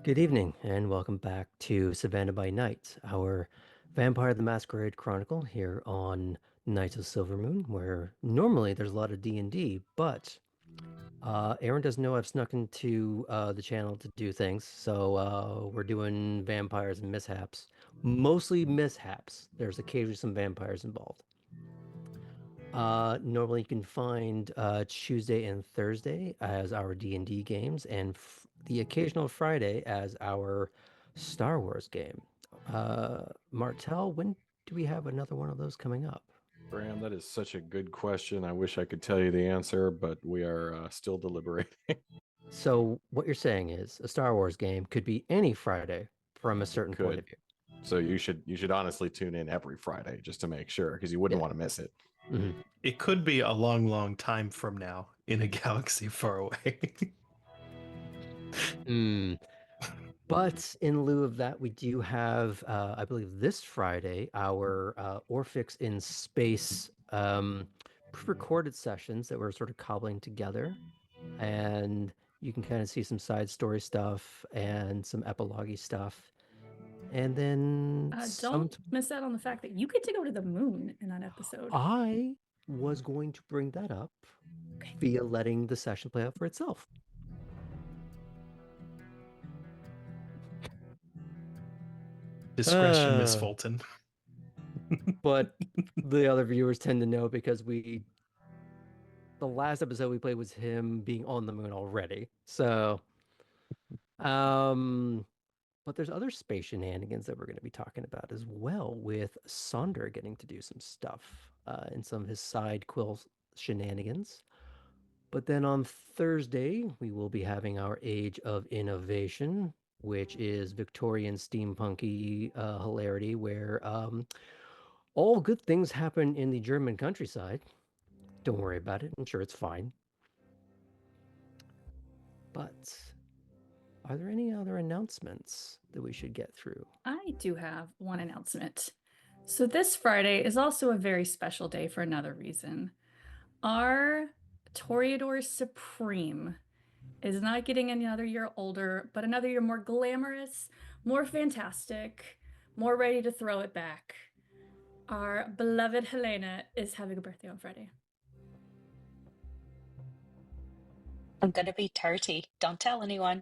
Good evening, and welcome back to Savannah by Night, our Vampire the Masquerade Chronicle here on Nights of Silver Moon, where normally there's a lot of D&D, but Aaron doesn't know I've snuck into the channel to do things, so we're doing vampires and mishaps. Mostly mishaps. There's occasionally some vampires involved. Normally you can find Tuesday and Thursday as our D&D games, and the occasional Friday as our Star Wars game. Martel, when do we have another one of those coming up? Graham, that is such a good question. I wish I could tell you the answer, but we are still deliberating. So what you're saying is a Star Wars game could be any Friday from a certain point of Could. view. So you should honestly tune in every Friday just to make sure, because you wouldn't Yeah. want to miss it. Mhm. It could be a long, long time from now in a galaxy far away. Mm. But in lieu of that, we do have, I believe, this Friday, our Orphix in Space pre-recorded sessions that we're sort of cobbling together. And you can kind of see some side story stuff and some epilogue stuff. And then Don't miss out on the fact that you get to go to the moon in that episode. I was going to bring that up via letting the session play out for itself. Discretion, Miss Fulton. But the other viewers tend to know because the last episode we played was him being on the moon already. So, but there's other space shenanigans that we're going to be talking about as well, with Sonder getting to do some stuff in some of his side quill shenanigans. But then on Thursday, we will be having our Age of Innovation, which is Victorian steampunky hilarity, where all good things happen in the German countryside. Don't worry about it. I'm sure it's fine. But are there any other announcements that we should get through? I do have one announcement. So this Friday is also a very special day for another reason. Our Toreador Supreme is not getting another year older, but another year more glamorous, more fantastic, more ready to throw it back. Our beloved Helena is having a birthday on Friday. I'm gonna be dirty. Don't tell anyone.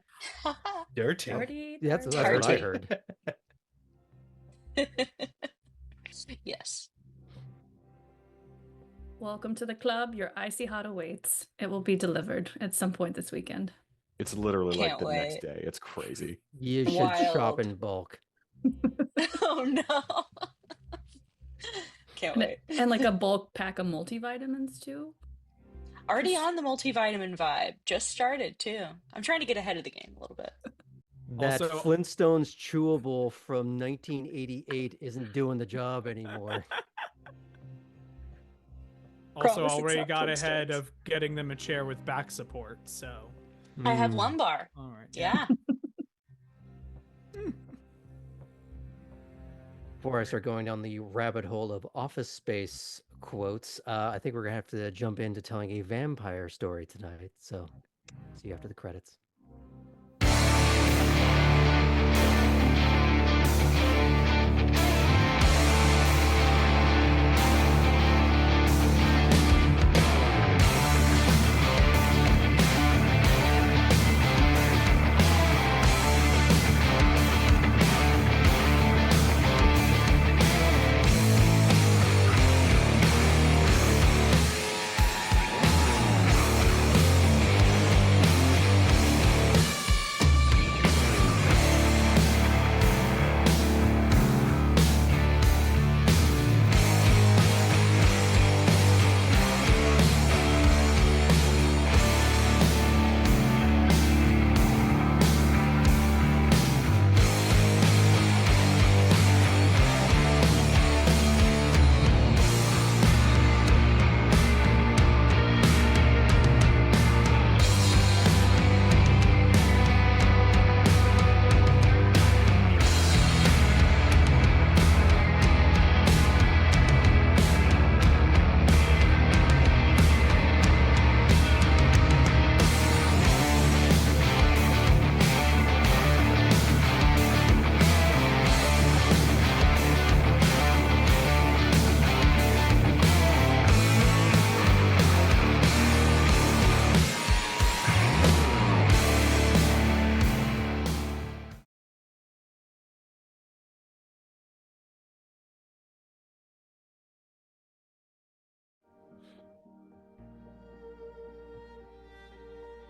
Dirty. Dirty, Yeah, that's what I Dirty. heard. Yes. Welcome to the club. Your icy hot awaits. It will be delivered at some point this weekend. It's literally like Can't the next wait. day. It's crazy. You should shop Wild. in bulk. Oh no. Can't wait. And like a bulk pack of multivitamins too. Already on the multivitamin vibe. Just started too. I'm trying to get ahead of the game a little bit. That Also- Flintstones chewable from 1988 isn't doing the job anymore. Also, Promise already except got Flintstones. ahead of getting them a chair with back support. So, I have Mm. lumbar. all right. Yeah. Before I start going down the rabbit hole of Office Space quotes, I think we're gonna have to jump into telling a vampire story tonight. So, see you after the credits.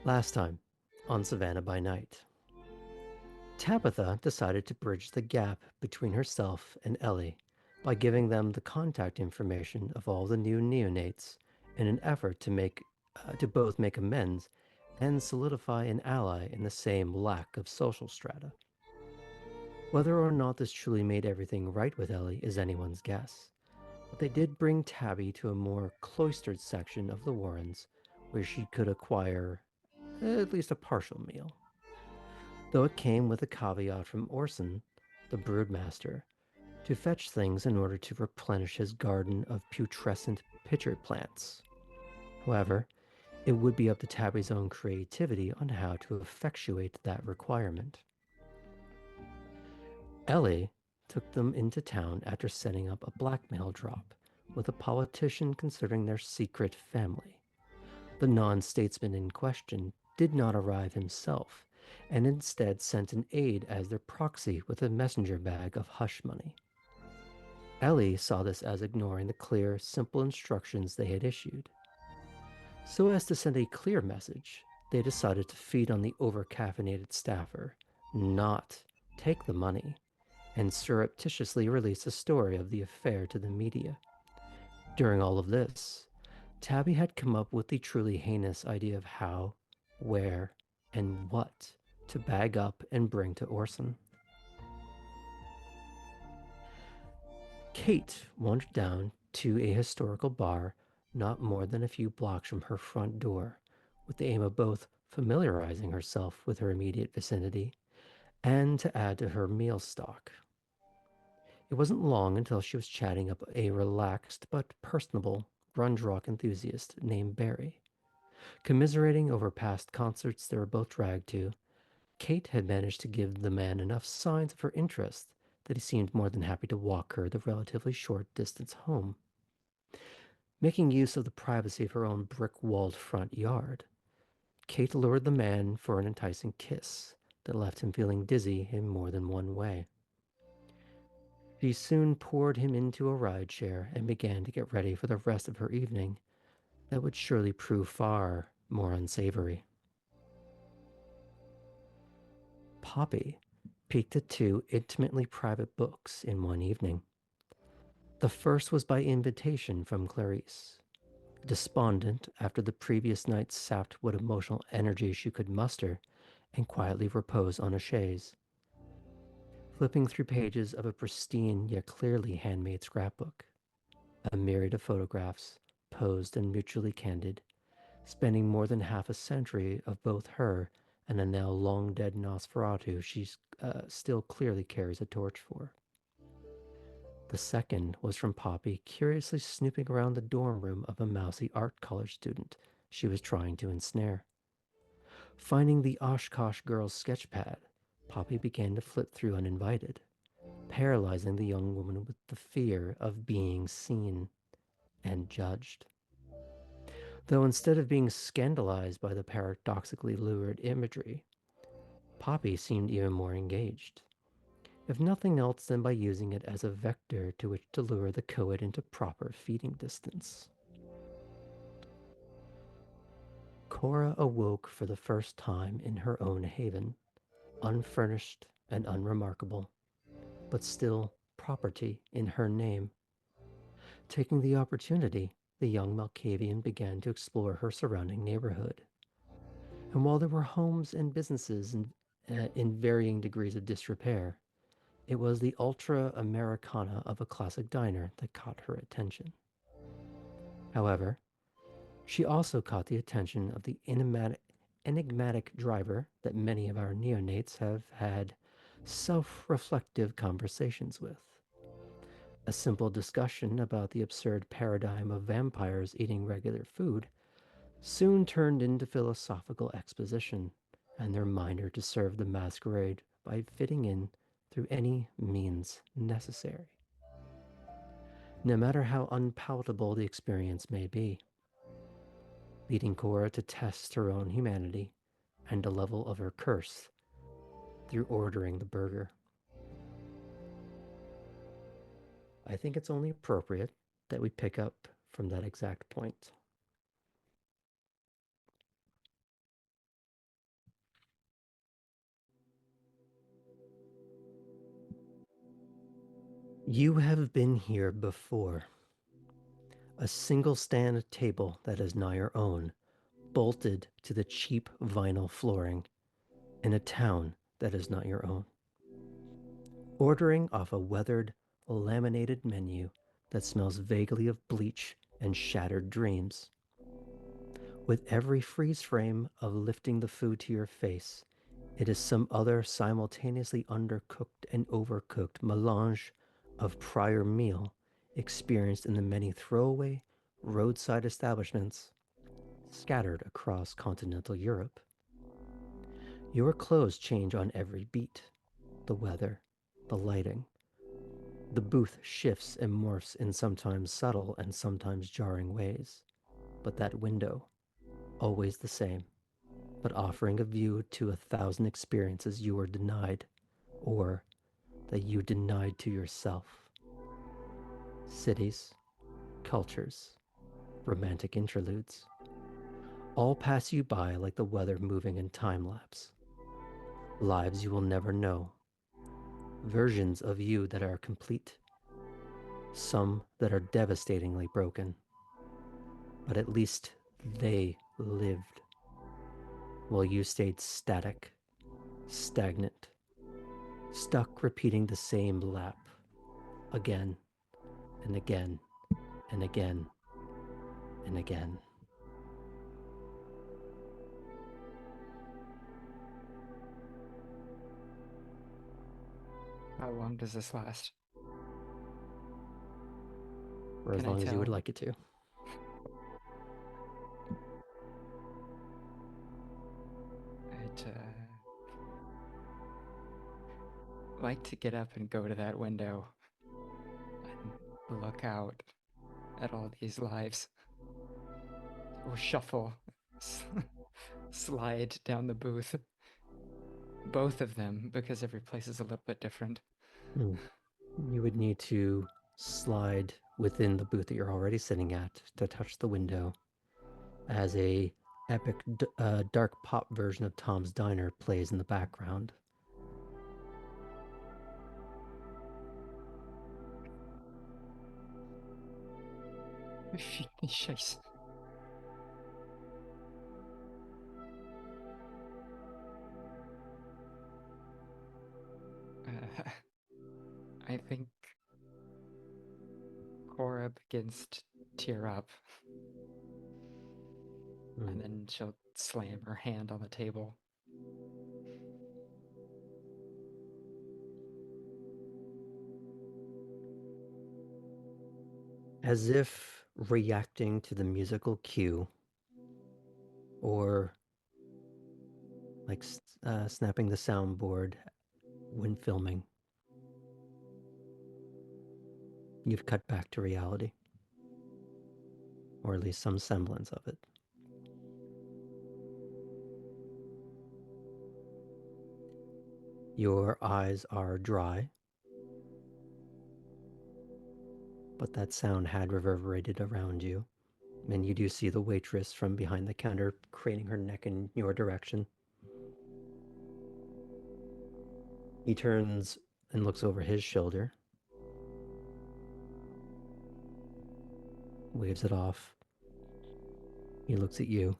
Last time on Savannah by Night, Tabitha decided to bridge the gap between herself and Ellie by giving them the contact information of all the new neonates in an effort to both make amends and solidify an ally in the same lack of social strata. Whether or not this truly made everything right with Ellie is anyone's guess, but they did bring Tabby to a more cloistered section of the Warrens where she could acquire at least a partial meal. Though it came with a caveat from Orson, the broodmaster, to fetch things in order to replenish his garden of putrescent pitcher plants. However, it would be up to Tabby's own creativity on how to effectuate that requirement. Ellie took them into town after setting up a blackmail drop with a politician considering their secret family. The non-statesman in question did not arrive himself, and instead sent an aide as their proxy with a messenger bag of hush money. Ellie saw this as ignoring the clear, simple instructions they had issued. So as to send a clear message, they decided to feed on the over-caffeinated staffer, not take the money, and surreptitiously release a story of the affair to the media. During all of this, Tabby had come up with the truly heinous idea of how, where, and what to bag up and bring to Orson. Kate wandered down to a historical bar not more than a few blocks from her front door, with the aim of both familiarizing herself with her immediate vicinity and to add to her meal stock. It wasn't long until she was chatting up a relaxed but personable grunge rock enthusiast named Barry. Commiserating over past concerts they were both dragged to, Kate had managed to give the man enough signs of her interest that he seemed more than happy to walk her the relatively short distance home. Making use of the privacy of her own brick-walled front yard, Kate lured the man for an enticing kiss that left him feeling dizzy in more than one way. She soon poured him into a rideshare and began to get ready for the rest of her evening that would surely prove far more unsavory. Poppy peeked at two intimately private books in one evening. The first was by invitation from Clarice. Despondent after the previous night sapped what emotional energy she could muster and quietly repose on a chaise. Flipping through pages of a pristine yet clearly handmade scrapbook, a myriad of photographs, posed and mutually candid, spending more than half a century of both her and a now long-dead Nosferatu she still clearly carries a torch for. The second was from Poppy curiously snooping around the dorm room of a mousy art college student she was trying to ensnare. Finding the Oshkosh girl's sketchpad, Poppy began to flip through uninvited, paralyzing the young woman with the fear of being seen and judged. Though instead of being scandalized by the paradoxically lurid imagery, Poppy seemed even more engaged, if nothing else than by using it as a vector to which to lure the co-ed into proper feeding distance. Cora awoke for the first time in her own haven, unfurnished and unremarkable, but still property in her name. Taking the opportunity, the young Malkavian began to explore her surrounding neighborhood. And while there were homes and businesses in varying degrees of disrepair, it was the ultra-Americana of a classic diner that caught her attention. However, she also caught the attention of the enigmatic driver that many of our neonates have had self-reflective conversations with. A simple discussion about the absurd paradigm of vampires eating regular food soon turned into philosophical exposition, and their reminder to serve the masquerade by fitting in through any means necessary, no matter how unpalatable the experience may be, leading Cora to test her own humanity and the level of her curse through ordering the burger. I think it's only appropriate that we pick up from that exact point. You have been here before. A single stand table that is not your own, bolted to the cheap vinyl flooring in a town that is not your own. Ordering off a weathered, laminated menu that smells vaguely of bleach and shattered dreams. With every freeze frame of lifting the food to your face, it is some other simultaneously undercooked and overcooked melange of prior meal experienced in the many throwaway roadside establishments scattered across continental Europe. Your clothes change on every beat. The weather, the lighting. The booth shifts and morphs in sometimes subtle and sometimes jarring ways. But that window, always the same, but offering a view to 1,000 experiences you were denied, or that you denied to yourself. Cities, cultures, romantic interludes, all pass you by like the weather moving in time lapse. Lives you will never know, versions of you that are complete, some that are devastatingly broken, but at least they lived, while you stayed static, stagnant, stuck repeating the same lap again and again and again and again. How long does this last? For as Can I long as you would tell? like it to. I'd like to get up and go to that window and look out at all these lives. Or shuffle, slide down the booth. Both of them, because every place is a little bit different. You would need to slide within the booth that you're already sitting at to touch the window, as a epic dark pop version of Tom's Diner plays in the background. Scheiße. I think Cora begins to tear up, and then she'll slam her hand on the table. As if reacting to the musical cue, or like snapping the soundboard when filming, you've cut back to reality, or at least some semblance of it. Your eyes are dry, but that sound had reverberated around you, and you do see the waitress from behind the counter craning her neck in your direction. He turns and looks over his shoulder, waves it off. He looks at you.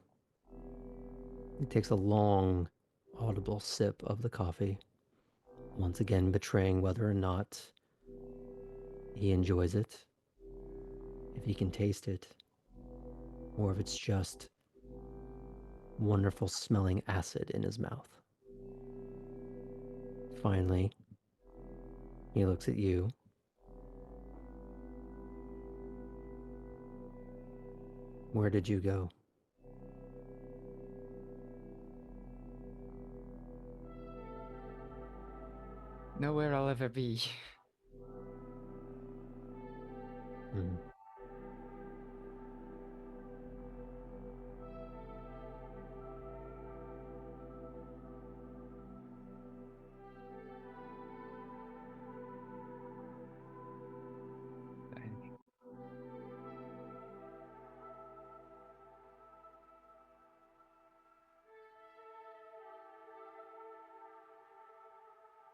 He takes a long, audible sip of the coffee, once again betraying whether or not he enjoys it, if he can taste it, or if it's just wonderful smelling acid in his mouth. Finally, he looks at you. Where did you go? Nowhere I'll ever be.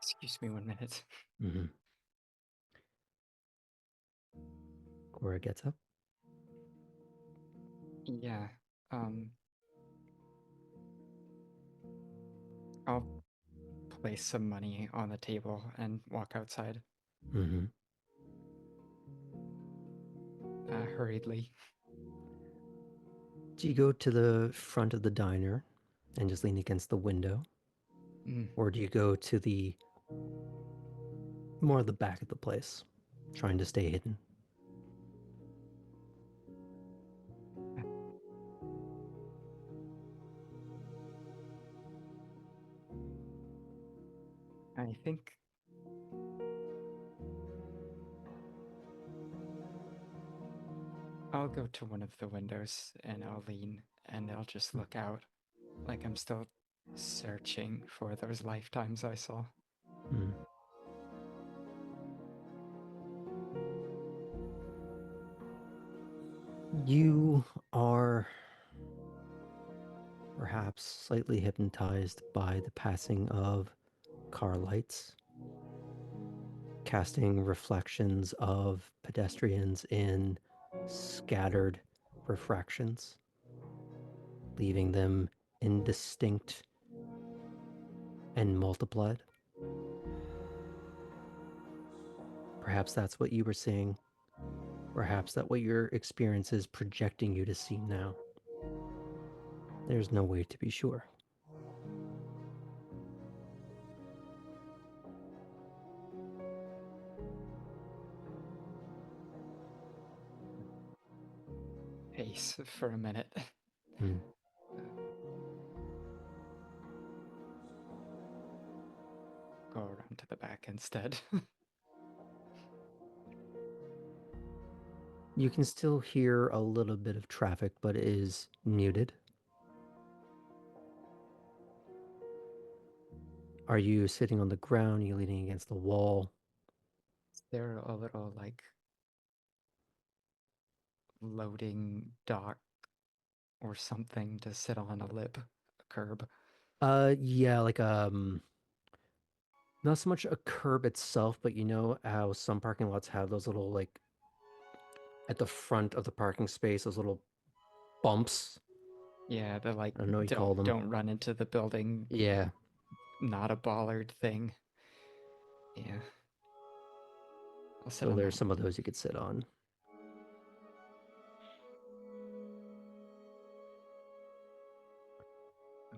Excuse me 1 minute. Cora gets up. Yeah. I'll place some money on the table and walk outside Mm-hmm. hurriedly. Do you go to the front of the diner and just lean against the window? Mm. Or do you go to the more of the back of the place, trying to stay hidden? I think I'll go to one of the windows and I'll lean and I'll just look out like I'm still searching for those lifetimes I saw. Hmm. You are perhaps slightly hypnotized by the passing of car lights, casting reflections of pedestrians in scattered refractions, leaving them indistinct and multiplied. Perhaps that's what you were seeing. Perhaps that's what your experience is projecting you to see now. There's no way to be sure. Pace for a minute. Hmm. Go around to the back instead. You can still hear a little bit of traffic, but it is muted. Are you sitting on the ground? Are you leaning against the wall? They're a little like loading dock or something to sit on a lip, a curb. Yeah, like not so much a curb itself, but you know how some parking lots have those little like at the front of the parking space, those little bumps. Yeah, the like I don't know what you call them. don't run into the building. Yeah. Not a bollard thing. Yeah. I'll sit So on there's that. some of those you could sit on.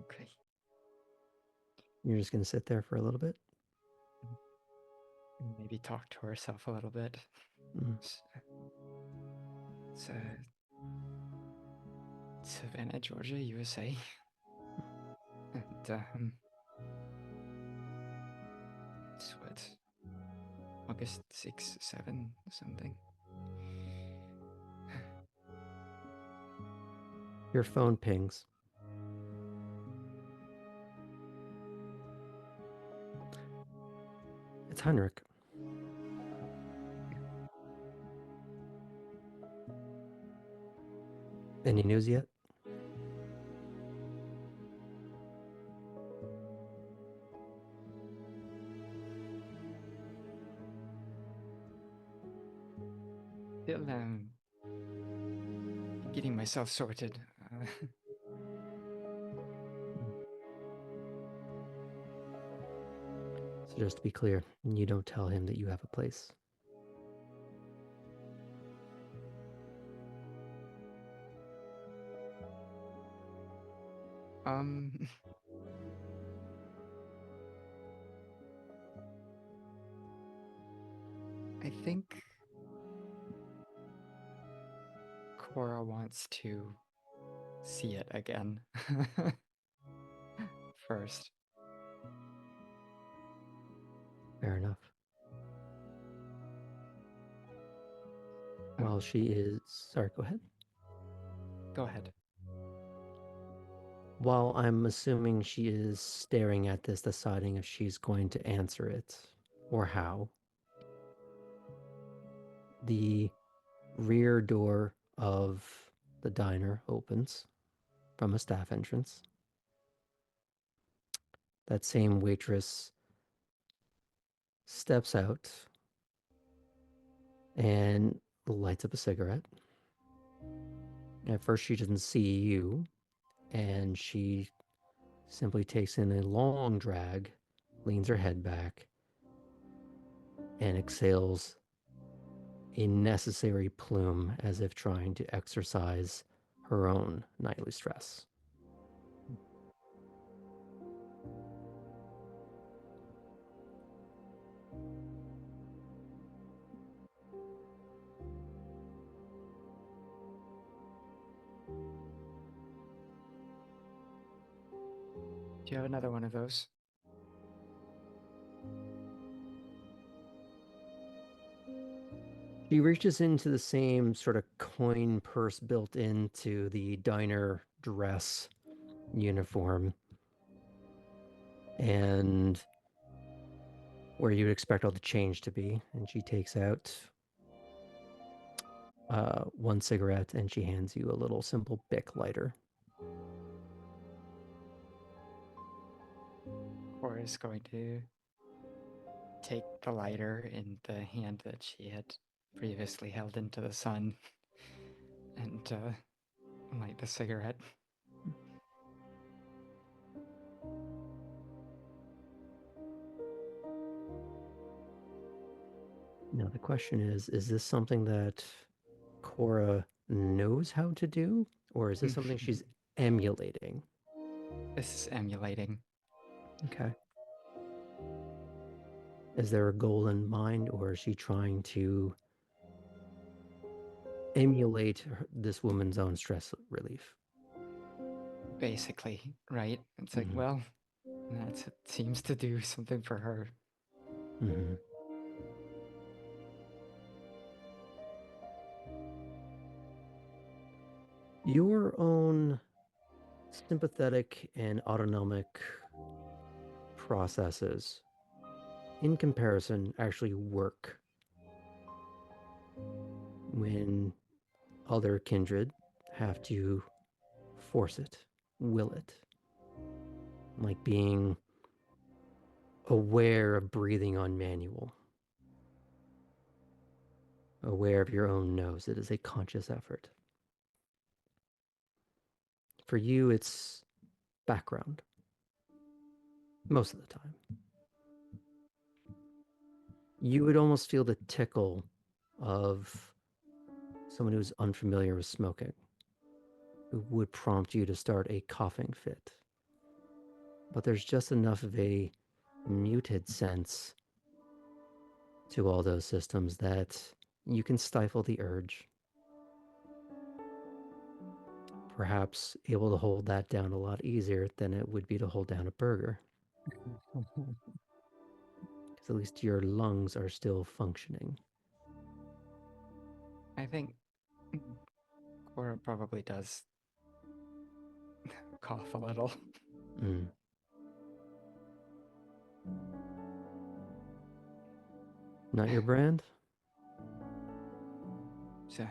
Okay. You're just gonna sit there for a little bit. Maybe talk to herself a little bit. Mm. It's Savannah, Georgia, USA. And it's what? August 6, 7, something. Your phone pings. It's Heinrich. Any news yet? Still getting myself sorted. So just to be clear, you don't tell him that you have a place. I think Cora wants to see it again first. Fair enough. Well, she is... Sorry, go ahead. Go ahead. While I'm assuming she is staring at this, deciding if she's going to answer it or how, the rear door of the diner opens from a staff entrance. That same waitress steps out and lights up a cigarette. At first, she doesn't see you, and she simply takes in a long drag, leans her head back, and exhales a necessary plume as if trying to exercise her own nightly stress. Do you have another one of those? She reaches into the same sort of coin purse built into the diner dress uniform, and where you'd expect all the change to be, and she takes out one cigarette and she hands you a little simple Bic lighter. Cora is going to take the lighter in the hand that she had previously held into the sun and light the cigarette. Now the question is this something that Cora knows how to do, or is this something she's emulating? This is emulating. Okay. Is there a goal in mind, or is she trying to emulate this woman's own stress relief? Basically, right? It's like, Mhm. well, it seems to do something for her. Mm-hmm. Your own sympathetic and autonomic processes, in comparison, actually work when other kindred have to force it, will it. Like being aware of breathing on manual, aware of your own nose. It is a conscious effort. For you, it's background, most of the time. You would almost feel the tickle of someone who's unfamiliar with smoking, who would prompt you to start a coughing fit. But there's just enough of a muted sense to all those systems that you can stifle the urge. Perhaps able to hold that down a lot easier than it would be to hold down a burger. Because at least your lungs are still functioning. I think Cora probably does cough a little. Mm. Not your brand? So,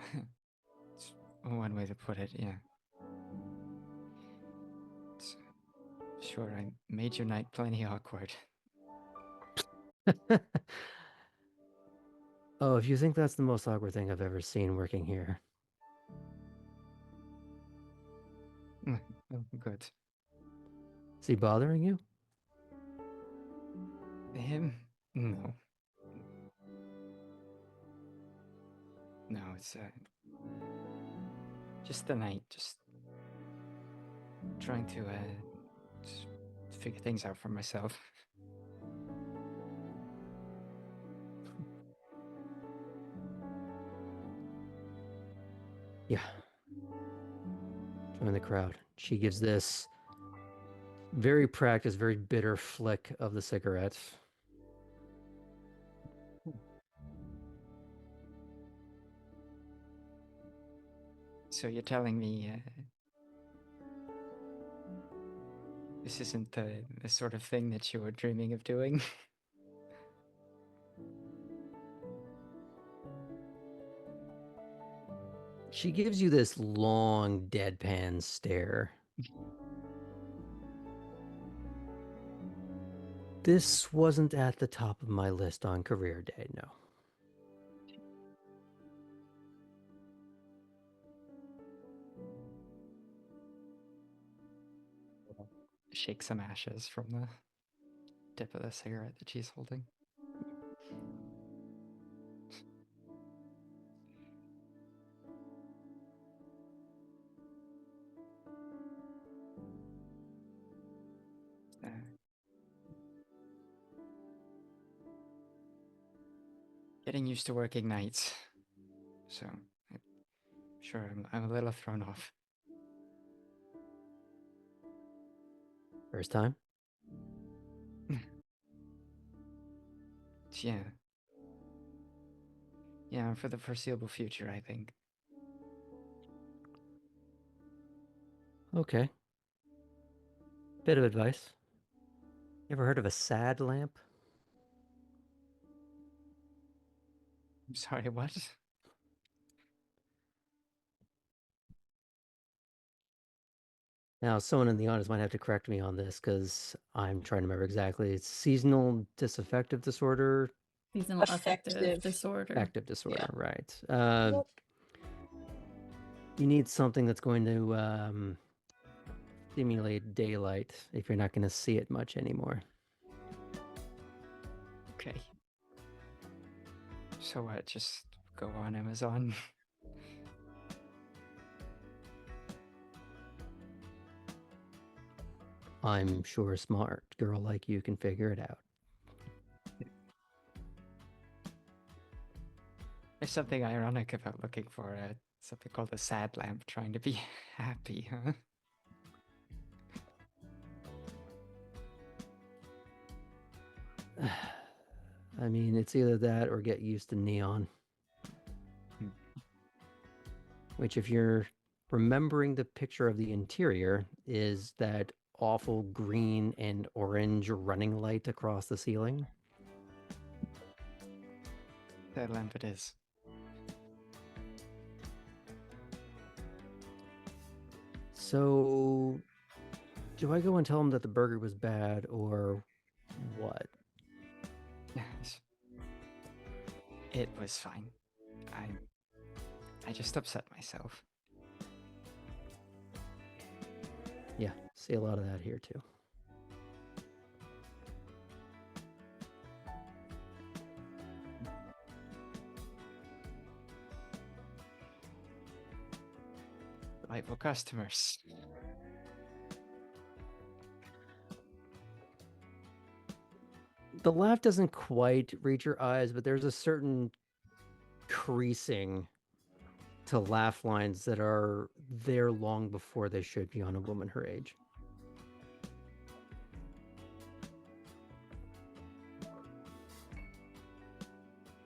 it's one way to put it, yeah. Sure, I made your night plenty awkward. Oh, if you think that's the most awkward thing I've ever seen working here. Oh, good. Is he bothering you? Him? No. No, it's just the night, just trying to just figure things out for myself. Yeah. Join the crowd. She gives this very practiced, very bitter flick of the cigarette. So you're telling me this isn't the sort of thing that you were dreaming of doing? She gives you this long, deadpan stare. This wasn't at the top of my list on career day, no. shake some ashes from the tip of the cigarette that she's holding. Uh, Getting used to working nights, so I'm sure I'm a little thrown off. First time? Yeah. Yeah, for the foreseeable future, I think. Okay. Bit of advice. Ever heard of a sad lamp? I'm sorry, what? Now, someone in the audience might have to correct me on this because I'm trying to remember exactly. It's seasonal disaffective disorder, Seasonal affective Affective. disorder. affective disorder, right? Yep. You need something that's going to stimulate daylight if you're not going to see it much anymore. Okay. So what, just go on Amazon? I'm sure a smart girl like you can figure it out. There's something ironic about looking for something called a sad lamp, trying to be happy, huh? I mean, it's either that or get used to neon. Hmm. Which, if you're remembering the picture of the interior, is that awful green and orange running light across the ceiling. That lamp it is. So, do I go and tell him that the burger was bad or what? It was fine. I just upset myself. Yeah, see a lot of that here too. Delightful customers. The laugh doesn't quite reach your eyes, but there's a certain creasing to laugh lines that are there long before they should be on a woman her age.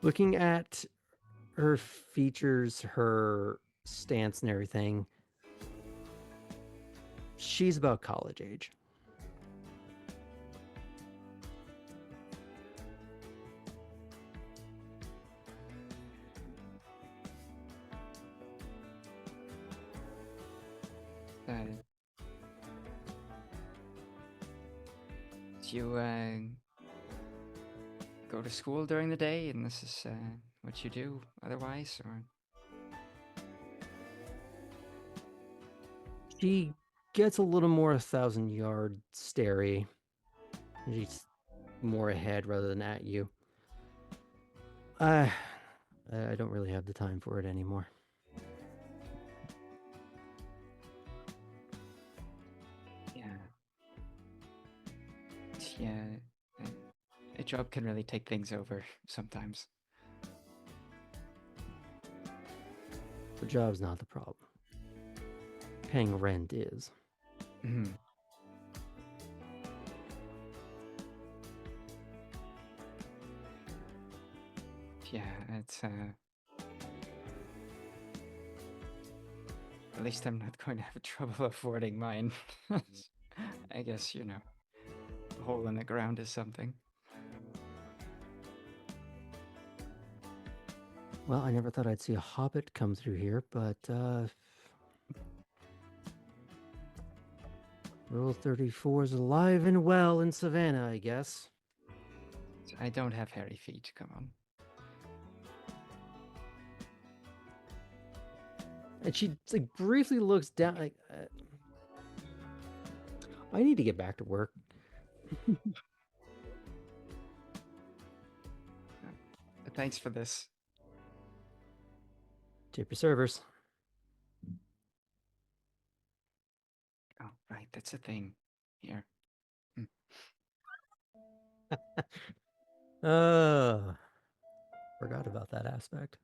Looking at her features, her stance and everything, she's about college age. Do you go to school during the day, and this is what you do otherwise, or? She gets a little more 1,000-yard starey. She's more ahead rather than at you. I don't really have the time for it anymore. Yeah, a job can really take things over sometimes. The job's not the problem. Paying rent is. Mhm. Yeah, it's at least I'm not going to have trouble affording mine. I guess, a hole in the ground is something. Well, I never thought I'd see a hobbit come through here, but Rule 34 is alive and well in Savannah, I guess. I don't have hairy feet, come on. And she briefly looks down, I need to get back to work. Thanks for this. Tip your servers. Oh, right, that's a thing. Here. Forgot about that aspect.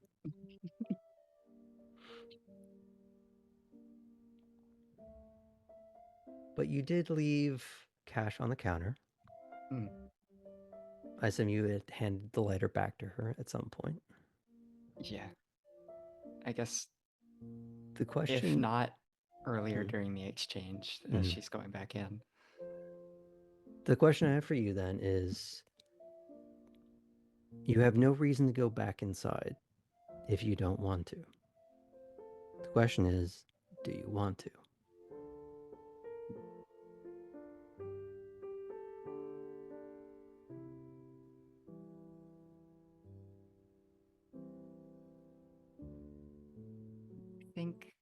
But you did leave cash on the counter. Mm. I assume you had handed the lighter back to her at some point. Yeah. I guess The question, if not earlier Hmm. during the exchange, Mhm. she's going back in. the question I have for you then is, you have no reason to go back inside if you don't want to. The question is, do you want to? I think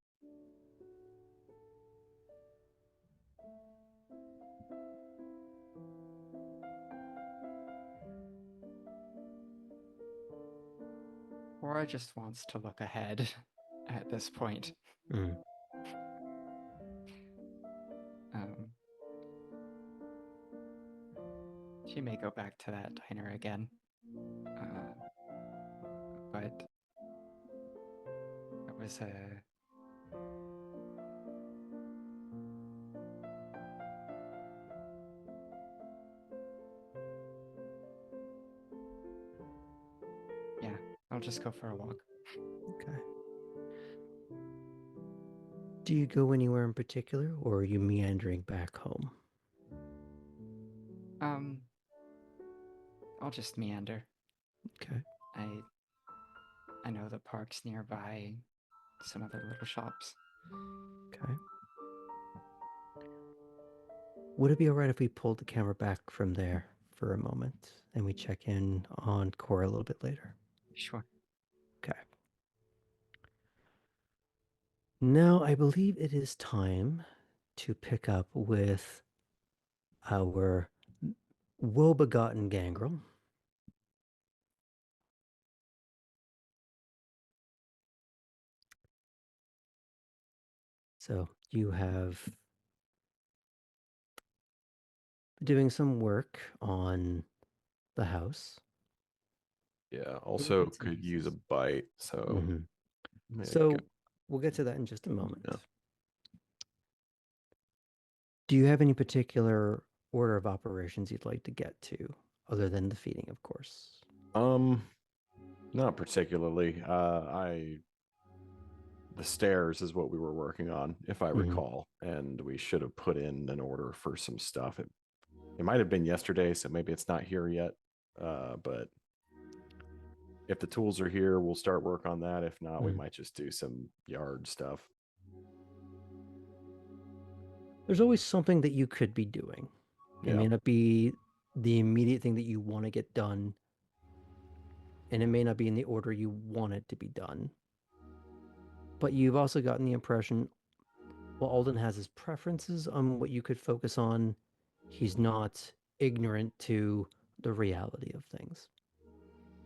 Cora just wants to look ahead at this point. Mm. She may go back to that diner again. But it was a yeah, I'll just go for a walk. Okay. Do you go anywhere in particular, or are you meandering back home? I'll just meander. Okay. I know the park's nearby, some other little shops. Okay. Would it be alright if we pulled the camera back from there for a moment and we check in on Cora a little bit later? Sure. Okay. Now, I believe it is time to pick up with our woe-begotten gangrel. So you have doing some work on the house. Yeah. Also, bits and could use a pieces. bite. So, Mhm. maybe So get- we'll get to that in just a moment. Yeah. Do you have any particular order of operations you'd like to get to, other than the feeding, of course? Not particularly. The stairs is what we were working on, if I recall, and we should have put in an order for some stuff. It might have been yesterday, so maybe it's not here yet. But if the tools are here, we'll start work on that. If not, we might just do some yard stuff. There's always something that you could be doing. It may Yeah. not be the immediate thing that you want to get done, and it may not be in the order you want it to be done. But you've also gotten the impression, while Alden has his preferences on what you could focus on, he's not ignorant to the reality of things.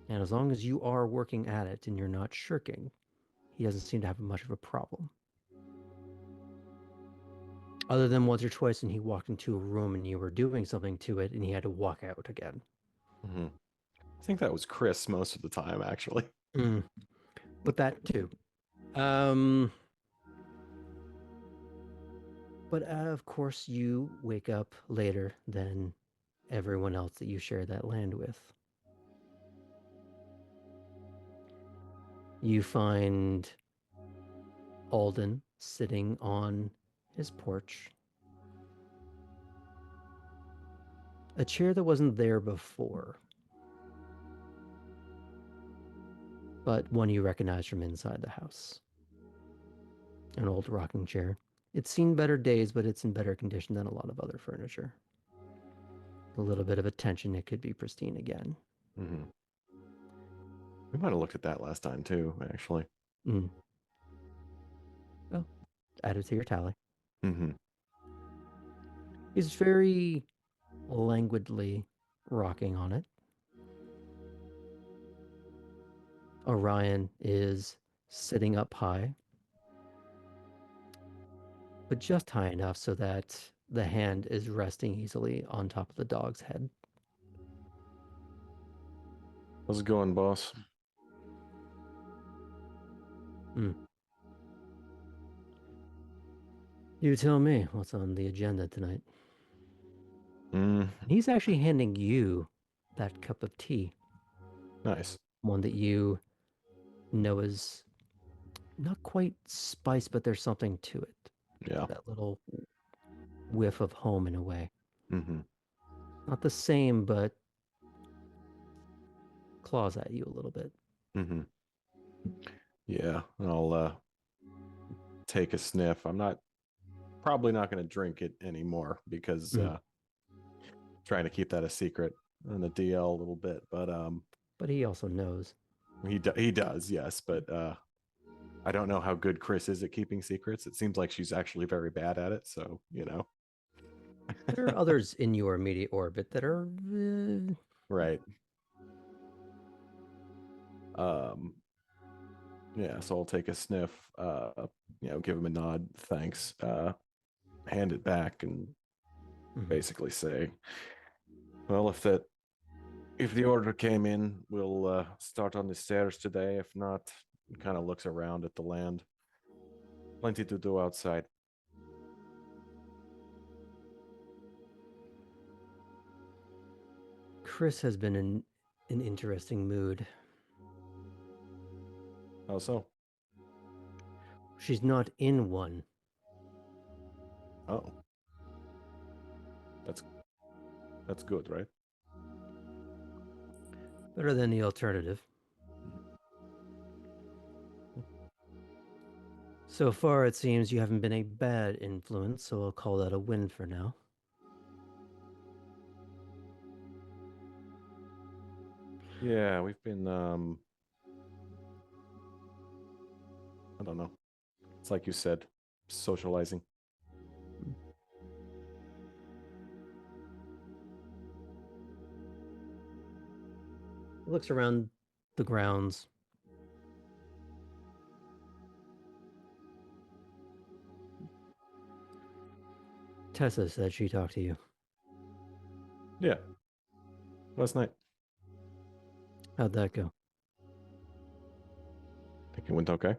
And as long as you are working at it and you're not shirking, he doesn't seem to have much of a problem. Other than once or twice when he walked into a room and you were doing something to it and he had to walk out again. Mm-hmm. I think that was Chris most of the time, actually. But that too. But of course, you wake up later than everyone else that you share that land with. You find Alden sitting on his porch. A chair that wasn't there before, but one you recognize from inside the house. An old rocking chair. It's seen better days, but it's in better condition than a lot of other furniture. A little bit of attention, it could be pristine again. Mm-hmm. We might have looked at that last time too, actually. Well, add it to your tally. Mm-hmm. He's very languidly rocking on it. Orion is sitting up high, but just high enough so that the hand is resting easily on top of the dog's head. How's it going, boss? You tell me what's on the agenda tonight. Mm, And he's actually handing you that cup of tea, nice. one that you know is not quite spice, but there's something to it. Yeah. That little whiff of home in a way. Mm-hmm. Not the same, but claws at you a little bit. Mm-hmm. Yeah, I'll take a sniff. I'm probably not going to drink it anymore because trying to keep that a secret on the DL a little bit. But he also knows. He does, yes. But I don't know how good Chris is at keeping secrets. It seems like she's actually very bad at it. So There are others in your immediate orbit that are right. Yeah, so I'll take a sniff, give him a nod, thanks, hand it back, and basically say, well, if the order came in, we'll start on the stairs today. If not, he kind of looks around at the land. Plenty to do outside. Chris has been in an interesting mood. How so? She's not in one. Oh. That's good, right? Better than the alternative. So far, it seems you haven't been a bad influence, so I'll call that a win for now. Yeah, we've been, I don't know. It's like you said, socializing. He looks around the grounds. Tessa said she talked to you. Yeah. Last night. How'd that go? I think it went okay.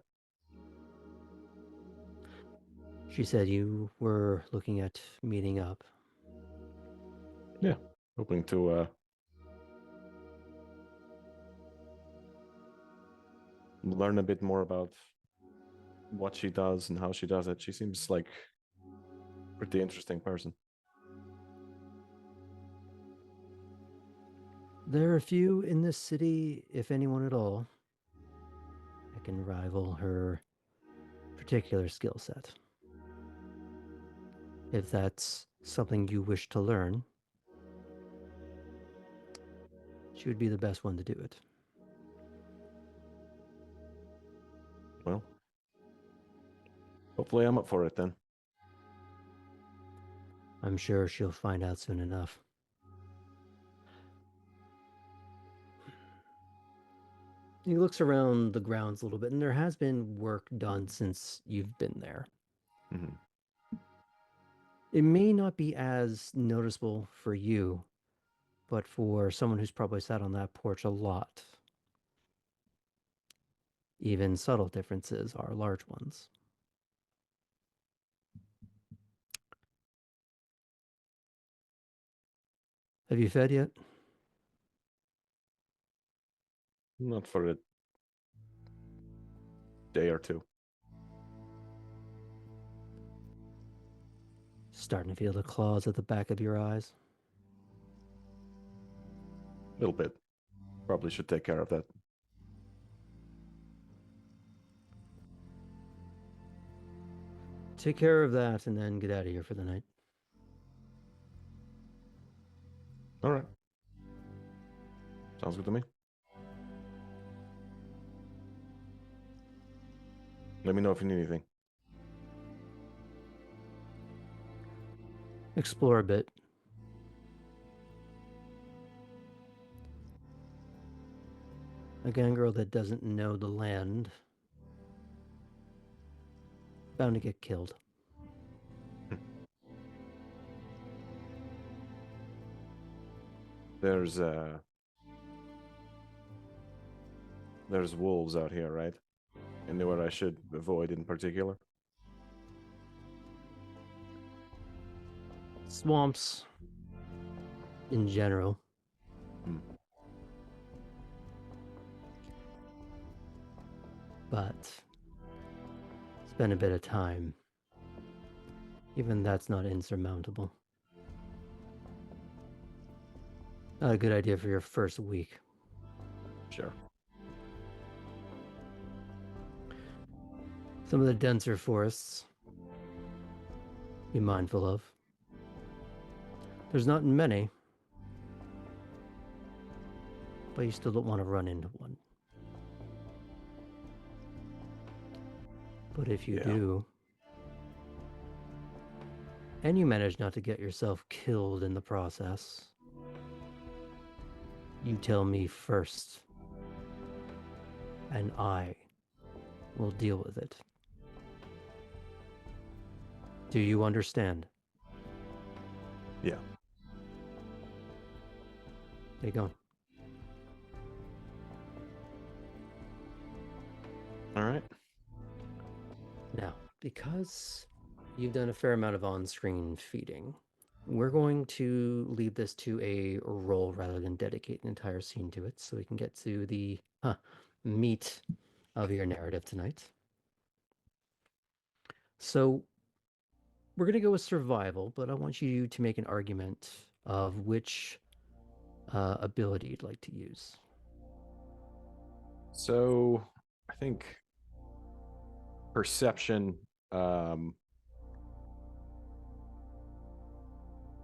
She said you were looking at meeting up. Yeah. Hoping to learn a bit more about what she does and how she does it. She seems like a pretty interesting person. There are a few in this city, if anyone at all, that can rival her particular skill set. If that's something you wish to learn, she would be the best one to do it. Well, hopefully I'm up for it then. I'm sure she'll find out soon enough. He looks around the grounds a little bit, and there has been work done since you've been there. Mm-hmm. It may not be as noticeable for you, but for someone who's probably sat on that porch a lot, even subtle differences are large ones. Have you fed yet? Not for a day or two. Starting to feel the claws at the back of your eyes. A little bit. Probably should take care of that. Take care of that and then get out of here for the night. All right. Sounds good to me. Let me know if you need anything. explore a bit. A gangrel that doesn't know the land bound to get killed. There's wolves out here, right? Anywhere I should avoid in particular? Swamps in general. But spend a bit of time. Even that's not insurmountable. Not a good idea for your first week. Sure. Some of the denser forests, be mindful of. There's not many, but you still don't want to run into one. But if you do, and you manage not to get yourself killed in the process, you tell me first, and I will deal with it. Do you understand? Yeah. There you go. All right. Now, because you've done a fair amount of on-screen feeding, we're going to leave this to a roll rather than dedicate an entire scene to it, so we can get to the meat of your narrative tonight. So we're going to go with survival, but I want you to make an argument of which ability you'd like to use. So I think perception,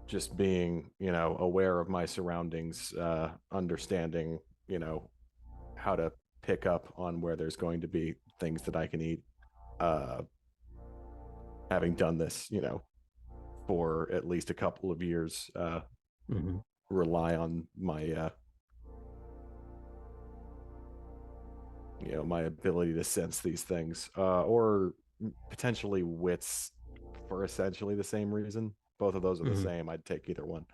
just being, aware of my surroundings, understanding, how to pick up on where there's going to be things that I can eat. Having done this, for at least a couple of years, rely on my my ability to sense these things, or potentially wits for essentially the same reason. Both of those are the same. I'd take either one.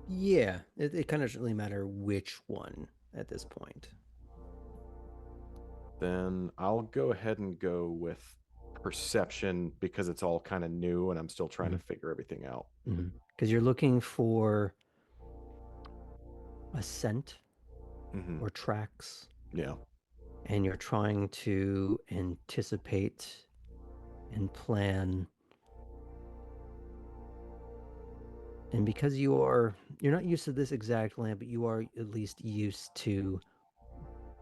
Yeah, it kind of doesn't really matter which one at this point. Then I'll go ahead and go with perception because it's all kind of new and I'm still trying to figure everything out. Because you're looking for a scent or tracks. Yeah. And you're trying to anticipate and plan. And because you're not used to this exact land, but you are at least used to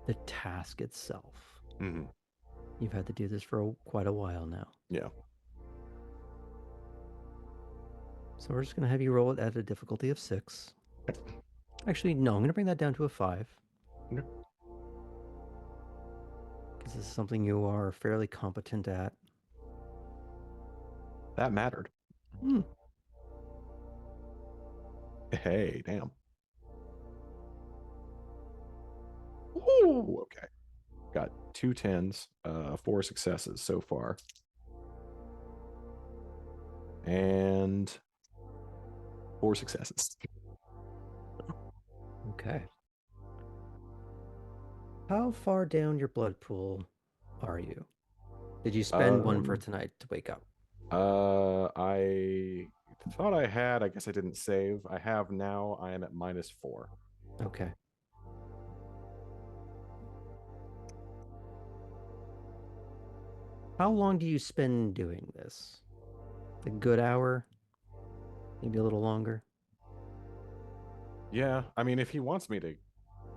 the task itself. You've had to do this for quite a while now. Yeah. So we're just going to have you roll it at a difficulty of 6. Actually, no, I'm going to bring that down to a 5. Okay. Because this is something you are fairly competent at. That mattered. Hey, damn. Ooh, okay. Got 2 10s, 4 successes so far. And 4 successes. Okay. How far down your blood pool are you? Did you spend one for tonight to wake up? I thought I had. I guess I didn't save. I have now. I am at -4. Okay. How long do you spend doing this? A good hour? Maybe a little longer? Yeah, I mean, if he wants me to...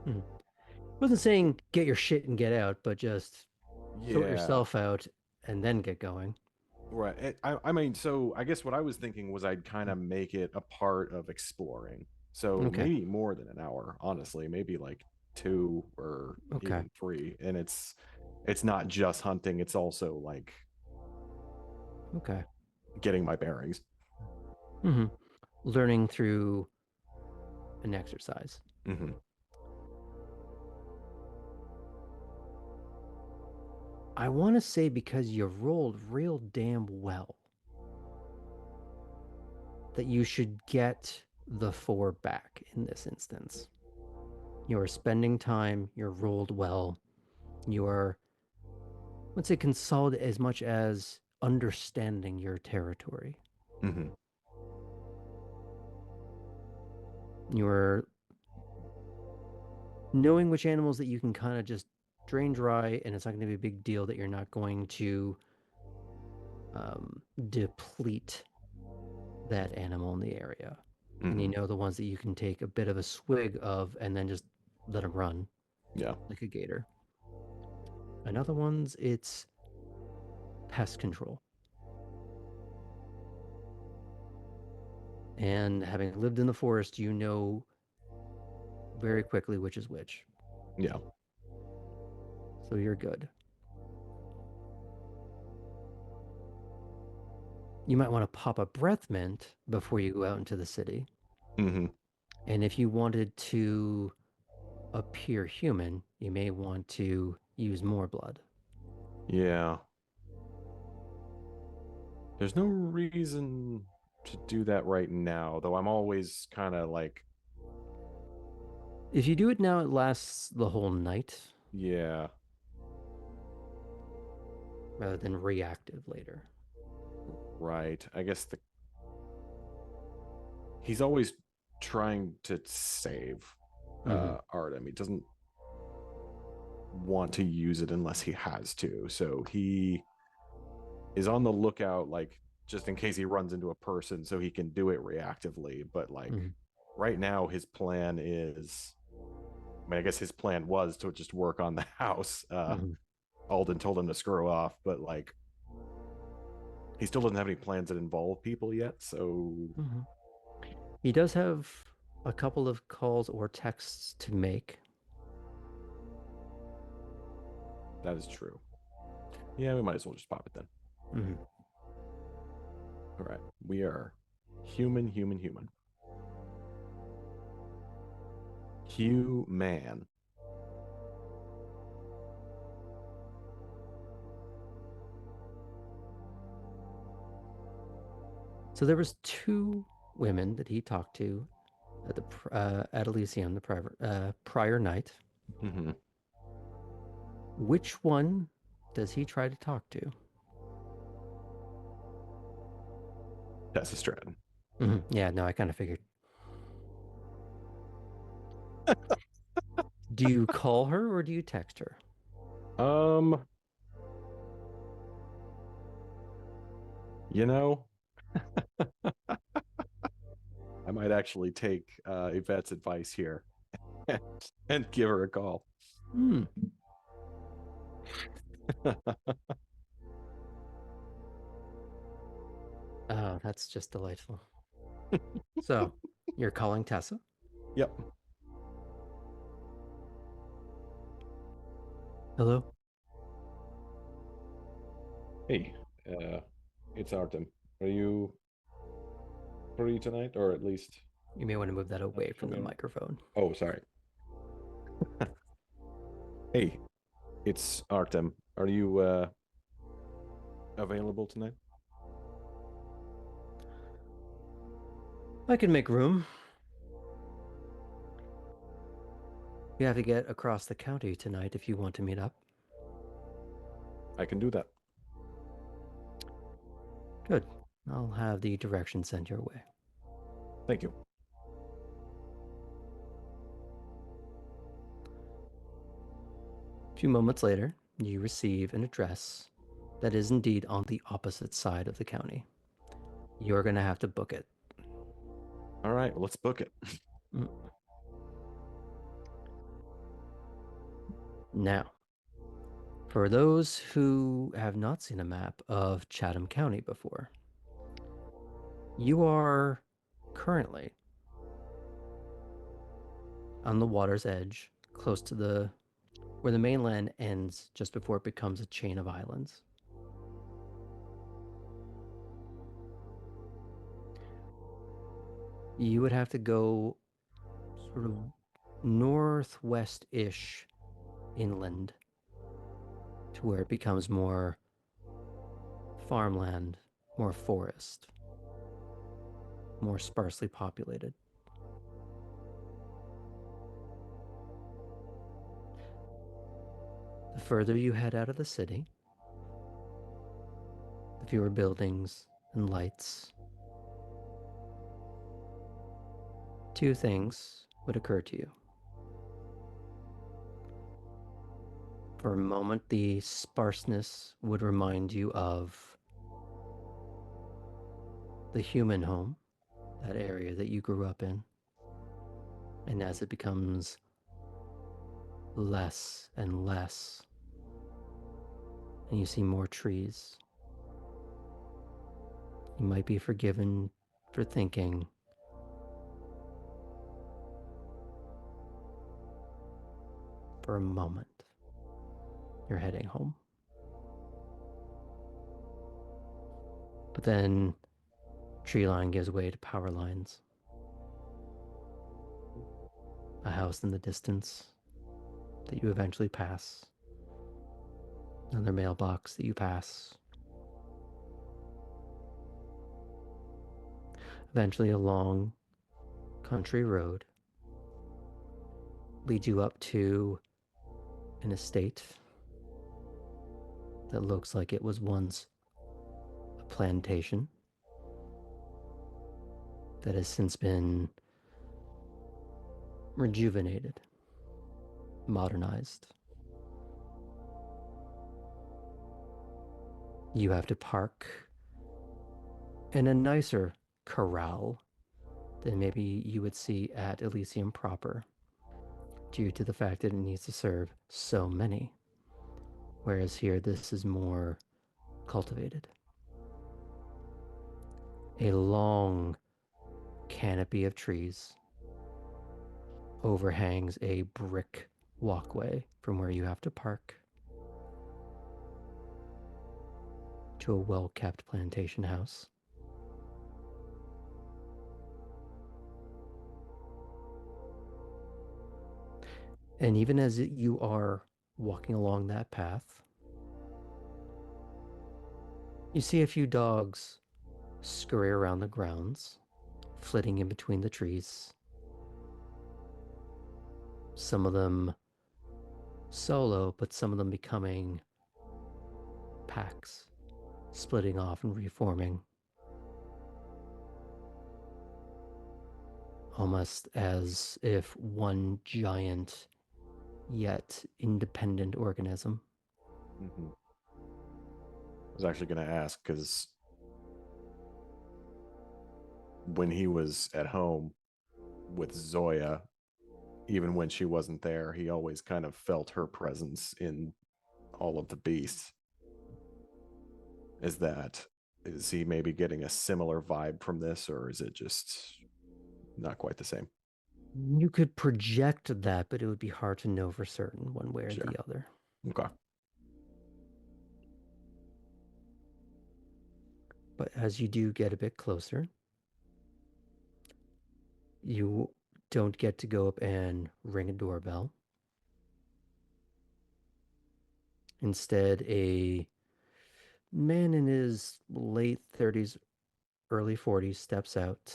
I wasn't saying get your shit and get out, but just sort yourself out and then get going. Right. I mean, so I guess what I was thinking was I'd kind of make it a part of exploring. So maybe more than an hour, honestly. Maybe like 2 or even 3. And it's it's not just hunting, it's also like Okay. getting my bearings. Mm-hmm. Learning through an exercise. Mm-hmm. I want to say because you rolled real damn well that you should get the 4 back in this instance. You are spending time, you're rolled well, you are, let's say, consolidated as much as understanding your territory. Mm-hmm. You are knowing which animals that you can kind of just drain dry, and it's not going to be a big deal that you're not going to deplete that animal in the area. And you know the ones that you can take a bit of a swig of and then just let them run. Yeah. Like a gator. And other ones, it's pest control. And having lived in the forest, you know very quickly which is which. Yeah. So you're good. You might want to pop a breath mint before you go out into the city. Mm-hmm. And if you wanted to appear human, you may want to use more blood. Yeah. There's no reason to do that right now, though I'm always kind of like, If you do it now, it lasts the whole night yeah. rather than reactive later. Right. I guess he's always trying to save Artem. He doesn't want to use it unless he has to. So he is on the lookout, like, just in case he runs into a person so he can do it reactively. But like right now his plan is, I mean, I guess his plan was to just work on the house. Alden told him to screw off, but like he still doesn't have any plans that involve people yet. So he does have a couple of calls or texts to make. That is true. Yeah, we might as well just pop it then. All right. We are human. Human. So there was 2 women that he talked to at the at Elysium the prior night. Which one does he try to talk to? Tessa Stratton. Yeah, no, I kind of figured. Do you call her or do you text her? You know, I might actually take Yvette's advice here and give her a call. Oh, that's just delightful. So, you're calling Tessa? Yep. Hello? Hey, it's Artem. Are you free tonight, or at least? You may want to move that away from the microphone. Oh, sorry. Hey, it's Artem. Are you available tonight? I can make room. You have to get across the county tonight if you want to meet up. I can do that. Good. I'll have the directions sent your way. Thank you. A few moments later, you receive an address that is indeed on the opposite side of the county. You're going to have to book it. All right, well, let's book it. Now, for those who have not seen a map of Chatham County before, you are currently on the water's edge, close to the where the mainland ends just before it becomes a chain of islands. You would have to go sort of northwest-ish inland to where it becomes more farmland, more forest, more sparsely populated. The further you head out of the city, the fewer buildings and lights. Two things would occur to you. For a moment, the sparseness would remind you of the human home, that area that you grew up in. And as it becomes less and less, and you see more trees, you might be forgiven for thinking, for a moment, you're heading home. But then tree line gives way to power lines. A house in the distance that you eventually pass. Another mailbox that you pass. Eventually a long country road leads you up to an estate that looks like it was once a plantation that has since been rejuvenated, modernized. You have to park in a nicer corral than maybe you would see at Elysium proper, due to the fact that it needs to serve so many. Whereas here, this is more cultivated. A long canopy of trees overhangs a brick walkway from where you have to park to a well-kept plantation house. And even as you are walking along that path, you see a few dogs scurry around the grounds, flitting in between the trees. Some of them solo, but some of them becoming packs, splitting off and reforming. Almost as if one giant yet independent organism. Mm-hmm. I was actually going to ask because when he was at home with Zoya, even when she wasn't there, he always kind of felt her presence in all of the beasts. Is he maybe getting a similar vibe from this, or is it just not quite the same? You could project that, but it would be hard to know for certain one way or Sure. the other. Okay. But as you do get a bit closer, you don't get to go up and ring a doorbell. Instead, a man in his late 30s, early 40s steps out,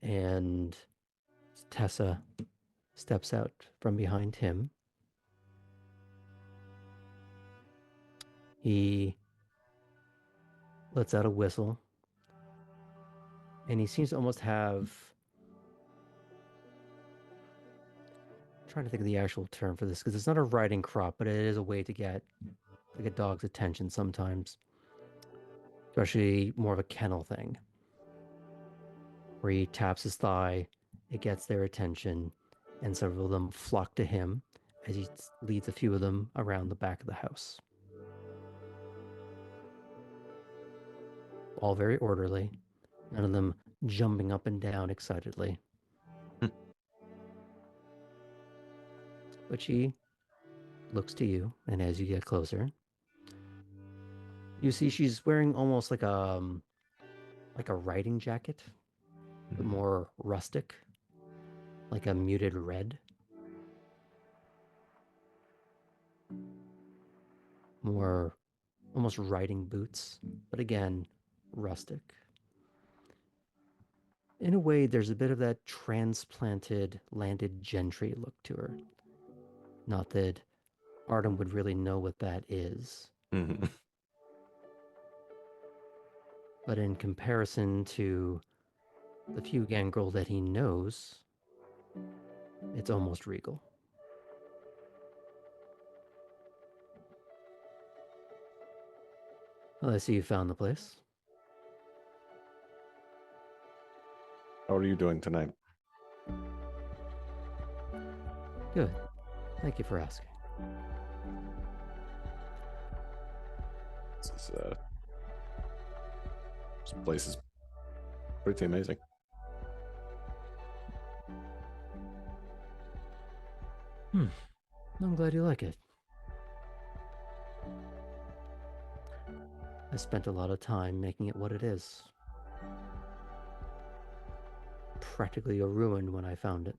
and Tessa steps out from behind him. He lets out a whistle, and he seems to almost have... I'm trying to think of the actual term for this, because it's not a riding crop, but it is a way to get like a dog's attention sometimes. Especially more of a kennel thing, where he taps his thigh, it gets their attention, and several of them flock to him as he leads a few of them around the back of the house. All very orderly, none of them jumping up and down excitedly. But she looks to you, and as you get closer, you see she's wearing almost like a riding jacket, but more rustic, like a muted red. More almost riding boots, but again, rustic. In a way, there's a bit of that transplanted landed gentry look to her. Not that Artem would really know what that is, but in comparison to the few gangrel that he knows, it's almost regal. Well, I see you found the place. How are you doing tonight? Good. Thank you for asking. This place is pretty amazing. I'm glad you like it. I spent a lot of time making it what it is. Practically a ruin when I found it.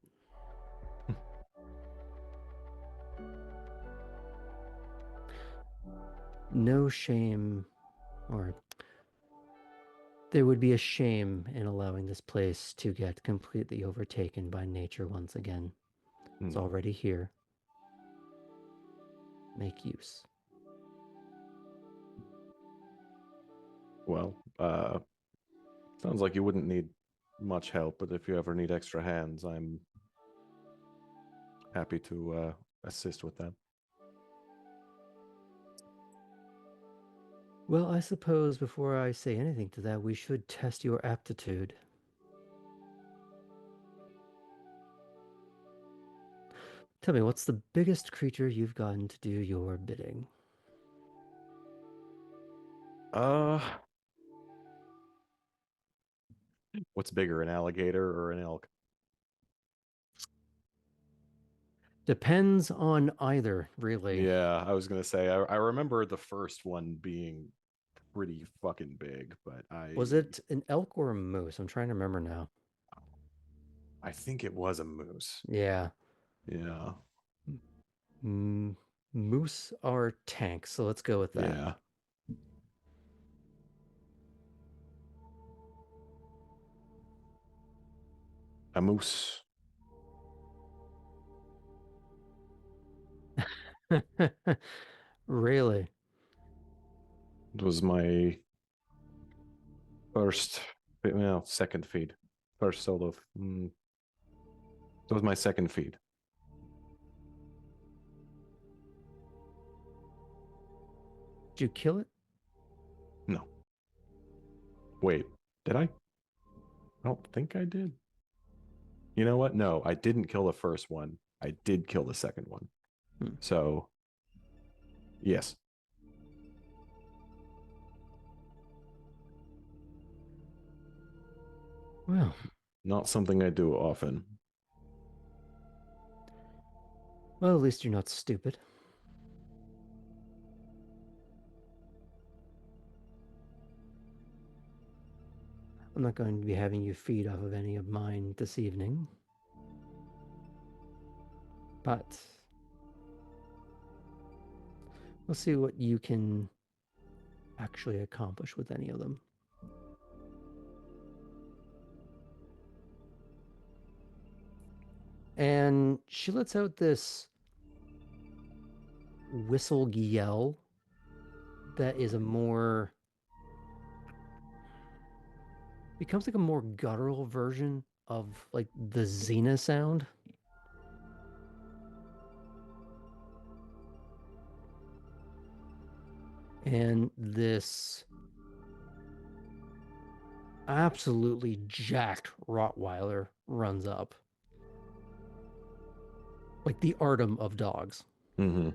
No shame, or there would be a shame in allowing this place to get completely overtaken by nature once again. It's already here. Make use. Well, sounds like you wouldn't need much help, but if you ever need extra hands, I'm happy to assist with that. Well, I suppose before I say anything to that, we should test your aptitude. Tell me, what's the biggest creature you've gotten to do your bidding? What's bigger, an alligator or an elk? Depends on either, really. Yeah, I was gonna say I remember the first one being pretty fucking big, but Was it an elk or a moose? I'm trying to remember now. I think it was a moose. Yeah. Yeah. Moose are tanks, so let's go with that. Yeah. A moose. Really? It was my first, well, second feed. First solo. It was my second feed. Did you kill it? No. Wait, did I? I don't think I did. You know what? No, I didn't kill the first one. I did kill the second one. So, yes. Well, not something I do often. Well, at least you're not stupid. I'm not going to be having you feed off of any of mine this evening. But we'll see what you can actually accomplish with any of them. And she lets out this whistle yell that is becomes like a more guttural version of like the Xena sound. And this absolutely jacked Rottweiler runs up. Like the Artem of dogs. Mm-hmm.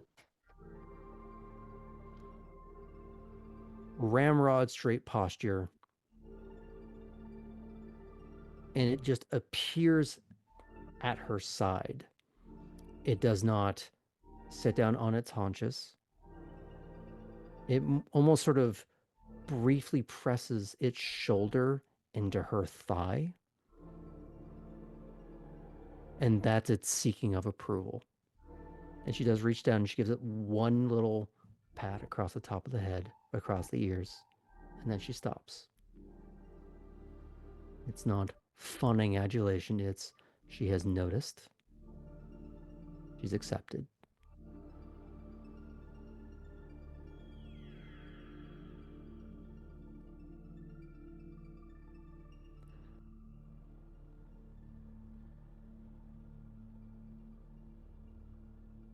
Ramrod straight posture. And it just appears at her side. It does not sit down on its haunches. It almost sort of briefly presses its shoulder into her thigh. And that's its seeking of approval. And she does reach down and she gives it one little pat across the top of the head, across the ears, and then she stops. It's not funning adulation, it's she has noticed. She's accepted.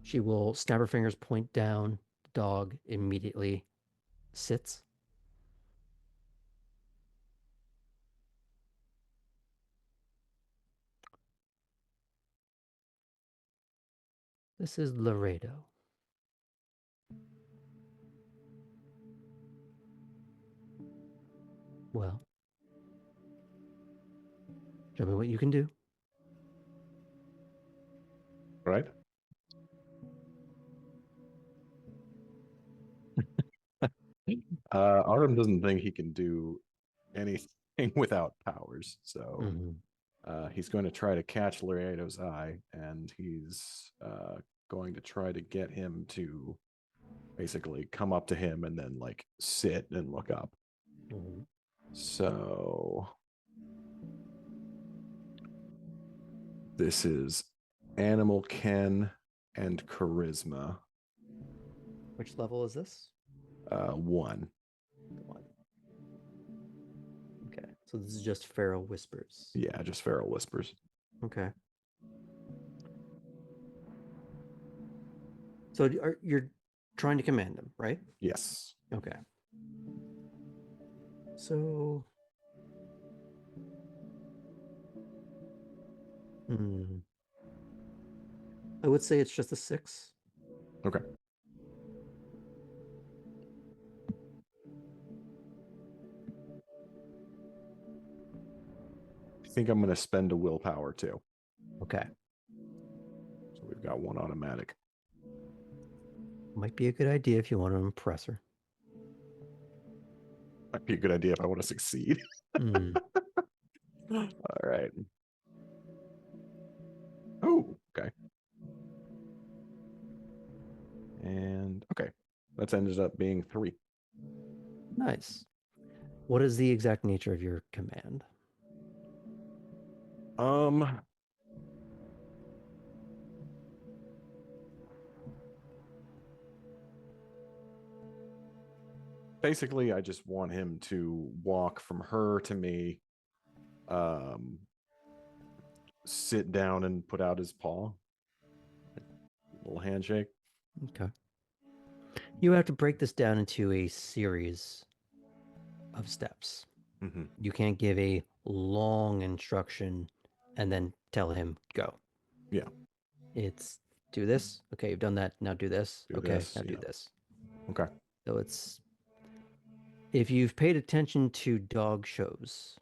She will snap her fingers, point down. The dog immediately sits. This is Laredo. Well, show me what you can do. Right? Artem doesn't think he can do anything without powers, so he's going to try to catch Laredo's eye, and he's going to try to get him to basically come up to him and then like sit and look up. So this is Animal Ken and Charisma. Which level is this? 1. Okay, so this is just Feral Whispers. Yeah, just Feral Whispers. Okay. So you're trying to command him, right? Yes. Okay. So... I would say it's just a 6. Okay. I think I'm going to spend a willpower too. Okay. So we've got 1 automatic. Might be a good idea if you want to impress her. Might be a good idea if I want to succeed. All right. Oh, okay. And okay. That's ended up being 3. Nice. What is the exact nature of your command? Basically, I just want him to walk from her to me, sit down and put out his paw. A little handshake. Okay. You have to break this down into a series of steps. You can't give a long instruction and then tell him go. Yeah. It's do this. Okay, you've done that. Now do this. Do okay, this, now do yeah. this. Okay. So it's, if you've paid attention to dog shows,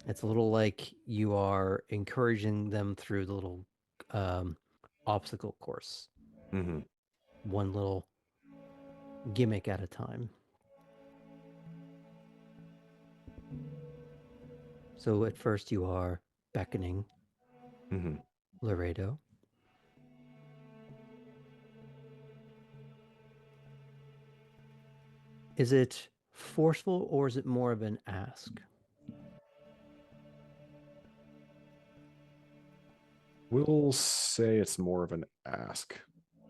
it's a little like you are encouraging them through the little obstacle course. One little gimmick at a time. So at first you are beckoning Laredo. Is it forceful or is it more of an ask? We'll say it's more of an ask.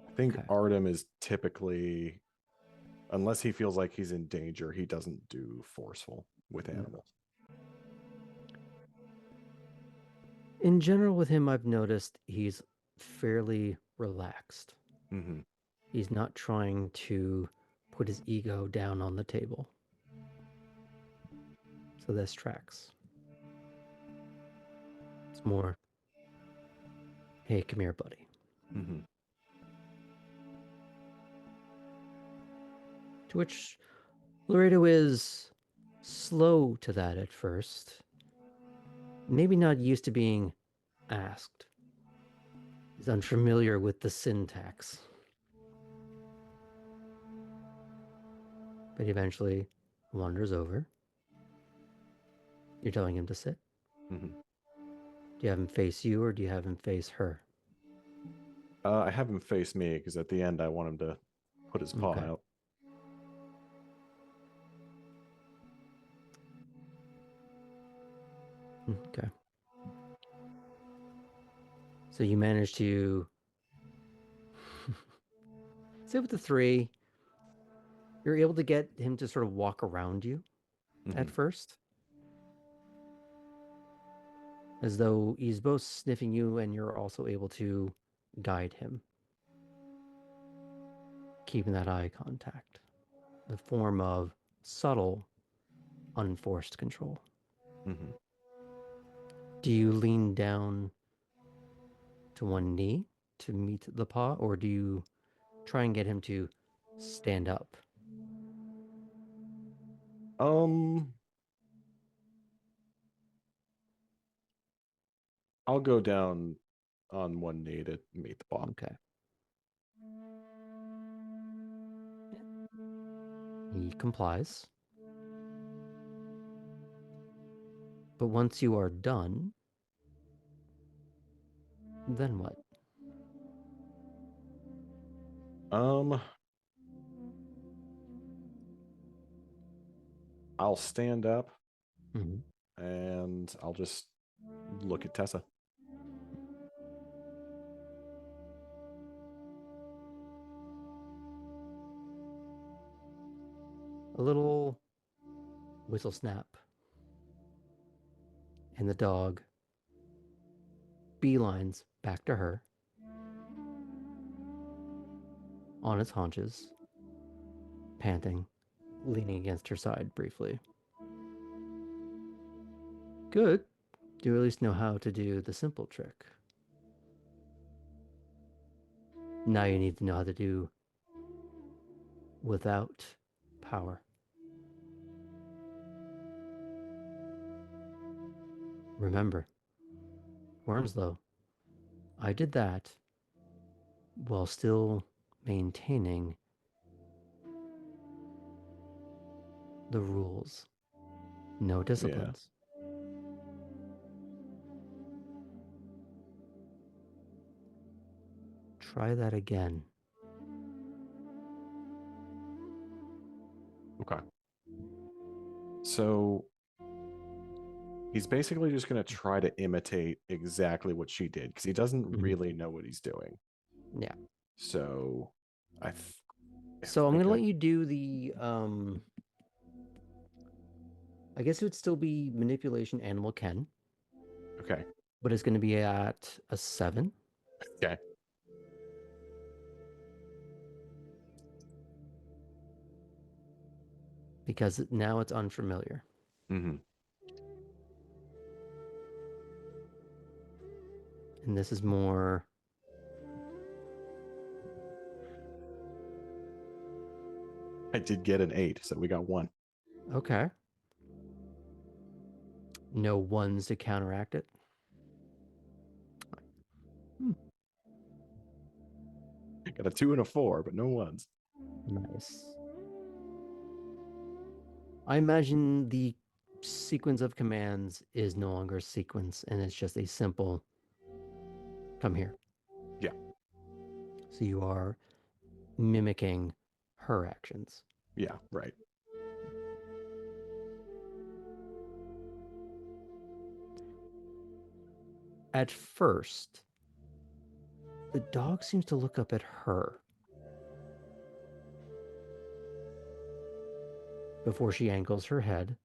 I think Okay. Artem is typically, unless he feels like he's in danger, he doesn't do forceful with animals. In general with him, I've noticed he's fairly relaxed. He's not trying to put his ego down on the table. So this tracks. It's more, hey, come here, buddy. To which Laredo is slow to that at first. Maybe not used to being asked. He's unfamiliar with the syntax. But he eventually wanders over. You're telling him to sit? Mm-hmm. Do you have him face you or do you have him face her? I have him face me because at the end I want him to put his paw Okay. out. Okay. So you manage to sit with the three. You're able to get him to sort of walk around you at Mhm. first, as though he's both sniffing you and you're also able to guide him, keeping that eye contact, the form of subtle, unforced control. Mhm. Do you lean down to one knee to meet the paw, or do you try and get him to stand up? I'll go down on one knee to meet the paw. Okay. He complies. But once you are done, then what? I'll stand up Mhm. and I'll just look at Tessa. A little whistle snap, and the dog beelines back to her on its haunches, panting, leaning against her side briefly. Good. You at least know how to do the simple trick. Now you need to know how to do without power. Remember, Wormslow, I did that while still maintaining the rules. No disciplines. Try that again. Okay. So he's basically just going to try to imitate exactly what she did because he doesn't really know what he's doing. Yeah. So I So I'm think gonna let you do the I guess it would still be manipulation animal can, Okay. but it's gonna be at a 7. Okay. Because now it's unfamiliar. Mm-hmm. And this is more I did get an 8, so we got 1. okay. No ones to counteract it. Got a 2 and a 4, but no 1s. Nice. I imagine the sequence of commands is no longer a sequence and it's just a simple come here. Yeah. So you are mimicking her actions. Yeah, right. At first, the dog seems to look up at her before she angles her head,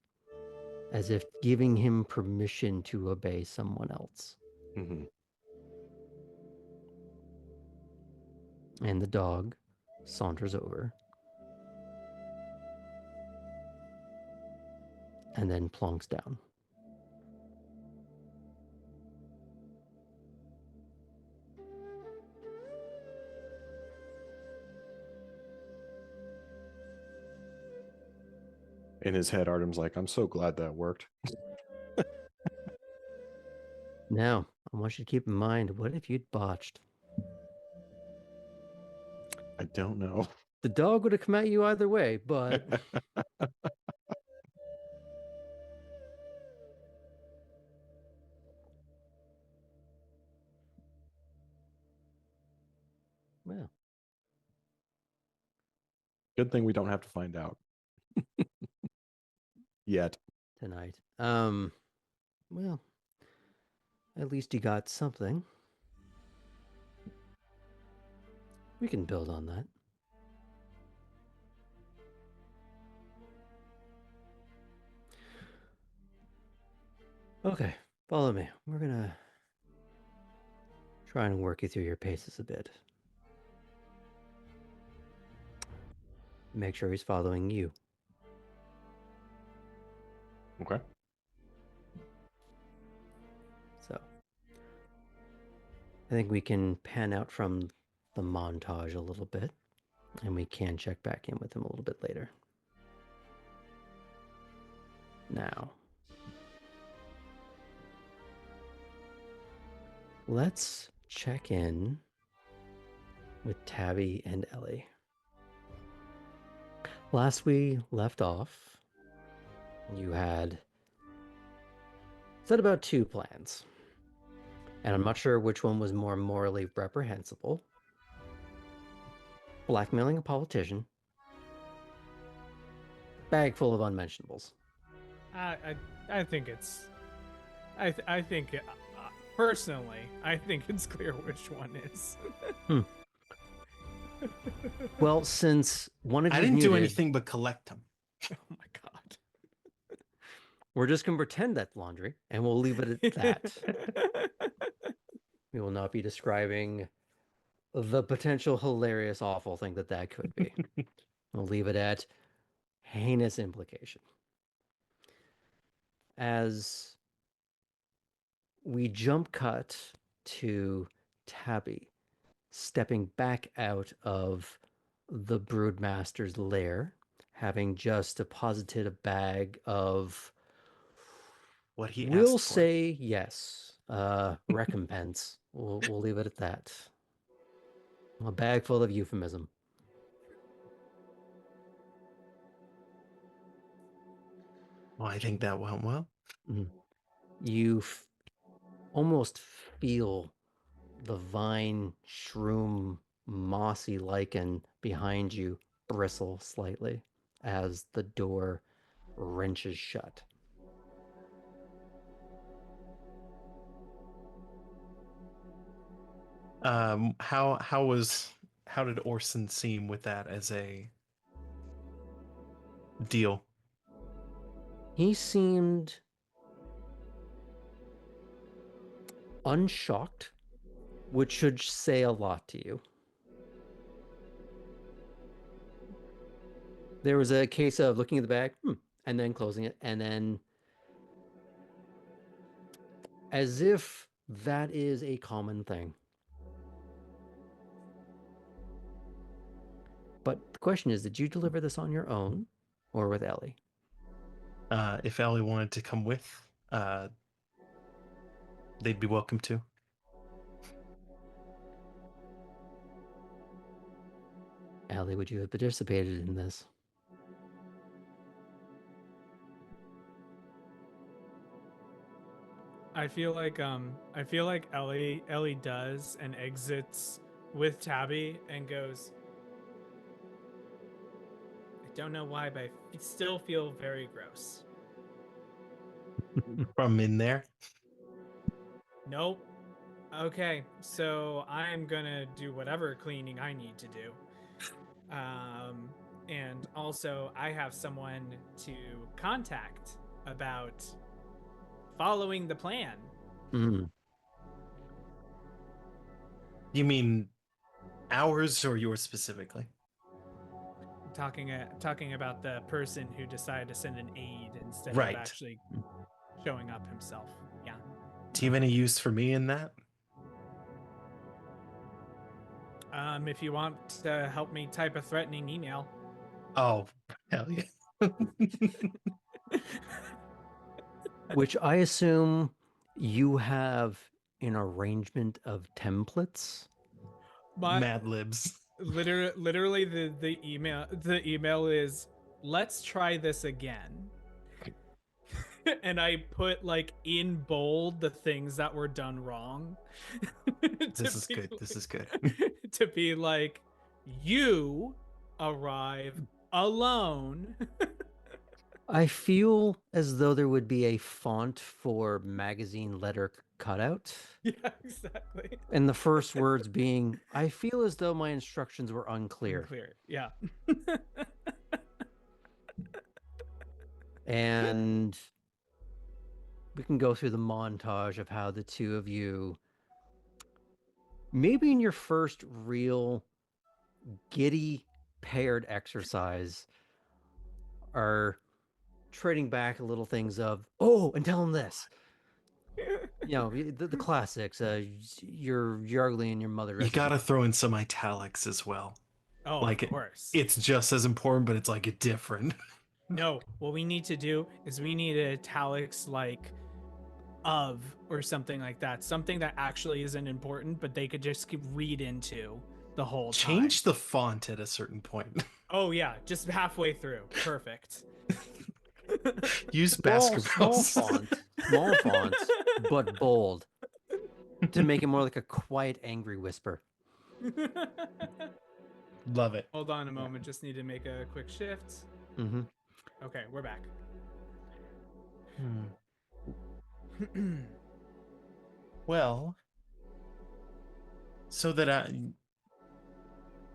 as if giving him permission to obey someone else. Mm-hmm. And the dog saunters over and then plonks down. In his head, Artem's like, I'm so glad that worked. Now, I want you to keep in mind, what if you'd botched? I don't know. The dog would have come at you either way, but well, Good thing we don't have to find out yet. tonight. Well, at least you got something. We can build on that. Okay, follow me. We're gonna try and work you through your paces a bit. Make sure he's following you. Okay. So, I think we can pan out from the montage a little bit, and we can check back in with him a little bit later. Now, let's check in with Tabby and Ellie. Last we left off, you had said about 2 plans. And I'm not sure which one was more morally reprehensible. Blackmailing a politician. Bag full of unmentionables. I think it's. I think personally, I think it's clear which one is. Well, since one of you I didn't do muted, anything but collect them. Oh my god. we're just going to pretend that's laundry, and we'll leave it at that. We will not be describing the potential hilarious, awful thing that could be. We'll leave it at heinous implication. As we jump cut to Tabby stepping back out of the Broodmaster's lair, having just deposited a bag of, What he we'll asked for. say yes, recompense. We'll leave it at that. A bag full of euphemism. Well, I think that went well. You almost feel the vine, shroom, mossy lichen behind you bristle slightly as the door wrenches shut. How did Orson seem with that as a deal? He seemed unshocked, which should say a lot to you. There was a case of looking at the bag, and then closing it, and then as if that is a common thing. But the question is, did you deliver this on your own or with Ellie? If Ellie wanted to come with, they'd be welcome to. Ellie, would you have participated in this? I feel like Ellie does and exits with Tabby and goes, I don't know why, but I still feel very gross. From in there? Nope. Okay, so I'm gonna do whatever cleaning I need to do. And also I have someone to contact about following the plan. You mean ours or yours specifically? Talking about the person who decided to send an aide instead Right. of actually showing up himself. Yeah. Do you have any use for me in that? If you want to help me type a threatening email. Oh, hell yeah. Which I assume you have an arrangement of templates. Mad Libs. Literally, the email is, "Let's try this again." And I put like in bold the things that were done wrong. This is good. This is good. To be like, you arrive alone. I feel as though there would be a font for magazine letter cutout. Yeah, exactly. And the first words being, I feel as though my instructions were unclear. Unclear. Yeah. And we can go through the montage of how the two of you, maybe in your first real giddy paired exercise, are trading back little things of, oh, and tell him this. You know, the classics. You're ugly and your mother. You gotta throw in some italics as well. Oh, Like of course. It's just as important, but it's like different. No, what we need to do is we need italics like of or something like that. Something that actually isn't important, but they could just read into the whole time. Change the font at a certain point. Oh yeah, just halfway through. Perfect. Use basketball. Small font, but bold, to make it more like a quiet, angry whisper. Love it. Hold on a moment. Just need to make a quick shift. Mm-hmm. Okay, we're back. Well, so that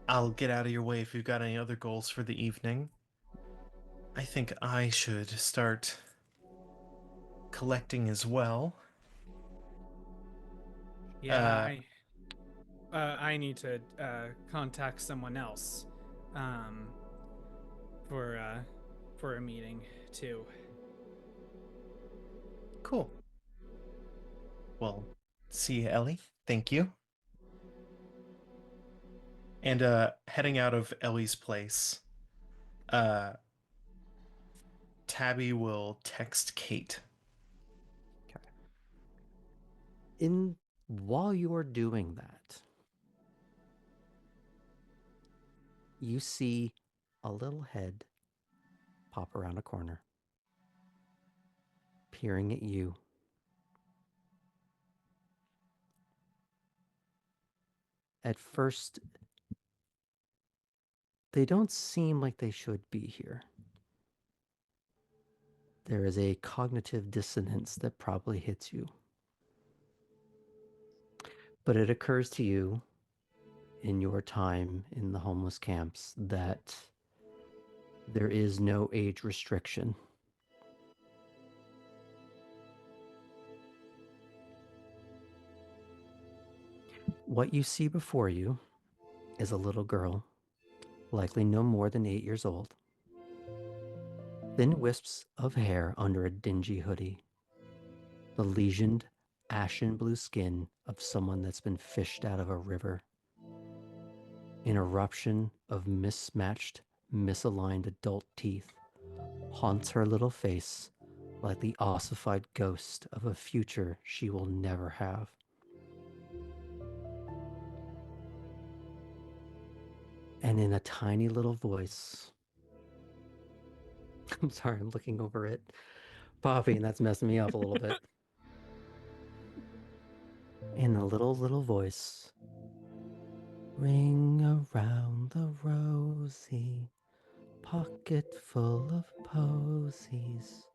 I'll get out of your way if you've got any other goals for the evening. I think I should start collecting as well. Yeah, I need to contact someone else for a meeting too. Cool. Well, see you, Ellie. Thank you. And heading out of Ellie's place, Tabby will text Kate. While you are doing that, you see a little head pop around a corner, peering at you. At first, they don't seem like they should be here. There is a cognitive dissonance that probably hits you. But it occurs to you in your time in the homeless camps that there is no age restriction. What you see before you is a little girl, likely no more than 8 years old. Thin wisps of hair under a dingy hoodie. The lesioned, ashen blue skin of someone that's been fished out of a river. An eruption of mismatched, misaligned adult teeth haunts her little face like the ossified ghost of a future she will never have. And in a tiny little voice, I'm sorry, I'm looking over at Poppy, and that's messing me up a little bit. In a little voice, ring around the rosy, pocket full of posies,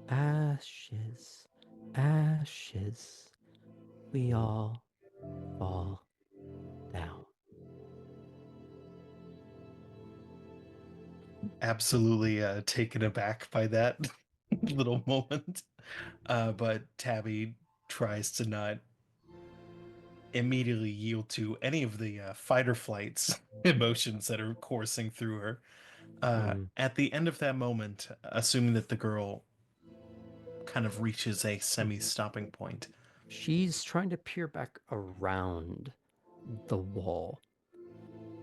ashes, ashes, we all fall down. Absolutely taken aback by that little moment. But Tabby tries to not immediately yield to any of the fight or flights emotions that are coursing through her. At the end of that moment, assuming that the girl kind of reaches a semi-stopping point, she's trying to peer back around the wall,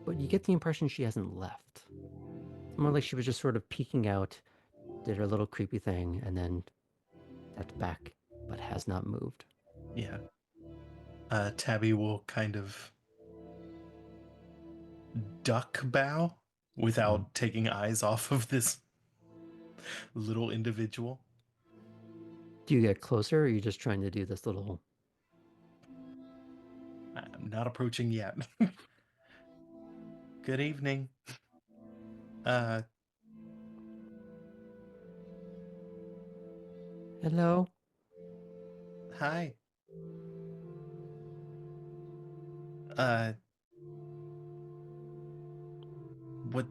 but you get the impression she hasn't left. It's more like she was just sort of peeking out, did her little creepy thing, and then stepped back, but has not moved. Yeah. Tabby will kind of duck bow without taking eyes off of this little individual. Do you get closer, or are you just trying to do this little... I'm not approaching yet. Good evening. Hello? Hi. What...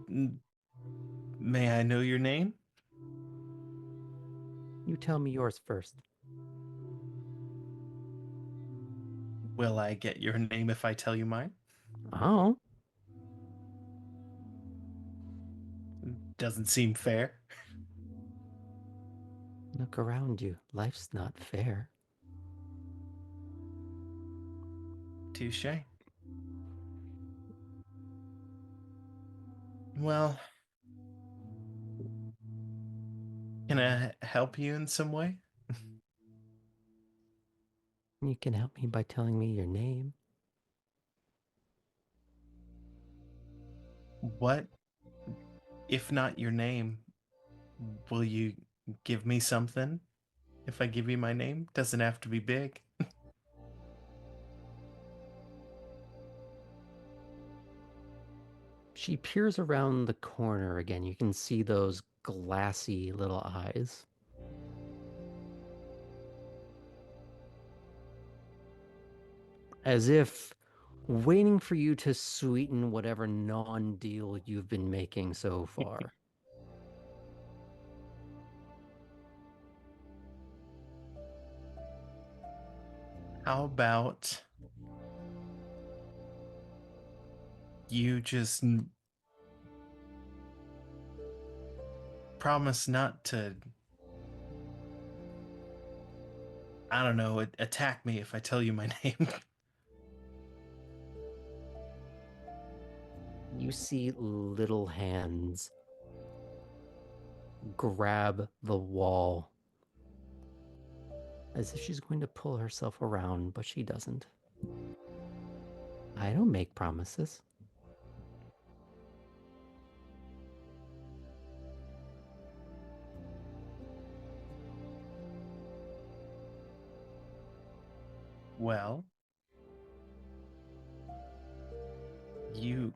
May I know your name? You tell me yours first. Will I get your name if I tell you mine? Oh. Doesn't seem fair. Look around you. Life's not fair. Touche. Well, can I help you in some way? You can help me by telling me your name. What, if not your name, will you give me something? If I give you my name, doesn't have to be big. She peers around the corner again. You can see those glassy little eyes. As if waiting for you to sweeten whatever non-deal you've been making so far. How about you just promise not to, I don't know, attack me if I tell you my name? You see little hands grab the wall as if she's going to pull herself around, but she doesn't. I don't make promises. Well, you...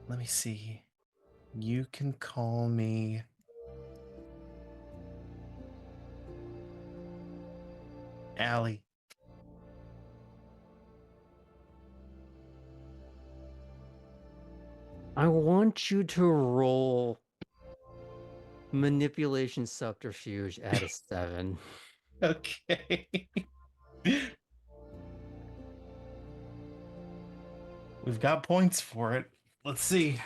Let me see. You can call me... Allie. I want you to roll manipulation subterfuge at a 7. Okay. We've got points for it. Let's see.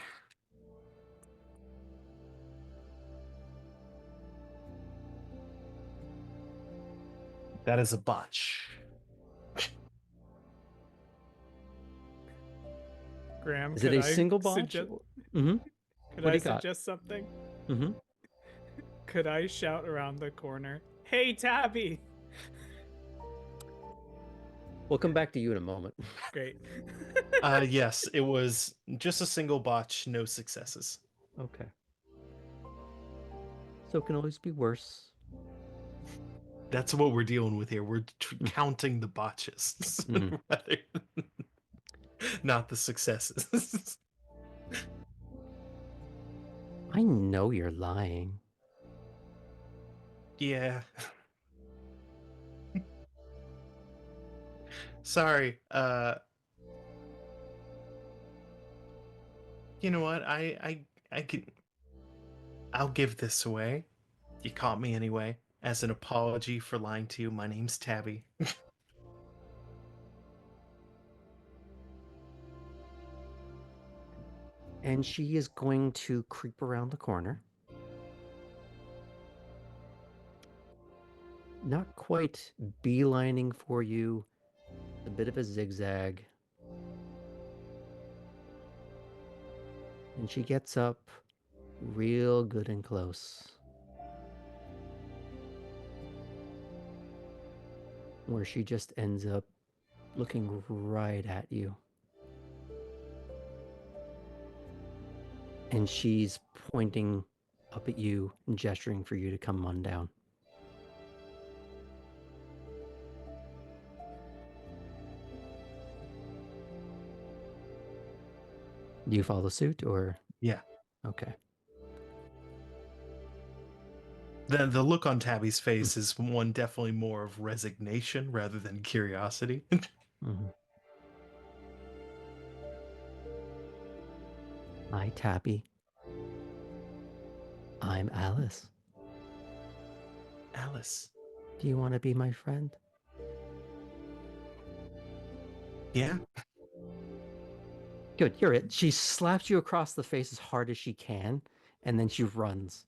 That is a botch. Graham, Is it a single botch? Suggest, Mm-hmm. could What do I you got? suggest something? Mm-hmm. Could I shout around the corner, "Hey, Tabby"? We'll come back to you in a moment. Great. Yes, it was just a single botch, no successes. Okay. So it can always be worse. That's what we're dealing with here. We're counting the botches, rather not the successes. I know you're lying. Yeah. Sorry. You know what? I can. I'll give this away. You caught me anyway. As an apology for lying to you, my name's Tabby. And she is going to creep around the corner. Not quite beelining for you. A bit of a zigzag. And she gets up real good and close. Where she just ends up looking right at you. And she's pointing up at you and gesturing for you to come on down. Do you follow suit or? Yeah. Okay. The look on Tabby's face is one definitely more of resignation rather than curiosity. Mm-hmm. Hi, Tabby. I'm Alice. Alice. Do you want to be my friend? Yeah. Good, you're it. She slaps you across the face as hard as she can, and then she runs.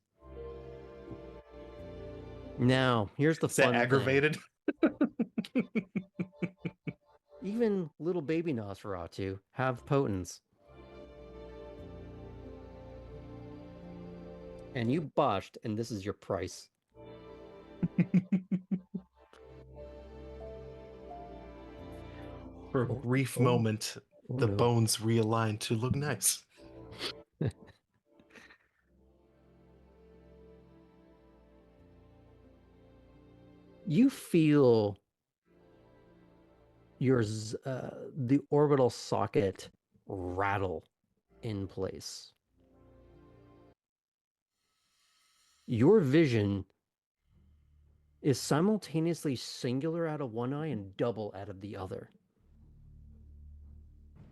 Now, here's the Is that fun aggravated? thing. Even little baby Nosferatu have potens. And you botched, and this is your price. For a brief moment, the bones realign to look nice. You feel the orbital socket rattle in place. Your vision is simultaneously singular out of one eye and double out of the other,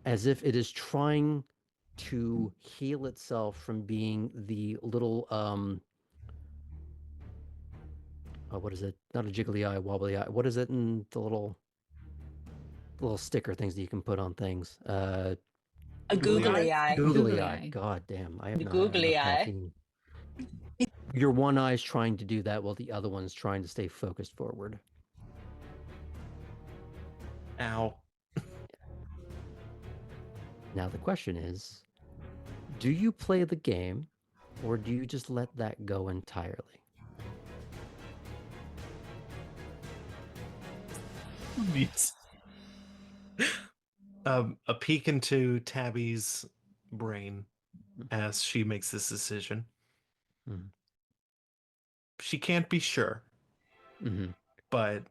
as if it is trying to heal itself from being the little what is it? Not a jiggly eye, wobbly eye. What is it in the little sticker things that you can put on things? A googly eye. Googly eye. God damn, I have The not had googly enough eye. caffeine. Your one eye is trying to do that while the other one's trying to stay focused forward. Ow. Now the question is, do you play the game or do you just let that go entirely? Yes. A peek into Tabby's brain as she makes this decision. Mm-hmm. She can't be sure, but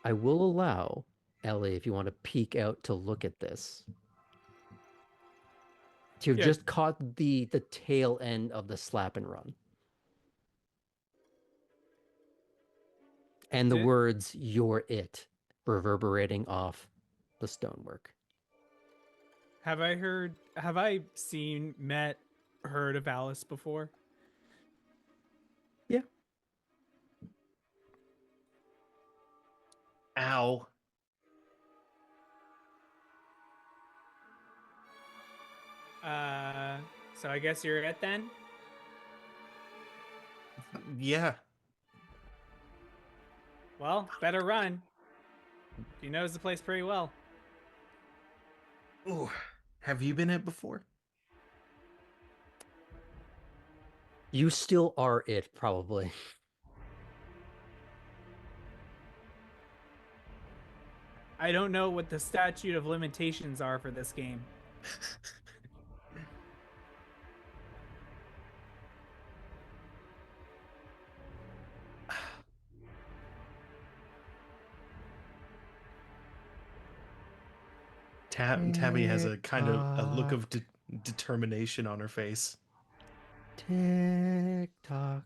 I will allow Ellie, if you want to peek out to look at this, to have just caught the tail end of the slap and run. And the words, "You're it," reverberating off the stonework. Have I seen, met, heard of Alice before? Yeah. Ow. So I guess you're it then? Yeah. Well, better run. He knows the place pretty well. Ooh. Have you been it before? You still are it, probably. I don't know what the statute of limitations are for this game. Tabby has a kind of a look of determination on her face. Tick tock.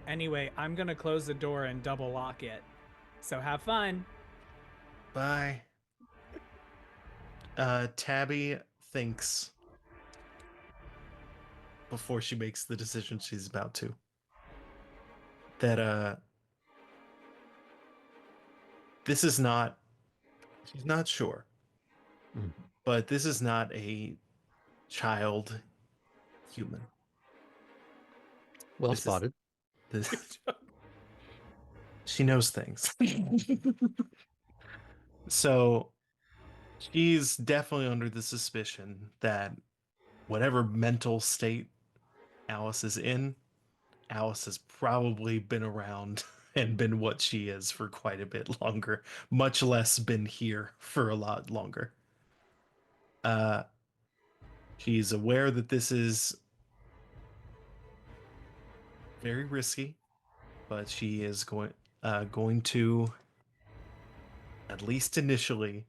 Anyway, I'm gonna close the door and double lock it. So have fun. Bye. Tabby thinks before she makes the decision she's about to that this is not, she's not sure, but this is not a child human. Well spotted. She knows things. So she's definitely under the suspicion that whatever mental state Alice is in, Alice has probably been around and been what she is for quite a bit longer, much less been here for a lot longer. She's aware that this is very risky, but she is going to, at least initially,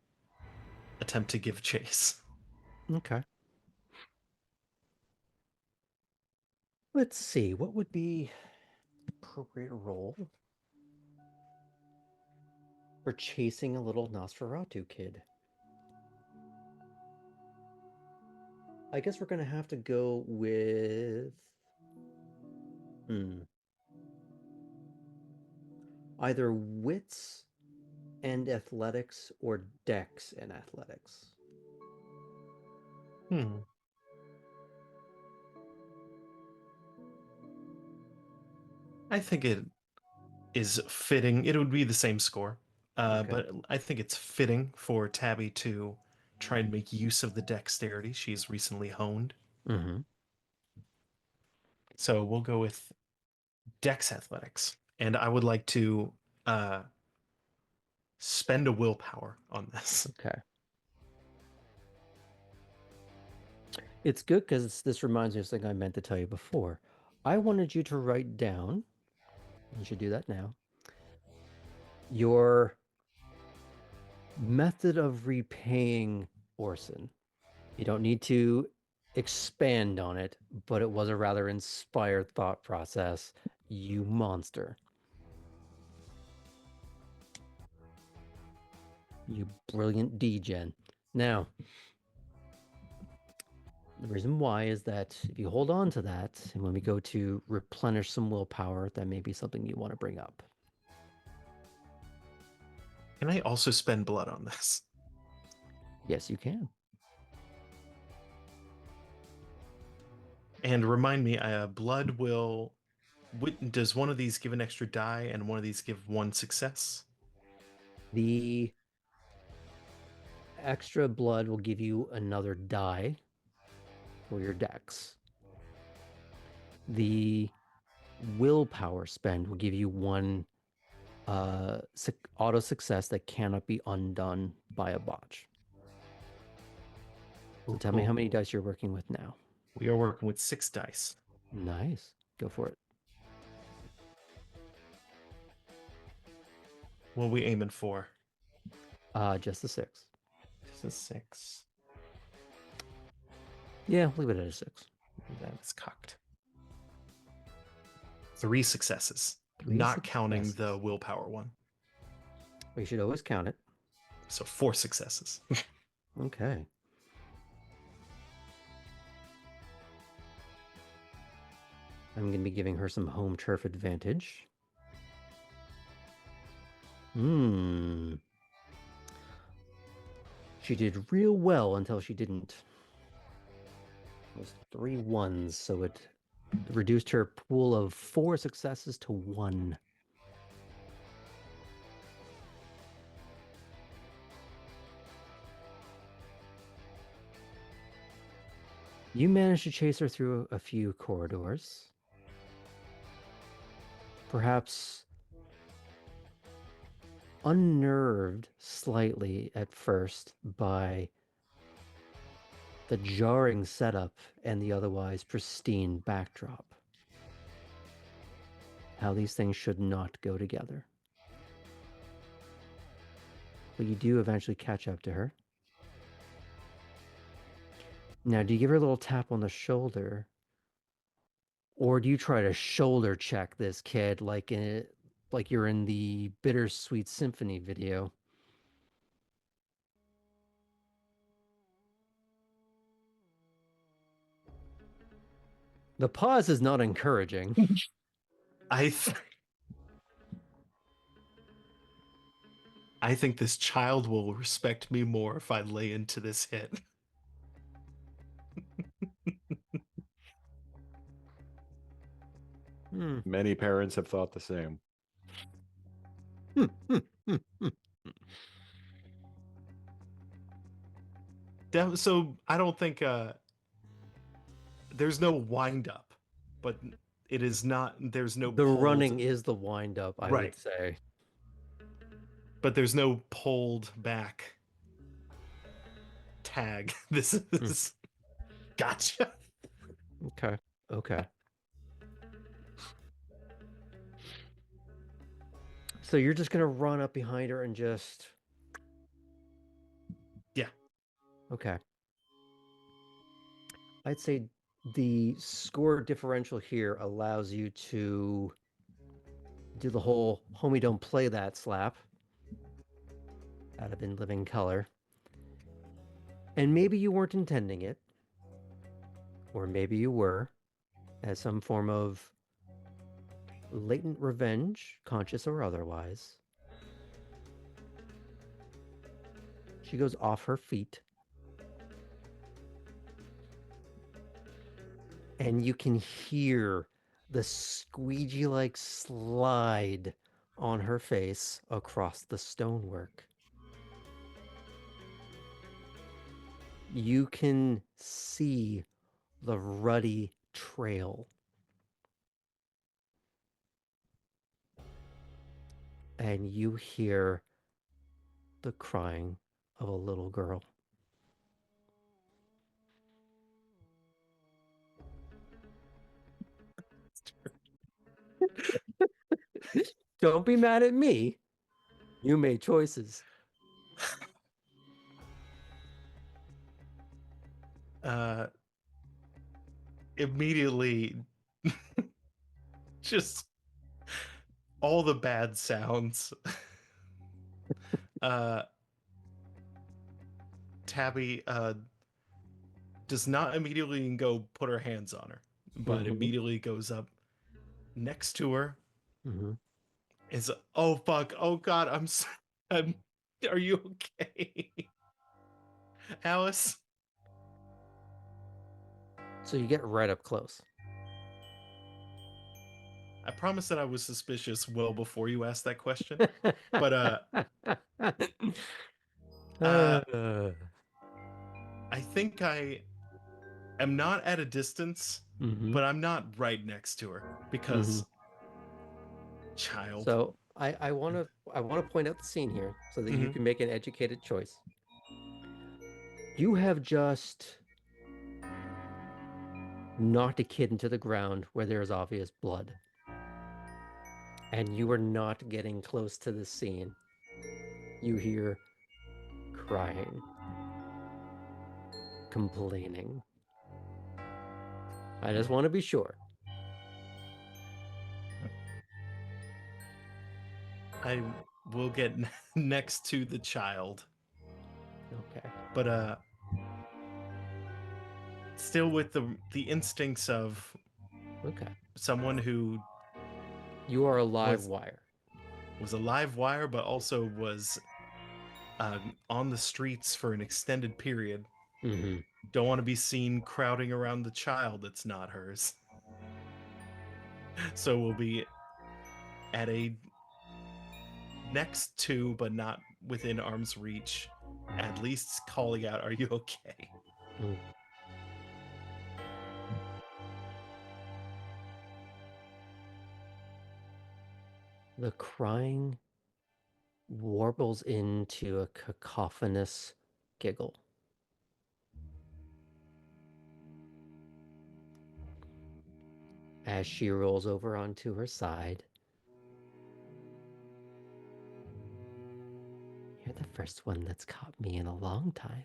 attempt to give chase. Okay. Let's see, what would be appropriate role for chasing a little Nosferatu kid? I guess we're gonna have to go with either wits and athletics or dex and athletics. I think it is fitting. It would be the same score, Okay. but I think it's fitting for Tabby to try and make use of the dexterity she's recently honed. Mm-hmm. So we'll go with dex athletics, and I would like to spend a willpower on this. Okay. It's good because this reminds me of something I meant to tell you before. I wanted you to write down, you should do that now, your method of repaying Orson. You don't need to expand on it, but it was a rather inspired thought process. You monster. You brilliant degen. Now, the reason why is that if you hold on to that, and when we go to replenish some willpower, that may be something you want to bring up. Can I also spend blood on this? Yes, you can. And remind me, blood will... Does one of these give an extra die and one of these give one success? The extra blood will give you another die for your dex. The willpower spend will give you one auto success that cannot be undone by a botch. So tell me how many dice you're working with now. We are working with 6 dice. Nice. Go for it. What are we aiming for? Just the 6. Just a 6. Yeah, leave it at a 6. That is cocked. 3 successes. 3 not counting successes. the willpower one. We should always count it. So 4 successes. Okay. I'm going to be giving her some home turf advantage. She did real well until she didn't. It was 3 1s, so it reduced her pool of 4 successes to 1. You managed to chase her through a few corridors. Perhaps unnerved slightly at first by the jarring setup and the otherwise pristine backdrop. How these things should not go together. But you do eventually catch up to her. Now, do you give her a little tap on the shoulder? Or do you try to shoulder check this kid like you're in the Bittersweet Symphony video? The pause is not encouraging. I think this child will respect me more if I lay into this hit. Many parents have thought the same. So I don't think there's no wind up, but it is not. There's no The pulled, running is the wind up, I would Right. say. but there's no pulled back tag. This is gotcha. Okay. Okay. So you're just gonna run up behind her and just. Yeah. Okay. I'd say the score differential here allows you to do the whole homie don't play that slap out of In Living Color. And maybe you weren't intending it, or maybe you were, as some form of latent revenge, conscious or otherwise. She goes off her feet. And you can hear the squeegee-like slide on her face across the stonework. You can see the ruddy trail. And you hear the crying of a little girl. Don't be mad at me. You made choices. Immediately, just all the bad sounds. Tabby does not immediately go put her hands on her, but immediately goes up next to her. Is oh fuck, oh god, are you okay? Alice? So you get right up close. I promised that I was suspicious well before you asked that question. But I think I am not at a distance, but I'm not right next to her because child. So I want to point out the scene here so that you can make an educated choice. You have just knocked a kid into the ground where there is obvious blood. And you are not getting close to the scene. You hear crying, complaining. I just want to be sure. I will get next to the child. Okay. But still with the instincts of someone who you are a live wire. Was a live wire, but also was on the streets for an extended period. Don't want to be seen crowding around the child that's not hers. So we'll be at a next to, but not within arm's reach, at least calling out, "Are you okay?" The crying warbles into a cacophonous giggle. As she rolls over onto her side. You're the first one that's caught me in a long time.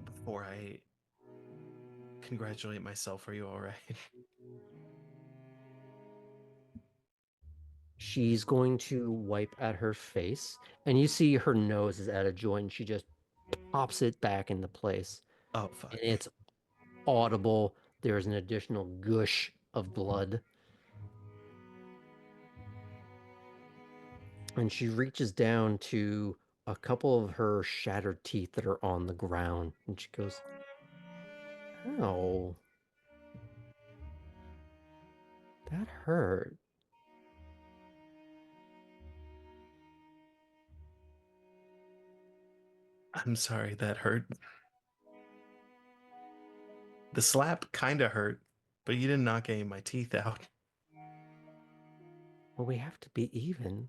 Before I congratulate myself, are you all right? She's going to wipe at her face, and you see her nose is at a joint. She just pops it back into place. Oh, fuck. And it's audible. There's an additional gush of blood. And she reaches down to a couple of her shattered teeth that are on the ground. And she goes, "Ow. That hurt." I'm sorry that hurt. The slap kind of hurt, but you didn't knock any of my teeth out. Well, we have to be even.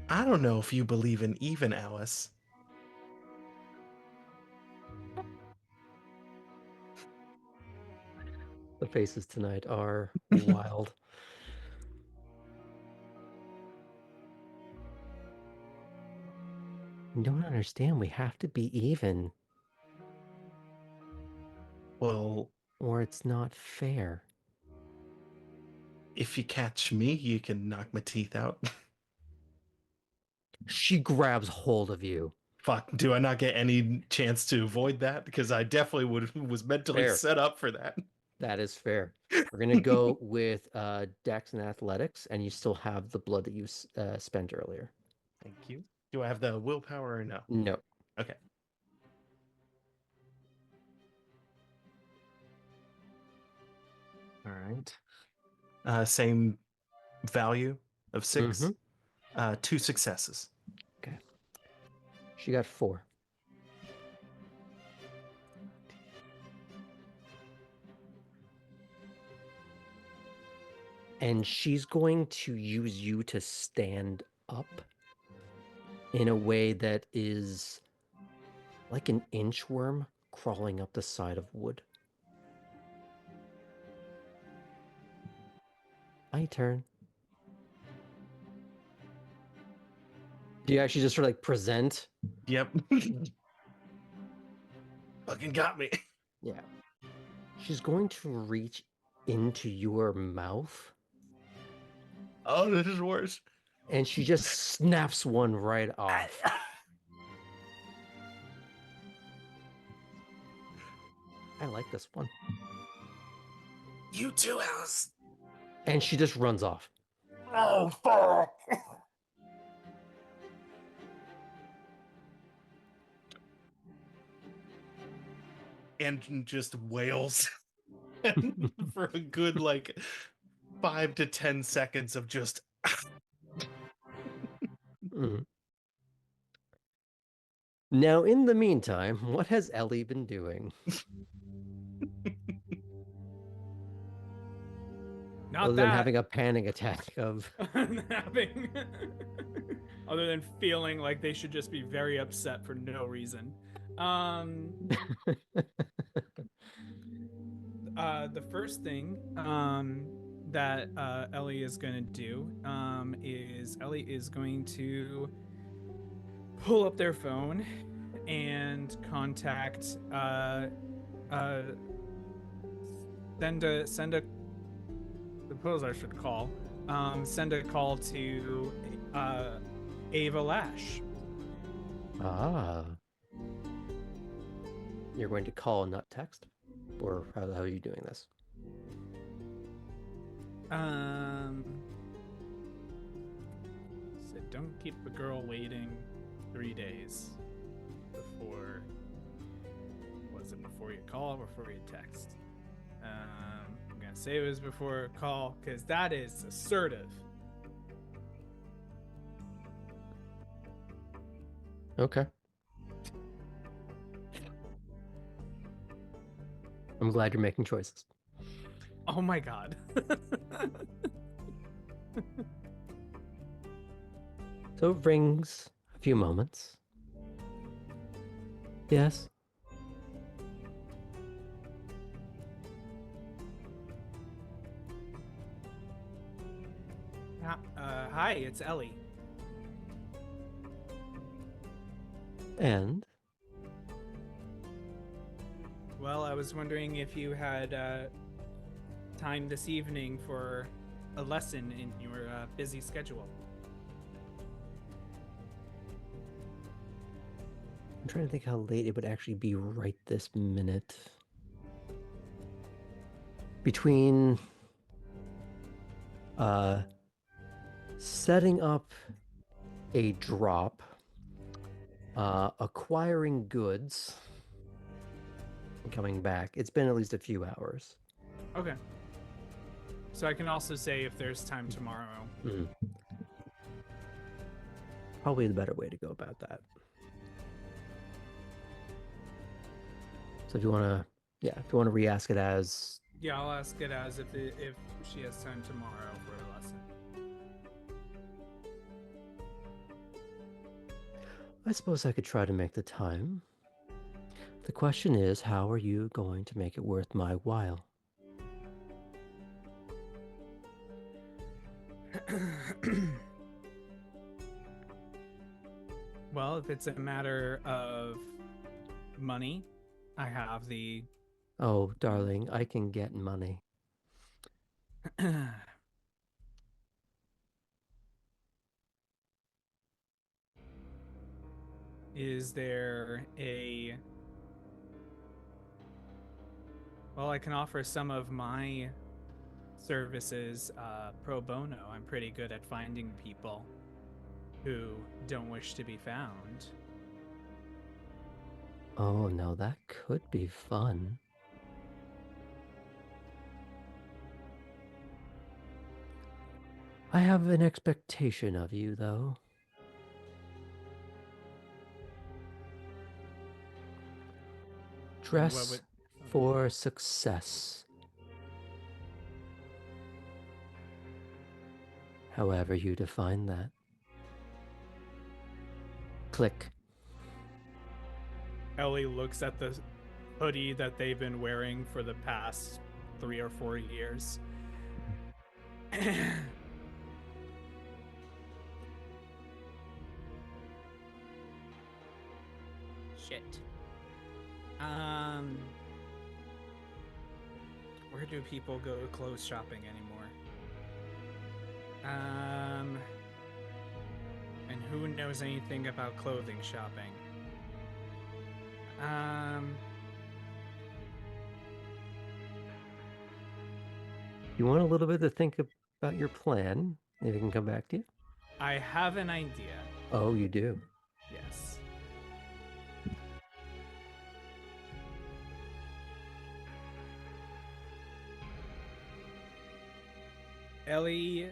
I don't know if you believe in even, Alice. The faces tonight are wild. You don't understand. We have to be even, Well, or it's not fair. if you catch me, you can knock my teeth out. She grabs hold of you. Fuck, do I not get any chance to avoid that? Because I definitely was mentally Fair. set up for that. That is fair. We're gonna go with Dex and Athletics, and you still have the blood that you spent earlier. Thank you. Do I have the willpower or no? No. Okay. All right. Same value of 6. 2 successes. Okay. She got 4. And she's going to use you to stand up in a way that is like an inchworm crawling up the side of wood. My turn. Do you actually just sort of like present? Yep. Fucking got me. Yeah. She's going to reach into your mouth. Oh, this is worse. And she just snaps one right off. I like this one. You too, Alice. And she just runs off. Oh, fuck. And just wails for a good, like, 5 to 10 seconds of just... Now, in the meantime, what has Ellie been doing? Not Other that. than having a panic attack of... Other than feeling like they should just be very upset for no reason. The first thing that Ellie is going to do is Ellie is going to pull up their phone and contact suppose I should call send a call to Ava Lash. Ah. You're going to call and not text? Or how are you doing this? So don't keep the girl waiting 3 days before. Was it before you call or before you text? I'm gonna say it was before a call because that is assertive. Okay. I'm glad you're making choices. Oh my god. So it rings a few moments. Yes. Hi, it's Ellie. And? Well, I was wondering if you had time this evening for a lesson in your busy schedule. I'm trying to think how late it would actually be right this minute. Between setting up a drop, acquiring goods, and coming back, it's been at least a few hours. Okay. So I can also say if there's time tomorrow. Mm. Probably the better way to go about that. So if you want to Yeah, if you want to re-ask it as... Yeah, I'll ask it as if she has time tomorrow for a lesson. I suppose I could try to make the time. The question is, how are you going to make it worth my while? Well, if it's a matter of money, I have the... Oh, darling, I can get money. Is there a... Well, I can offer some of my services pro bono. I'm pretty good at finding people who don't wish to be found. Oh, no, that could be fun. I have an expectation of you, though. Dress for success. However you define that. Click. Ellie looks at the hoodie that they've been wearing for the past 3 or 4 years. Shit. Where do people go clothes shopping anymore? And who knows anything about clothing shopping? You want a little bit to think about your plan, if it can come back to you? I have an idea. Oh, you do? Yes. Ellie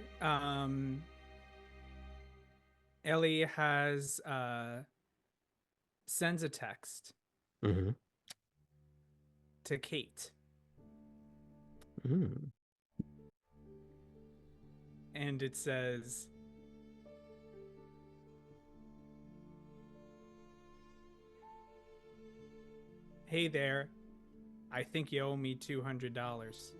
has sends a text to Kate. And it says, "Hey there, I think you owe me $200.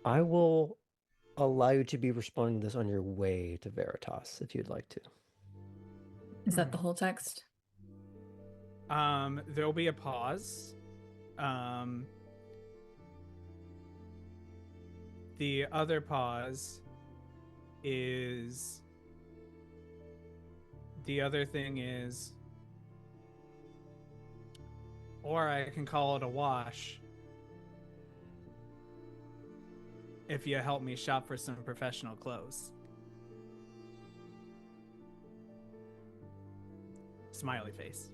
I will allow you to be responding to this on your way to Veritas, if you'd like to. Is that the whole text? There'll be a pause. The other pause is... The other thing is... Or I can call it a wash. If you help me shop for some professional clothes. Smiley face.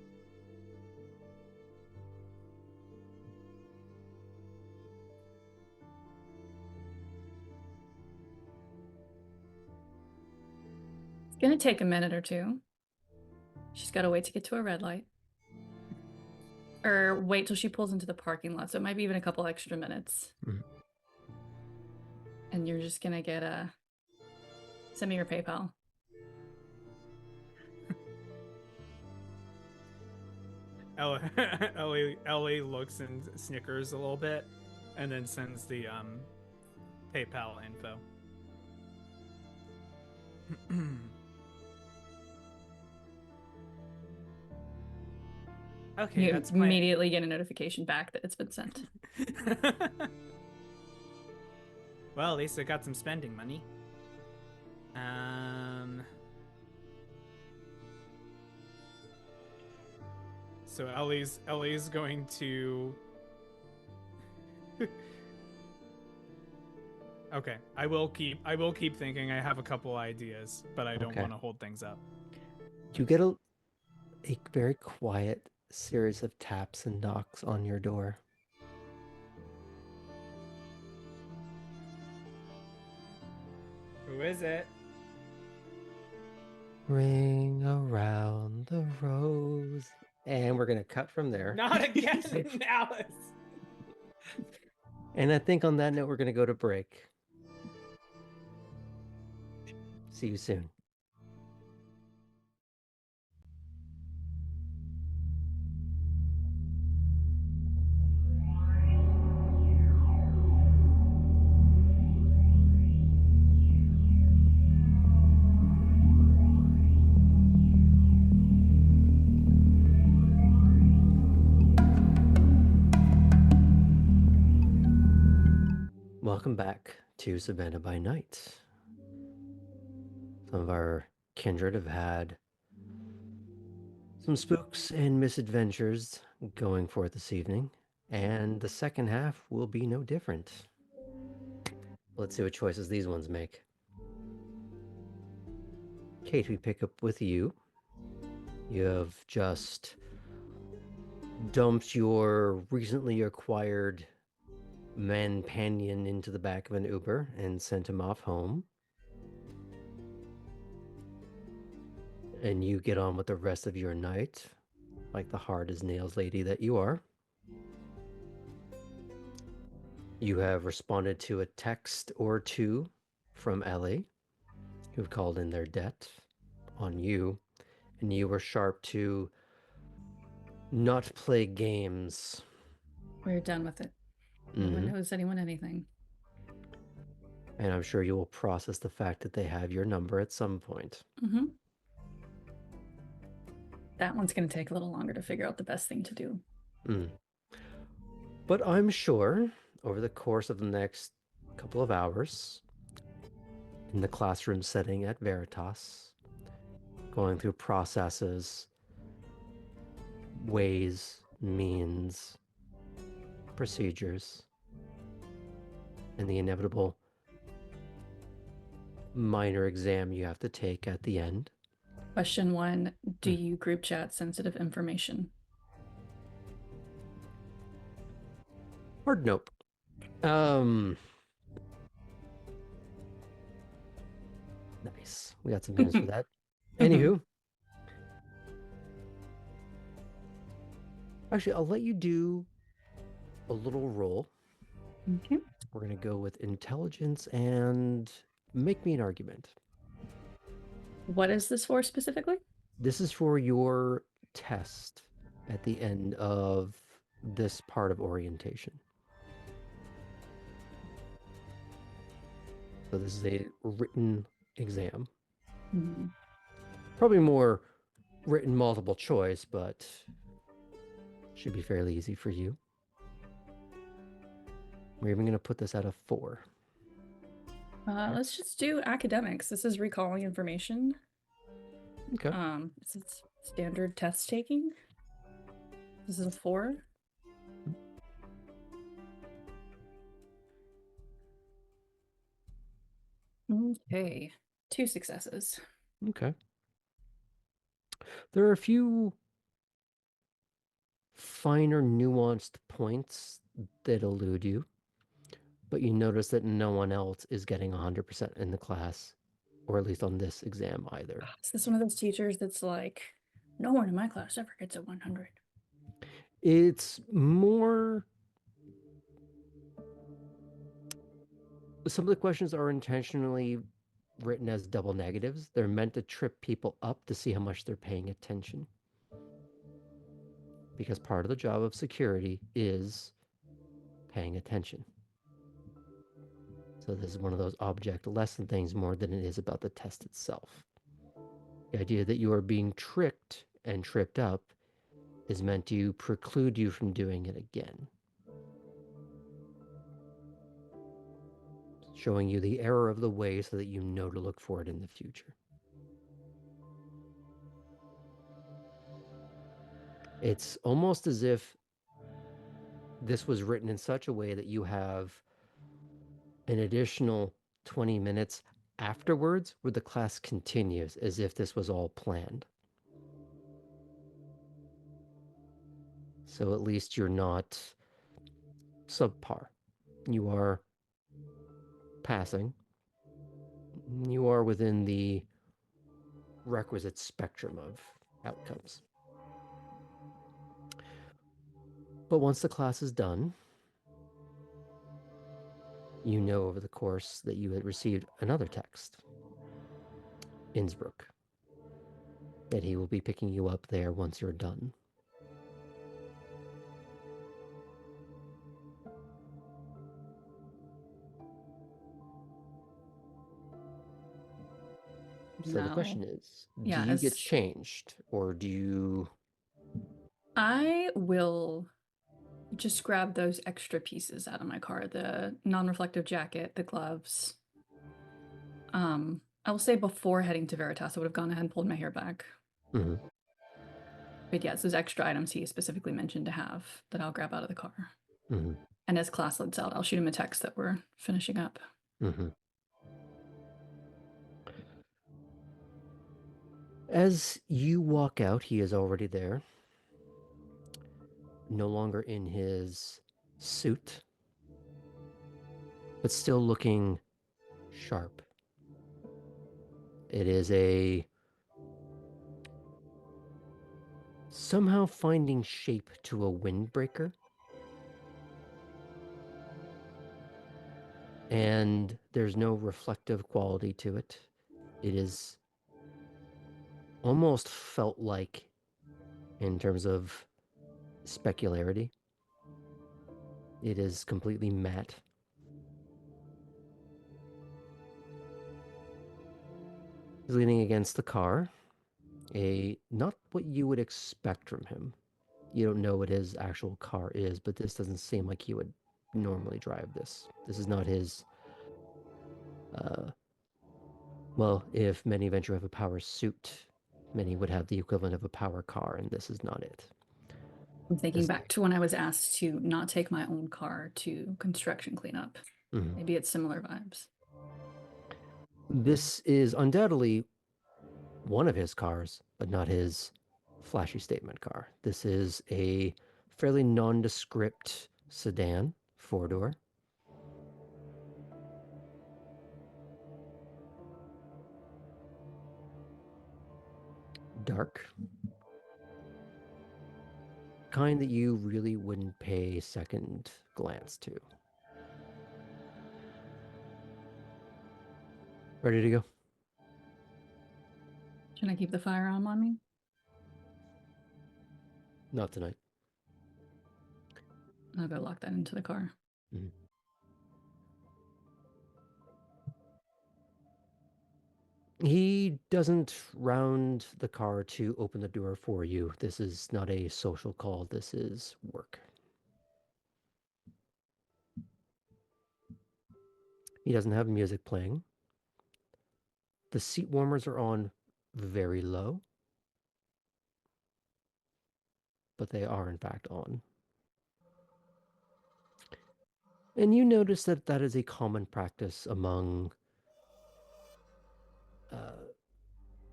It's gonna take a minute or two. She's got to wait to get to a red light. Or wait till she pulls into the parking lot. So it might be even a couple extra minutes. And you're just gonna get a... Send me your PayPal. Ellie looks and snickers a little bit, and then sends the PayPal info. Okay, you that's immediately get a notification back that it's been sent. Well, at least I got some spending money. So Ellie's going to... Okay, I will keep thinking. I have a couple ideas, but I don't want to hold things up. You get a very quiet series of taps and knocks on your door. Who is it? Ring around the rose. And we're going to cut from there. Not again, Alice. And I think on that note, we're going to go to break. See you soon. Welcome back to Savannah by Night. Some of our kindred have had some spooks and misadventures going forth this evening, and the second half will be no different. Let's see what choices these ones make. Kate, we pick up with you. You have just dumped your recently acquired manpanion into the back of an Uber and sent him off home. And you get on with the rest of your night, like the hard as nails lady that you are. You have responded to a text or two from Elli, who've called in their debt on you, and you were sharp to not play games. We're done with it. No one knows anyone anything. And I'm sure you will process the fact that they have your number at some point. Mm-hmm. That one's going to take a little longer to figure out the best thing to do. But I'm sure over the course of the next couple of hours, in the classroom setting at Veritas, going through processes, ways, means, procedures, and the inevitable minor exam you have to take at the end. Question 1, do you group chat sensitive information? Hard nope. Nice. We got some hints for that. Anywho. Actually, I'll let you do a little roll. Okay. We're going to go with intelligence and make me an argument. What is this for specifically? This is for your test at the end of this part of orientation. So this is a written exam. Mm-hmm. Probably more written multiple choice, but should be fairly easy for you. We're even going to put this at a 4. Let's just do academics. This is recalling information. Okay. This is standard test taking. This is a 4. Okay. 2 successes. Okay. There are a few finer, nuanced points that elude you, but you notice that no one else is getting 100% in the class, or at least on this exam either. Is this one of those teachers that's like, no one in my class ever gets a 100? It's more... Some of the questions are intentionally written as double negatives. They're meant to trip people up to see how much they're paying attention. Because part of the job of security is paying attention. So this is one of those object lesson things more than it is about the test itself. The idea that you are being tricked and tripped up is meant to preclude you from doing it again. Showing you the error of the way so that you know to look for it in the future. It's almost as if this was written in such a way that you have an additional 20 minutes afterwards where the class continues as if this was all planned. So at least you're not subpar. You are passing. You are within the requisite spectrum of outcomes. But once the class is done, you know over the course that you had received another text, Innsbruck, that he will be picking you up there once you're done. So the question is, do you get changed, or do you... I will just grab those extra pieces out of my car, the non-reflective jacket, the gloves. I will say before heading to Veritas, I would have gone ahead and pulled my hair back. Mm-hmm. But yes, those extra items he specifically mentioned to have that I'll grab out of the car. Mm-hmm. And as class lets out, I'll shoot him a text that we're finishing up. Mm-hmm. As you walk out, he is already there. No longer in his suit, but still looking sharp. It is a somehow finding shape to a windbreaker. And there's no reflective quality to it. It is almost felt like, in terms of specularity, it is completely matte. He's leaning against the car. Not what you would expect from him. You don't know what his actual car is, but this doesn't seem like he would normally drive this. This is not his... well, if many venture have a power suit, many would have the equivalent of a power car, and this is not it. I'm thinking back to when I was asked to not take my own car to construction cleanup. Mm-hmm. Maybe it's similar vibes. This is undoubtedly one of his cars, but not his flashy statement car. This is a fairly nondescript sedan, 4-door. Dark. Kind that you really wouldn't pay second glance to. Ready to go? Should I keep the firearm on me? Not tonight. I'll go lock that into the car. Mm-hmm. He doesn't round the car to open the door for you. This is not a social call. This is work. He doesn't have music playing. The seat warmers are on very low, but they are in fact on. And you notice that that is a common practice among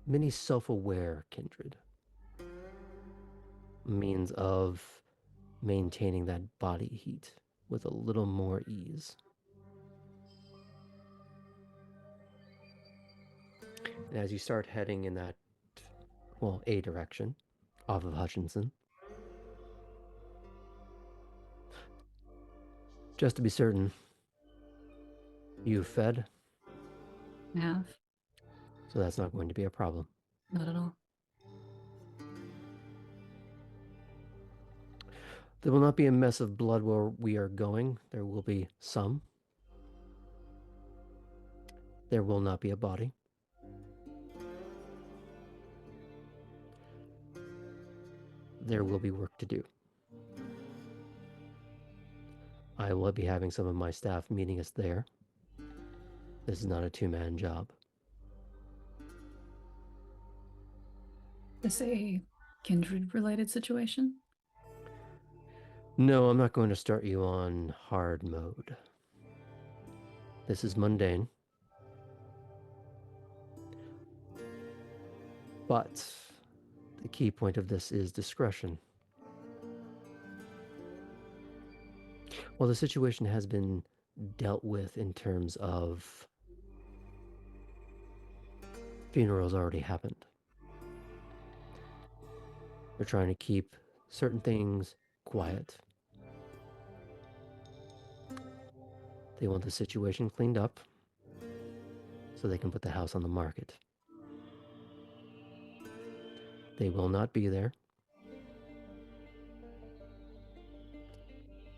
many self-aware kindred. Means of maintaining that body heat with a little more ease. And as you start heading in that, well, a direction, off of Hutchinson, just to be certain, you've fed? I have. So that's not going to be a problem. Not at all. There will not be a mess of blood where we are going. There will be some. There will not be a body. There will be work to do. I will be having some of my staff meeting us there. This is not a two-man job. Is this a kindred-related situation? No, I'm not going to start you on hard mode. This is mundane. But the key point of this is discretion. Well, the situation has been dealt with in terms of funerals already happened. They're trying to keep certain things quiet. They want the situation cleaned up so they can put the house on the market. They will not be there.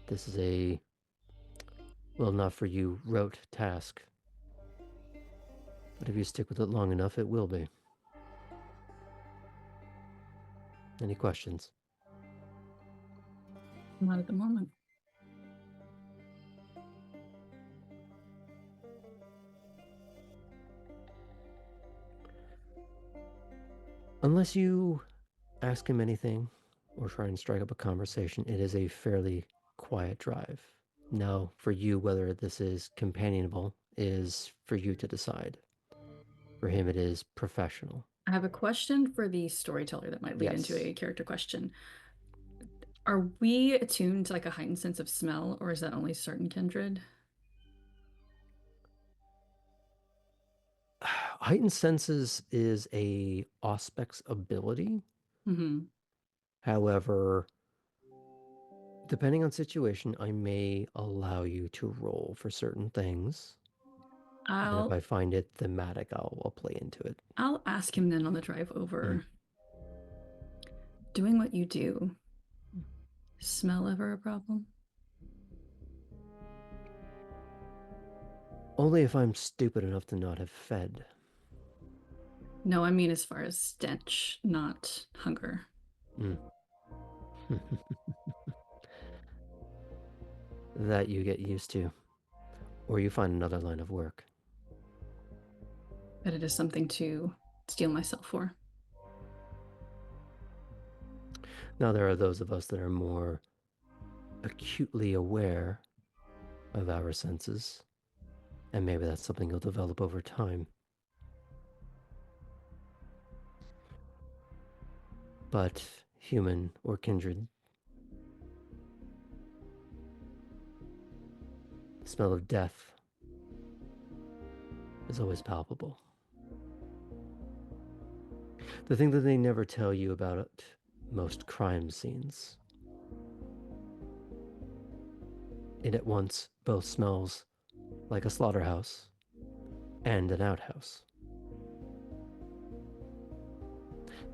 This is a, well, not for you, rote task. But if you stick with it long enough, it will be. Any questions? Not at the moment. Unless you ask him anything or try and strike up a conversation, it is a fairly quiet drive. Now, for you, whether this is companionable is for you to decide. For him, it is professional. I have a question for the storyteller that might lead into a character question. Are we attuned to like a heightened sense of smell, or is that only certain kindred? Heightened senses is a Auspex ability. Mm-hmm. However, depending on situation, I may allow you to roll for certain things. And if I find it thematic, I'll play into it. I'll ask him then on the drive over. Doing what you do, smell ever a problem? Only if I'm stupid enough to not have fed. No, I mean as far as stench, not hunger. That you get used to. Or you find another line of work. But it is something to steel myself for. Now, there are those of us that are more acutely aware of our senses, and maybe that's something you'll develop over time. But human or kindred, the smell of death is always palpable. The thing that they never tell you about most crime scenes, it at once both smells like a slaughterhouse and an outhouse.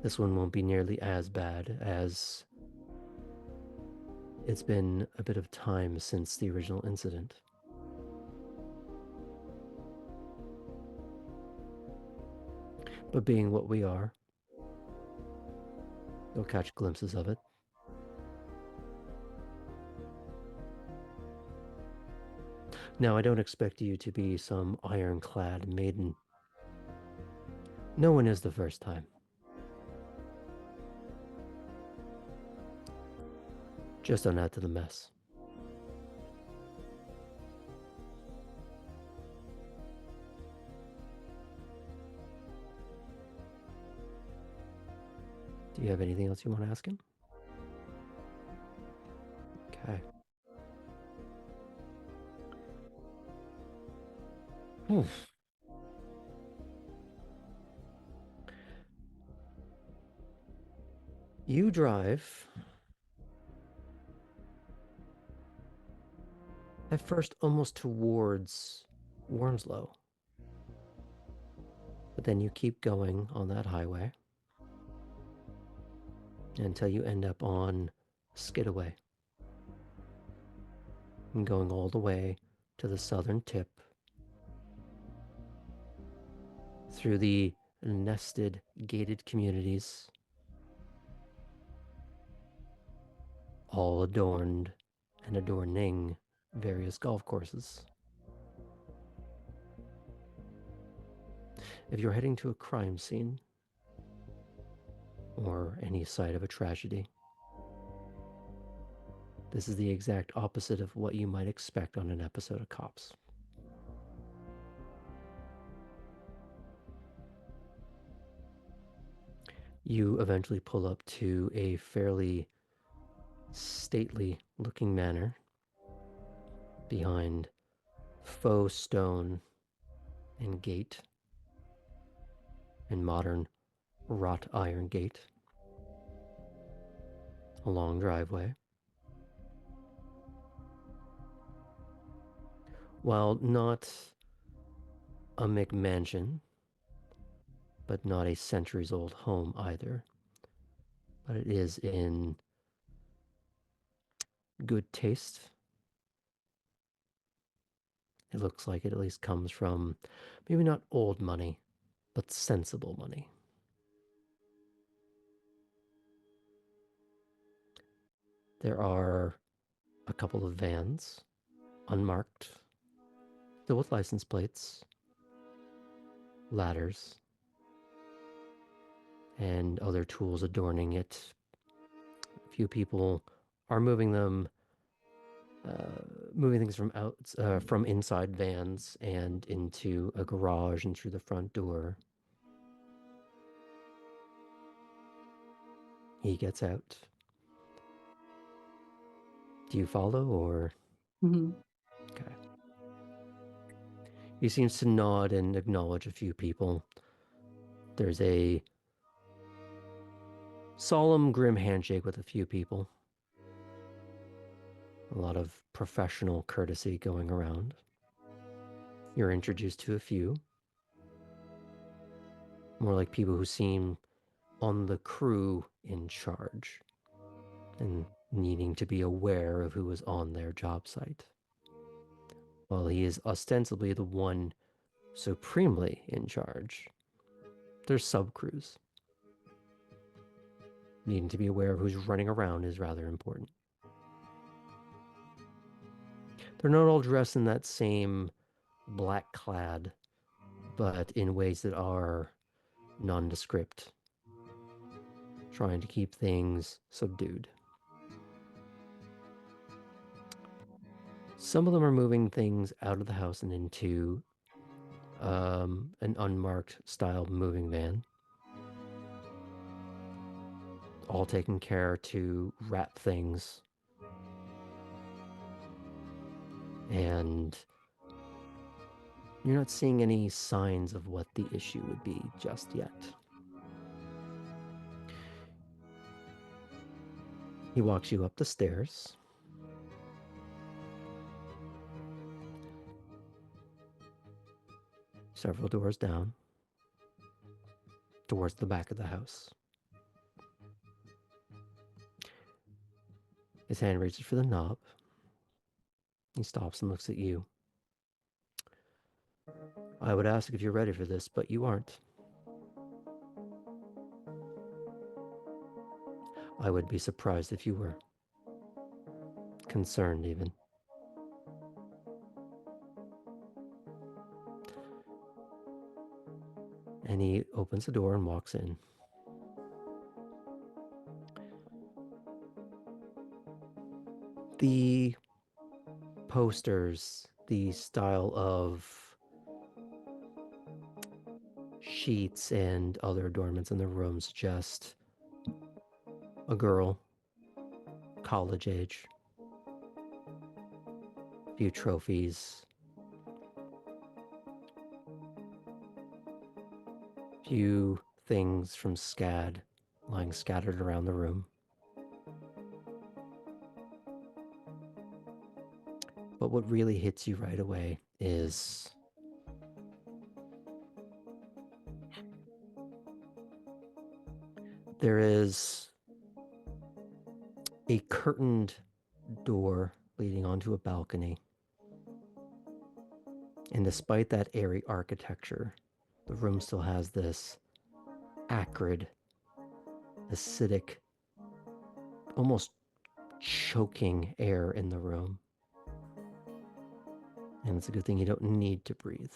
This one won't be nearly as bad, as it's been a bit of time since the original incident. But being what we are, you'll catch glimpses of it. Now, I don't expect you to be some ironclad maiden. No one is the first time. Just don't add to the mess. Do you have anything else you want to ask him? Okay. You drive at first almost towards Wormslow, but then you keep going on that highway until you end up on Skidaway, and going all the way to the southern tip through the nested, gated communities, all adorned and adorning various golf courses. If you're heading to a crime scene or any site of a tragedy, this is the exact opposite of what you might expect on an episode of Cops. You eventually pull up to a fairly stately looking manor behind faux stone and gate and modern wrought iron gate. a long driveway. While not a McMansion, but not a centuries-old home either, but it is in good taste. It looks like it at least comes from maybe not old money, but sensible money. There are a couple of vans, unmarked, still with license plates, ladders, and other tools adorning it. A few people are moving them, moving things from inside vans and into a garage and through the front door. He gets out. Do you follow, or? Mm-hmm. Okay. He seems to nod and acknowledge a few people. There's a solemn, grim handshake with a few people. A lot of professional courtesy going around. You're introduced to a few. More like people who seem on the crew in charge and needing to be aware of who is on their job site. While he is ostensibly the one supremely in charge, there's sub-crews. Needing to be aware of who's running around is rather important. They're not all dressed in that same black clad, but in ways that are nondescript, trying to keep things subdued. Some of them are moving things out of the house and into an unmarked style moving van. All taking care to wrap things. And you're not seeing any signs of what the issue would be just yet. He walks you up the stairs. Several doors down, towards the back of the house. His hand reaches for the knob. He stops and looks at you. I would ask if you're ready for this, but you aren't. I would be surprised if you were. Concerned, even. And he opens the door and walks in. The posters, the style of sheets and other adornments in the room suggest a girl, college age, a few trophies, few things from SCAD lying scattered around the room. But what really hits you right away is there is a curtained door leading onto a balcony. And despite that airy architecture, the room still has this acrid, acidic, almost choking air in the room. And it's a good thing you don't need to breathe.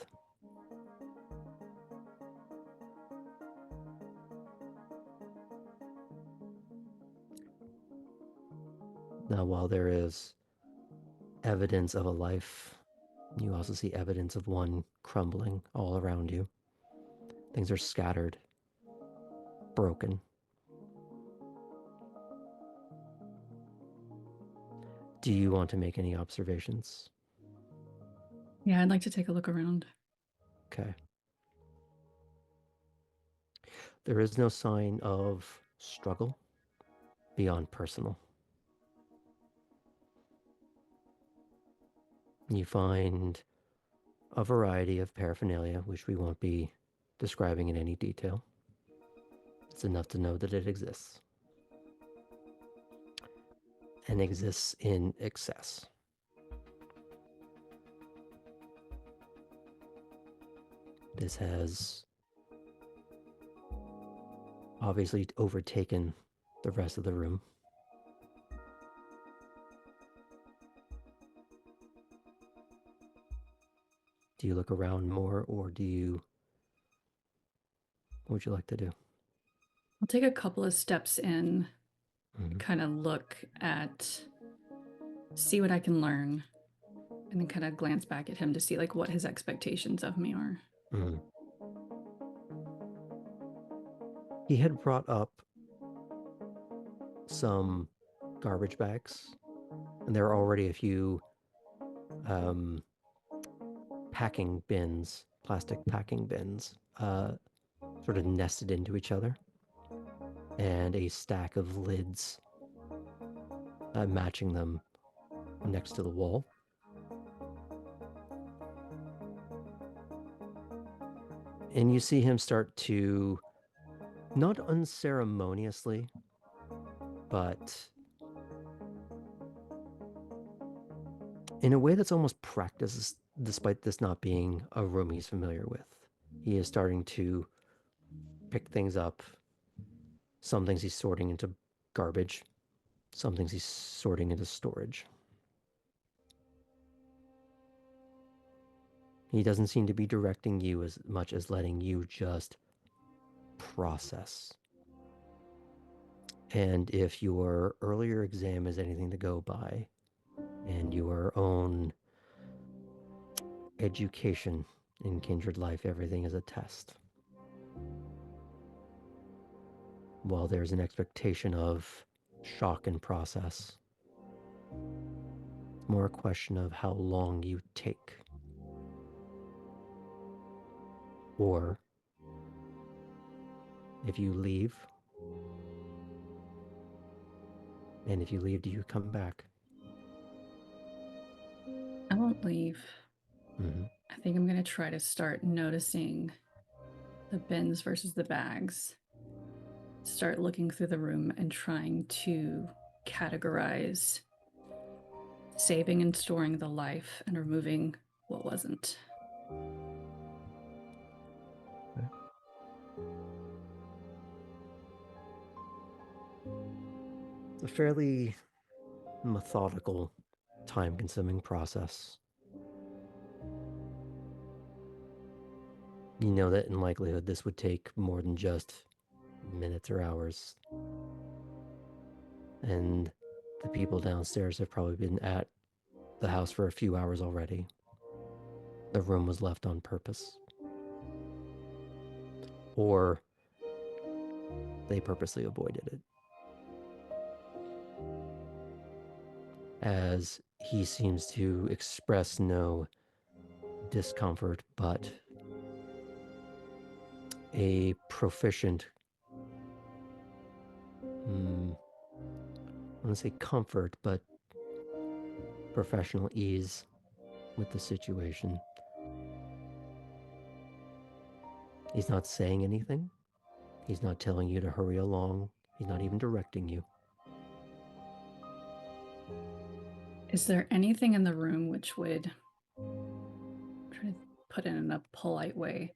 Now, while there is evidence of a life, you also see evidence of one crumbling all around you. Things are scattered, broken. Do you want to make any observations? Yeah, I'd like to take a look around. Okay. There is no sign of struggle. beyond personal. You find a variety of paraphernalia, which we won't be describing in any detail. It's enough to know that it exists. And exists in excess. This has obviously overtaken the rest of the room. Do you look around more, or what would you like to do? I'll take a couple of steps in, Mhm. kind of look at, see what I can learn, and then kind of glance back at him to see like what his expectations of me are. Mhm. He had brought up some garbage bags, and there are already a few packing bins, plastic packing bins, sort of nested into each other, and a stack of lids matching them next to the wall. And you see him start to, not unceremoniously, but in a way that's almost practiced, despite this not being a room he's familiar with. He is starting to pick things up. Some things he's sorting into garbage. Some things he's sorting into storage. He doesn't seem to be directing you as much as letting you just process. And if your earlier exam is anything to go by, and your own education in Kindred Life, everything is a test. While there's an expectation of shock and process, it's more a question of how long you take. Or if you leave, and if you leave, do you come back? I won't leave. Mm-hmm. I think I'm going to try to start noticing the bins versus the bags. Start looking through the room and trying to categorize saving and storing the life and removing what wasn't. Okay. It's a fairly methodical, time-consuming process. You know that in likelihood this would take more than just minutes or hours. And the people downstairs have probably been at the house for a few hours already. The room was left on purpose. Or they purposely avoided it. As he seems to express no discomfort, but a proficient, I want to say comfort, but professional ease with the situation. He's not saying anything. He's not telling you to hurry along. He's not even directing you. Is there anything in the room which would, try to put it in a polite way,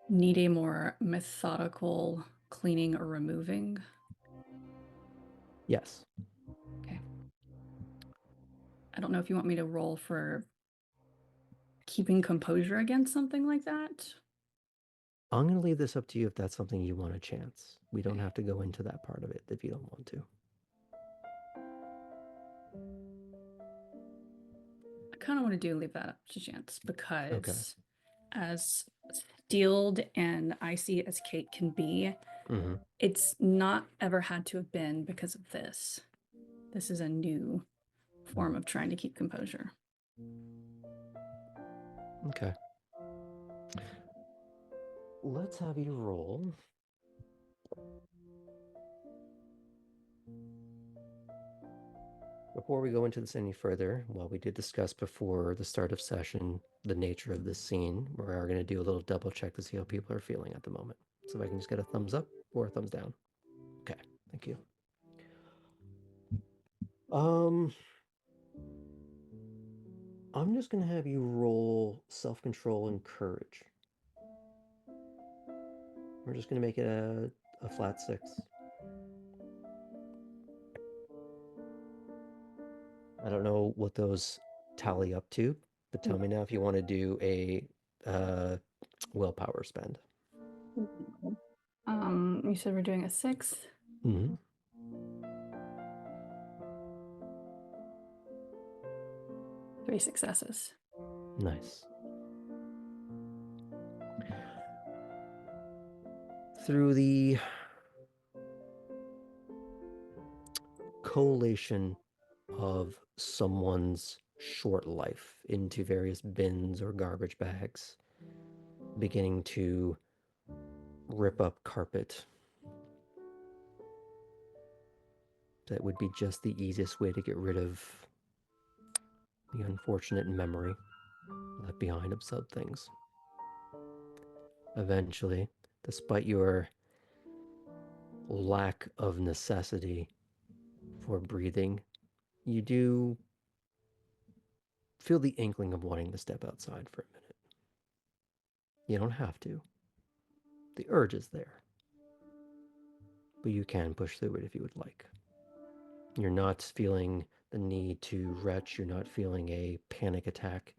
need a more methodical cleaning or removing? Yes. Okay. I don't know if you want me to roll for keeping composure against something like that. I'm going to leave this up to you if that's something you want a chance. We don't have to go into that part of it if you don't want to. I kind of want to leave that up to chance because as steeled and icy as Kate can be, it's not ever had to have been because of this. This is a new form of trying to keep composure. Okay. Let's have you roll Before we go into this any further, while we did discuss before the start of session the nature of this scene, we are going to do a little double check to see how people are feeling at the moment. So if I can just get a thumbs up or a thumbs down. Okay, thank you. I'm just going to have you roll self-control and courage. We're just going to make it a flat 6. I don't know what those tally up to, but tell me now if you want to do a willpower spend. You said we're doing a 6. Mm-hmm. 3 successes. Nice. Through the collation of someone's short life into various bins or garbage bags, beginning to rip up carpet, that would be just the easiest way to get rid of the unfortunate memory left behind of said things. Eventually, despite your lack of necessity for breathing, you do feel the inkling of wanting to step outside for a minute. You don't have to. The urge is there. But you can push through it if you would like. You're not feeling the need to retch, you're not feeling a panic attack,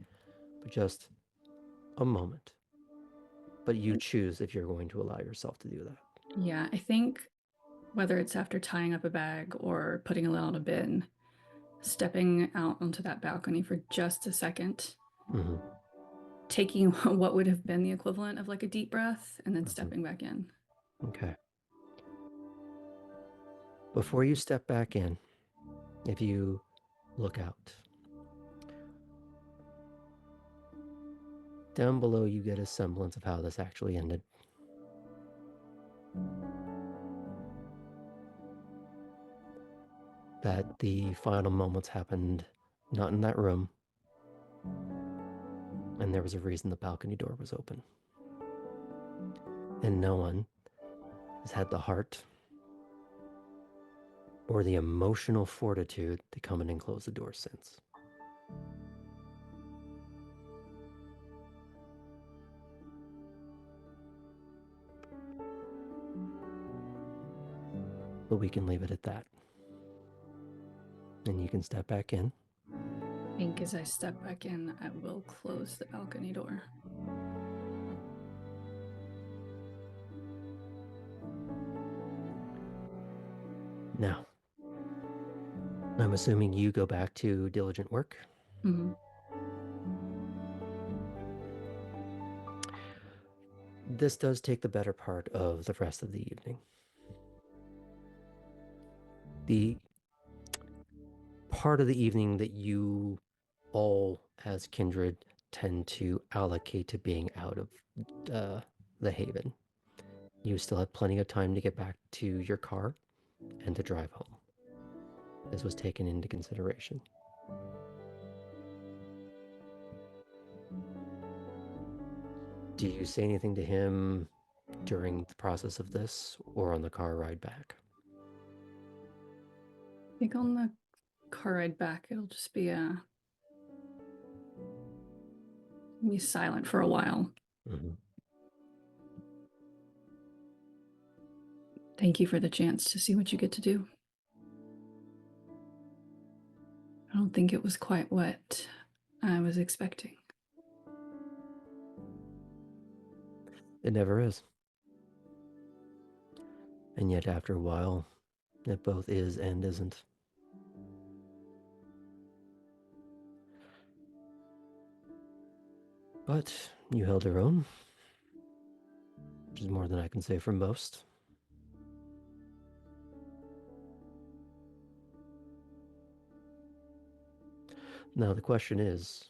but just a moment. But you choose if you're going to allow yourself to do that. Yeah, I think whether it's after tying up a bag or putting a little in a bin, stepping out onto that balcony for just a second, taking what would have been the equivalent of like a deep breath, and then stepping back in. Okay. Before you step back in, if you look out, down below you get a semblance of how this actually ended. That the final moments happened not in that room, and there was a reason the balcony door was open. And no one has had the heart or the emotional fortitude to come in and close the door since. But we can leave it at that. And you can step back in. I think as I step back in, I will close the balcony door. Now, I'm assuming you go back to diligent work. Mm-hmm. This does take the better part of the rest of the evening. The part of the evening that you all, as kindred, tend to allocate to being out of the haven. You still have plenty of time to get back to your car and to drive home. This was taken into consideration. Do you say anything to him during the process of this or on the car ride back? I think on the car ride back, it'll just be be silent for a while. Mm-hmm. Thank you for the chance to see what you get to do. I don't think it was quite what I was expecting. It never is. And yet after a while, it both is and isn't. But you held your own, which is more than I can say for most. Now the question is,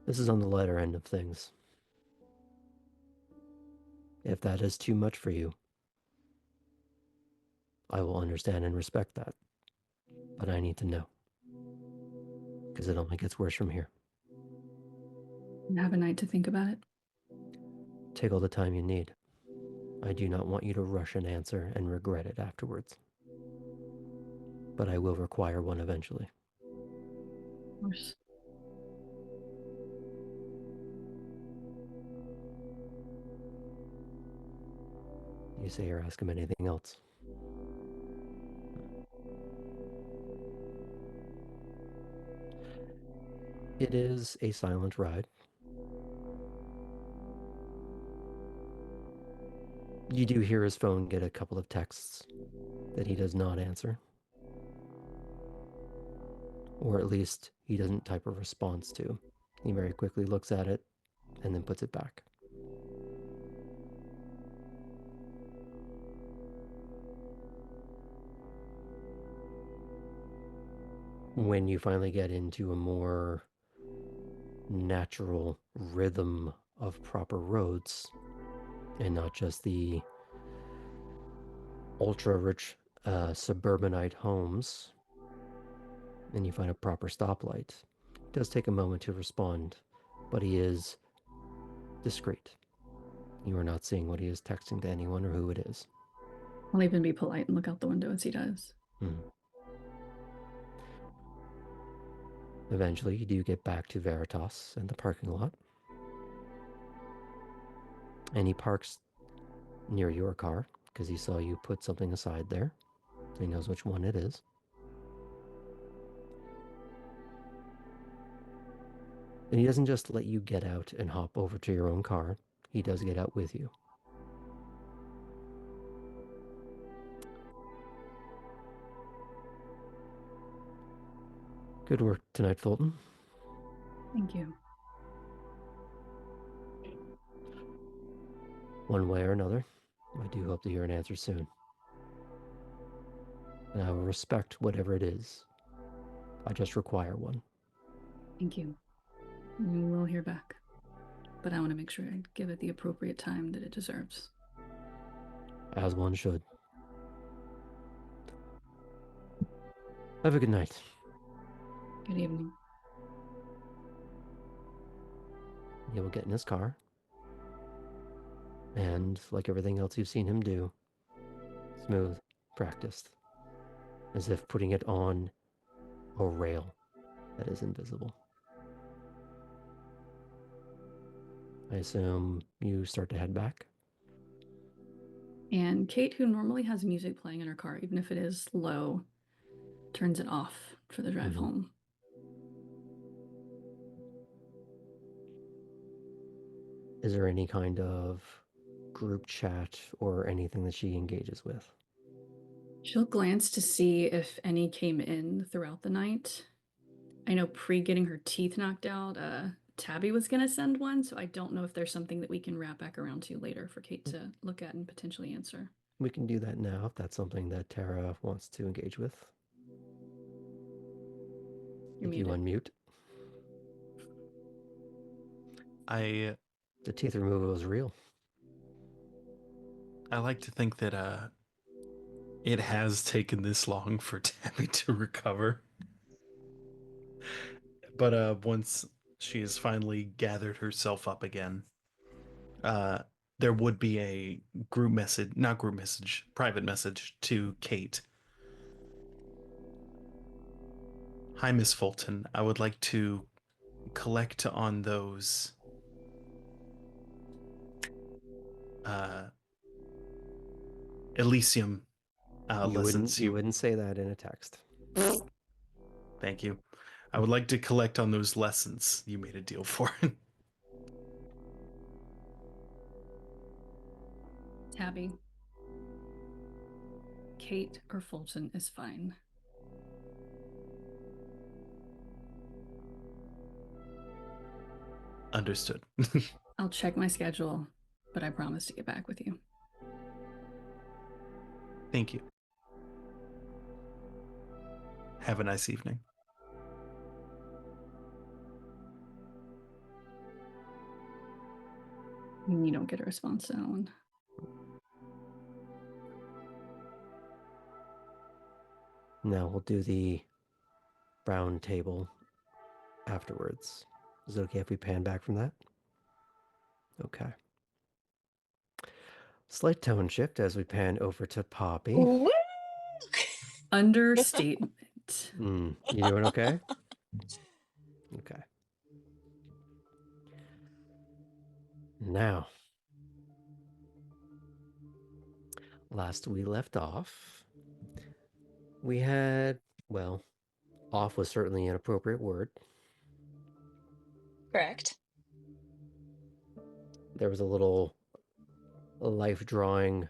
this is on the lighter end of things. If that is too much for you, I will understand and respect that. But I need to know. Because it only gets worse from here. Have a night to think about it. Take all the time you need. I do not want you to rush an answer and regret it afterwards. But I will require one eventually. Of course. You say or ask him anything else? It is a silent ride. You do hear his phone get a couple of texts that he does not answer. Or at least he doesn't type a response to. He very quickly looks at it and then puts it back. When you finally get into a more natural rhythm of proper roads and not just the ultra rich suburbanite homes, and you find a proper stoplight, it does take a moment to respond, but he is discreet. You are not seeing what he is texting to anyone or who it is. I'll even be polite and look out the window as he does. Eventually, you do get back to Veritas and the parking lot. And he parks near your car because he saw you put something aside there. He knows which one it is. And he doesn't just let you get out and hop over to your own car. He does get out with you. Good work tonight, Fulton. Thank you. One way or another, I do hope to hear an answer soon. And I will respect whatever it is. I just require one. Thank you. You will hear back. But I want to make sure I give it the appropriate time that it deserves. As one should. Have a good night. Good evening. He will get in his car. And like everything else you've seen him do, smooth, practiced. As if putting it on a rail that is invisible. I assume you start to head back? And Kate, who normally has music playing in her car, even if it is low, turns it off for the drive home. Is there any kind of group chat or anything that she engages with? She'll glance to see if any came in throughout the night. I know pre-getting her teeth knocked out, Tabby was going to send one, so I don't know if there's something that we can wrap back around to later for Kate to look at and potentially answer. We can do that now if that's something that Tara wants to engage with. You're if you unmute. The teeth removal was real. I like to think that it has taken this long for Tabby to recover. But once she has finally gathered herself up again, there would be a private message to Kate. Hi, Miss Fulton. I would like to collect on those Elysium lessons. You wouldn't say that in a text. Thank you. I would like to collect on those lessons you made a deal for. Tabby. Kate or Fulton is fine. Understood. I'll check my schedule, but I promise to get back with you. Thank you. Have a nice evening. You don't get a response to that one. Now we'll do the brown table afterwards. Is it okay if we pan back from that? Okay. Slight tone shift as we pan over to Poppy. Woo! Understatement. You doing okay? Okay. Now, last we left off, we had, well, off was certainly an appropriate word. Correct. There was a little life drawing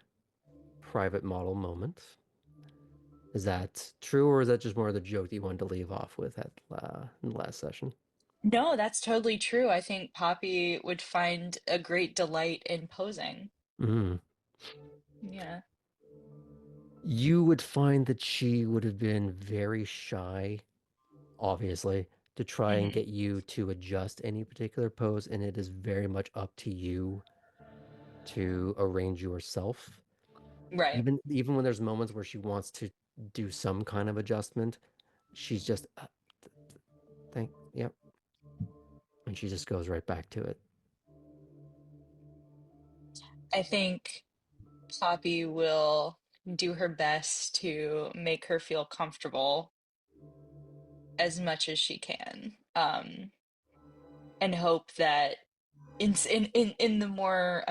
private model moment. Is that true, or is that just more of the joke that you wanted to leave off with at in the last session? No, that's totally true. I think Poppy would find a great delight in posing. Mm-hmm. Yeah. You would find that she would have been very shy, obviously, to try and get you to adjust any particular pose, and it is very much up to you to arrange yourself. Right. Even when there's moments where she wants to do some kind of adjustment, she's just yep, and she just goes right back to it. I think Poppy will do her best to make her feel comfortable as much as she can, and hope that in the more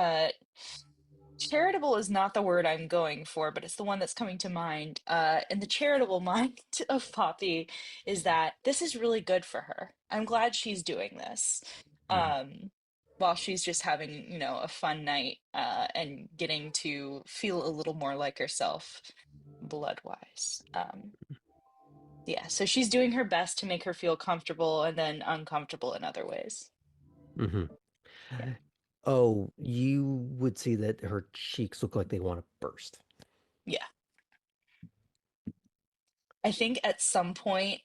charitable is not the word I'm going for, but it's the one that's coming to mind. In the charitable mind of Poppy is that this is really good for her. I'm glad she's doing this. While she's just having, a fun night, and getting to feel a little more like herself blood-wise. Yeah, so she's doing her best to make her feel comfortable and then uncomfortable in other ways. Mm-hmm. Yeah. Oh, you would see that her cheeks look like they want to burst. Yeah. I think at some point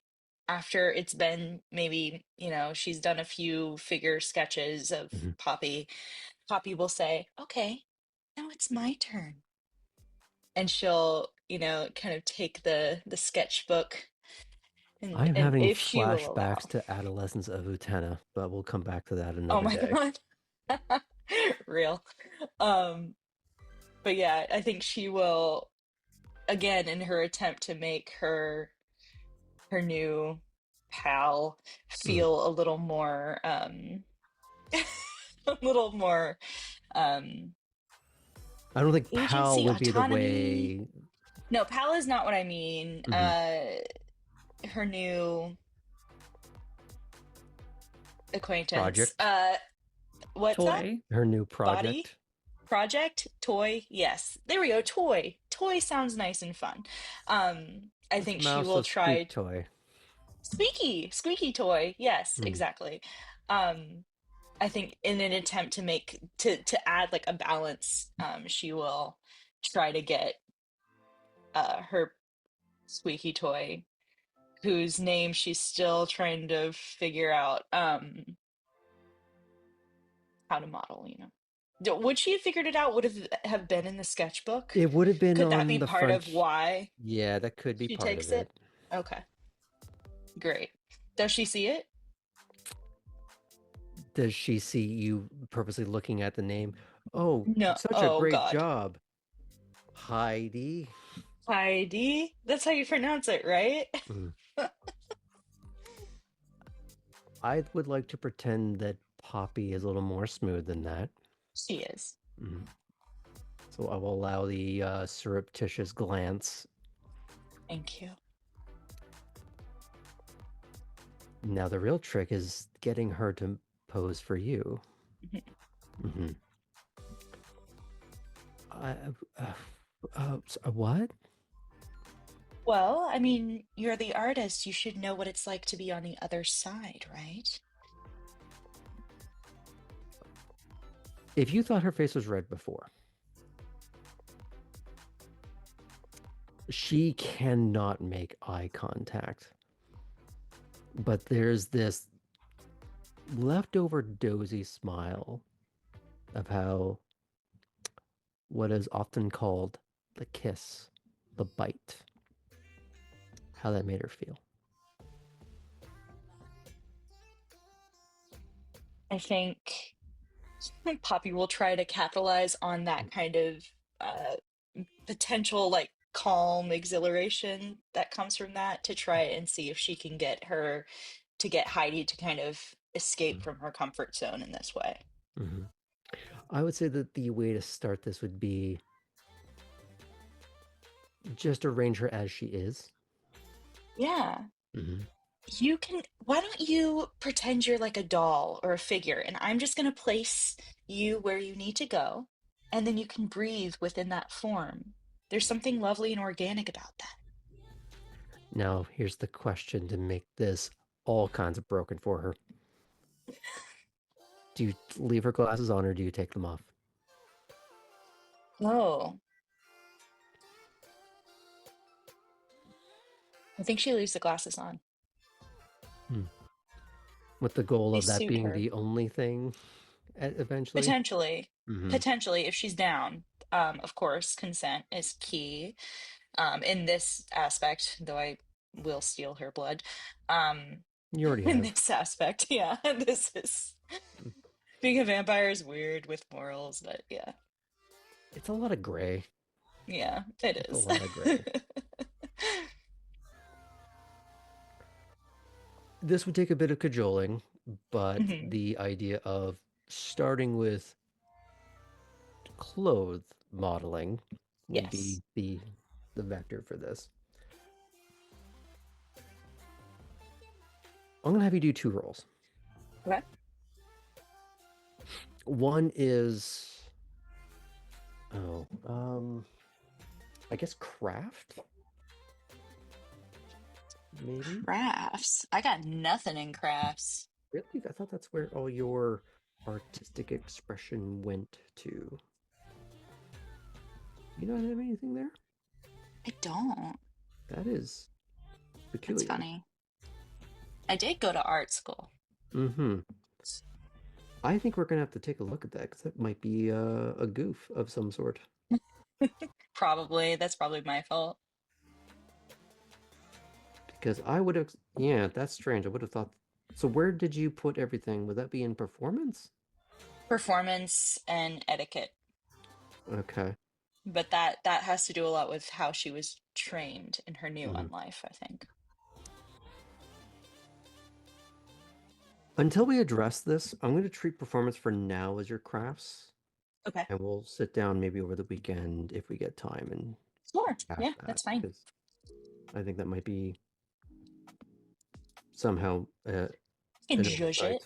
after it's been maybe, she's done a few figure sketches of Poppy, Poppy will say, okay, now it's my turn. And she'll, kind of take the sketchbook I'm and having if she will flashbacks allow. to adolescence of Utena, but we'll come back to that Oh another my day. God. Real. But yeah, I think she will, again, in her attempt to make her new pal feel a little more a little more I don't think pal agency, would be the autonomy. way. No, pal is not what I mean. Her new acquaintance. Project. What's that? Toy. Her new Body? project. Project? Toy? Yes. There we go. Toy. Toy sounds nice and fun. I think she Mouse will a try squeak toy. squeaky toy. Yes, Mm. exactly. I think in an attempt to make to add like a balance, she will try to get her squeaky toy, whose name she's still trying to figure out how to model, Would she have figured it out? Would have been in the sketchbook? It would have been Could that on be the part front. of why Yeah, that could be she part of takes it? it. Okay. Great. Does she see it? Does she see you purposely looking at the name? Oh, No. such a Oh great God. job, Heidi. Heidi? That's how you pronounce it, right? I would like to pretend that Poppy is a little more smooth than that. She is. So I will allow the surreptitious glance. Thank you. Now the real trick is getting her to pose for you. What? Well, I mean, you're the artist. You should know what it's like to be on the other side, right? If you thought her face was red before, she cannot make eye contact. But there's this leftover dozy smile of how what is often called the kiss, the bite. how that made her feel. I think Poppy will try to capitalize on that kind of potential like calm exhilaration that comes from that to try and see if she can get Heidi to kind of escape from her comfort zone in this way. Mm-hmm. I would say that the way to start this would be just arrange her as she is. Yeah. Mm-hmm. Why don't you pretend you're like a doll or a figure, and I'm just going to place you where you need to go, and then you can breathe within that form. There's something lovely and organic about that. Now, here's the question to make this all kinds of broken for her. Do you leave her glasses on or do you take them off? Oh. I think she leaves the glasses on. With the goal They of that suit being her. the only thing eventually? Potentially. Mm-hmm. Potentially, if she's down. Of course, consent is key in this aspect, though I will steal her blood. You already In have. this aspect, yeah. This is being a vampire is weird with morals, but yeah. It's a lot of gray. Yeah, it is. A lot of gray. This would take a bit of cajoling, but the idea of starting with clothes modeling would be the vector for this. I'm going to have you do 2 rolls. Okay. One is, I guess craft? Maybe? Crafts? I got nothing in crafts. Really? I thought that's where all your artistic expression went to. You don't have anything there? I don't. That is peculiar. That's funny. I did go to art school. Mm-hmm. I think we're going to have to take a look at that because that might be a goof of some sort. Probably. That's probably my fault. Because I would have... Yeah, that's strange. I would have thought... So where did you put everything? Would that be in performance? Performance and etiquette. Okay. But that has to do a lot with how she was trained in her new on life, I think. Until we address this, I'm going to treat performance for now as your crafts. Okay. And we'll sit down maybe over the weekend if we get time and... Sure. Yeah, that's fine. I think that might be somehow... You can judge it.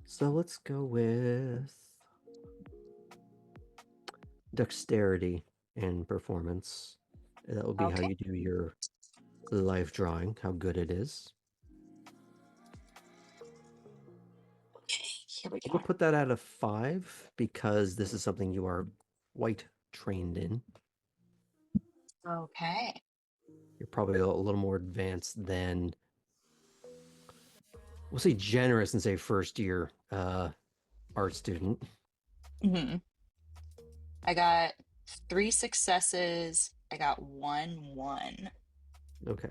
So let's go with dexterity and performance. That will be how you do your life drawing, how good it is. Okay, here we go. We'll put that at a 5 because this is something you are quite trained in. Okay. You're probably a little more advanced than, we'll say generous and say first year art student. I got 3 successes. I got 1. Okay.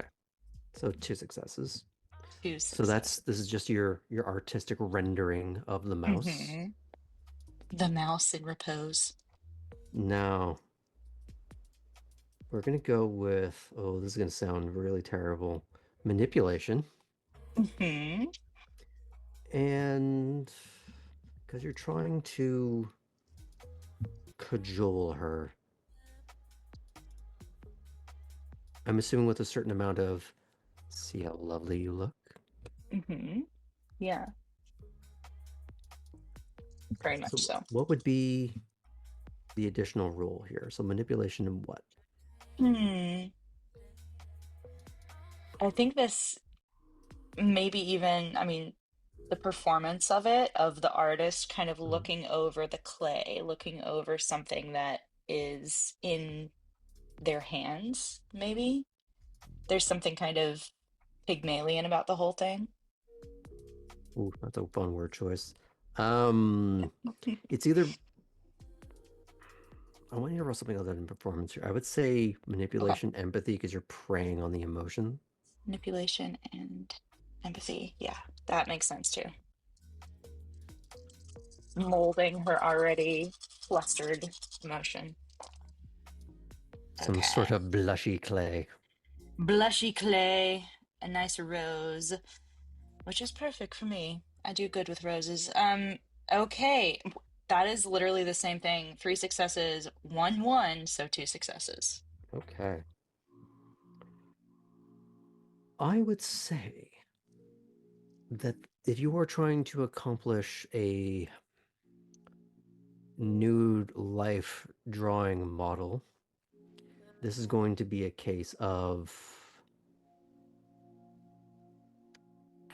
So 2 successes. 2 successes. So this is just your artistic rendering of the mouse. The mouse in repose. Now, we're going to go with, this is going to sound really terrible, manipulation. And because you're trying to cajole her, I'm assuming with a certain amount of, see how lovely you look. Yeah. Very much so. What would be the additional rule here? So manipulation and what? I think this maybe even, the performance of it, of the artist kind of looking over the clay, looking over something that is in their hands, maybe. There's something kind of Pygmalion about the whole thing. Ooh, that's a fun word choice. It's either... I want you to roll something other than performance here. I would say manipulation, empathy, because you're preying on the emotion. Manipulation and empathy. Yeah, that makes sense too. Molding her already flustered emotion. Some sort of blushy clay. Blushy clay, a nice rose, which is perfect for me. I do good with roses. Okay. That is literally the same thing. 3 successes, 1, so 2 successes. Okay. I would say that if you are trying to accomplish a nude life drawing model, this is going to be a case of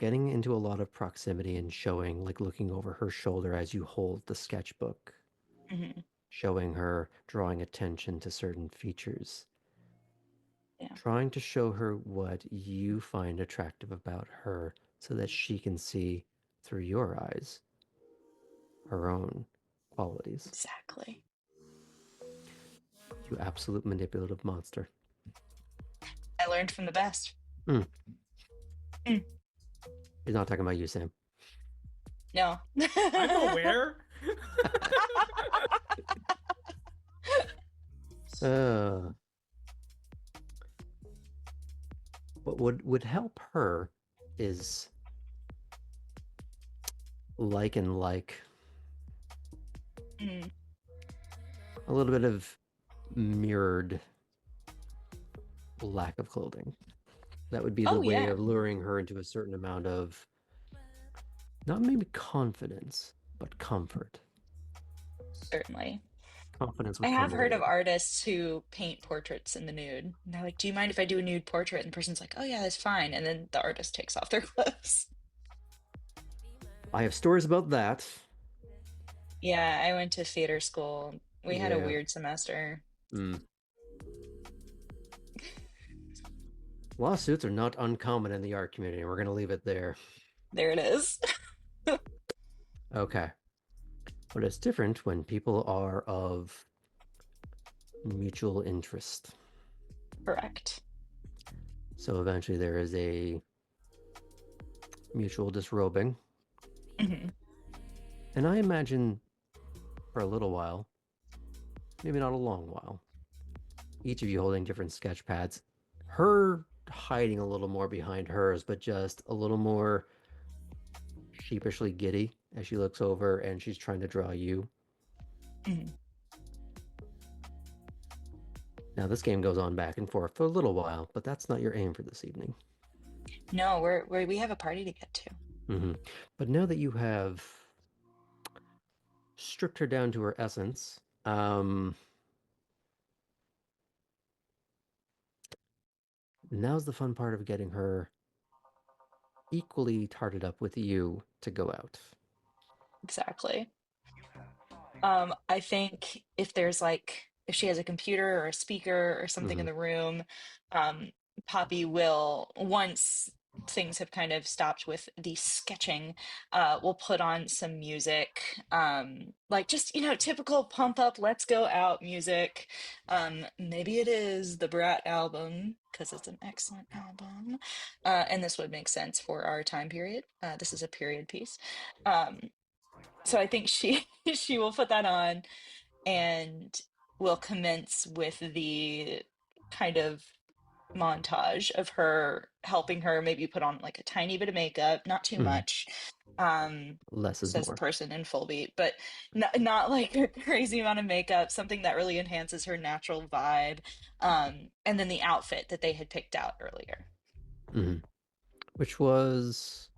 getting into a lot of proximity and showing, like looking over her shoulder as you hold the sketchbook, showing her, drawing attention to certain features. Yeah. Trying to show her what you find attractive about her so that she can see through your eyes her own qualities. Exactly. You absolute manipulative monster. I learned from the best. He's not talking about you, Sam. No. I'm aware. What would help her is like and like. A little bit of mirrored lack of clothing. That would be the way of luring her into a certain amount of, not maybe confidence, but comfort. Certainly. Confidence I would have come heard of later. artists who paint portraits in the nude. And they're like, do you mind if I do a nude portrait? And the person's like, oh yeah, that's fine. And then the artist takes off their clothes. I have stories about that. Yeah, I went to theater school. We had a weird semester. Lawsuits are not uncommon in the art community. We're going to leave it there. There it is. Okay. But it's different when people are of mutual interest. Correct. So eventually there is a mutual disrobing. And I imagine for a little while, maybe not a long while, each of you holding different sketch pads, her hiding a little more behind hers, but just a little more sheepishly giddy as she looks over and she's trying to draw you. Now this game goes on back and forth for a little while, but that's not your aim for this evening. No, we have a party to get to. But now that you have stripped her down to her essence, now's the fun part of getting her equally tarted up with you to go out. Exactly. I think if she has a computer or a speaker or something in the room, Poppy will, once things have kind of stopped with the sketching, we'll put on some music, like just, typical pump up, let's go out music. Maybe it is the Brat album because it's an excellent album, and this would make sense for our time period. This is a period piece. So I think she will put that on and we'll commence with the kind of montage of her helping her maybe put on like a tiny bit of makeup, not too much. Less is Says the more. person in full beat, but not like a crazy amount of makeup, something that really enhances her natural vibe. And then the outfit that they had picked out earlier. Which was,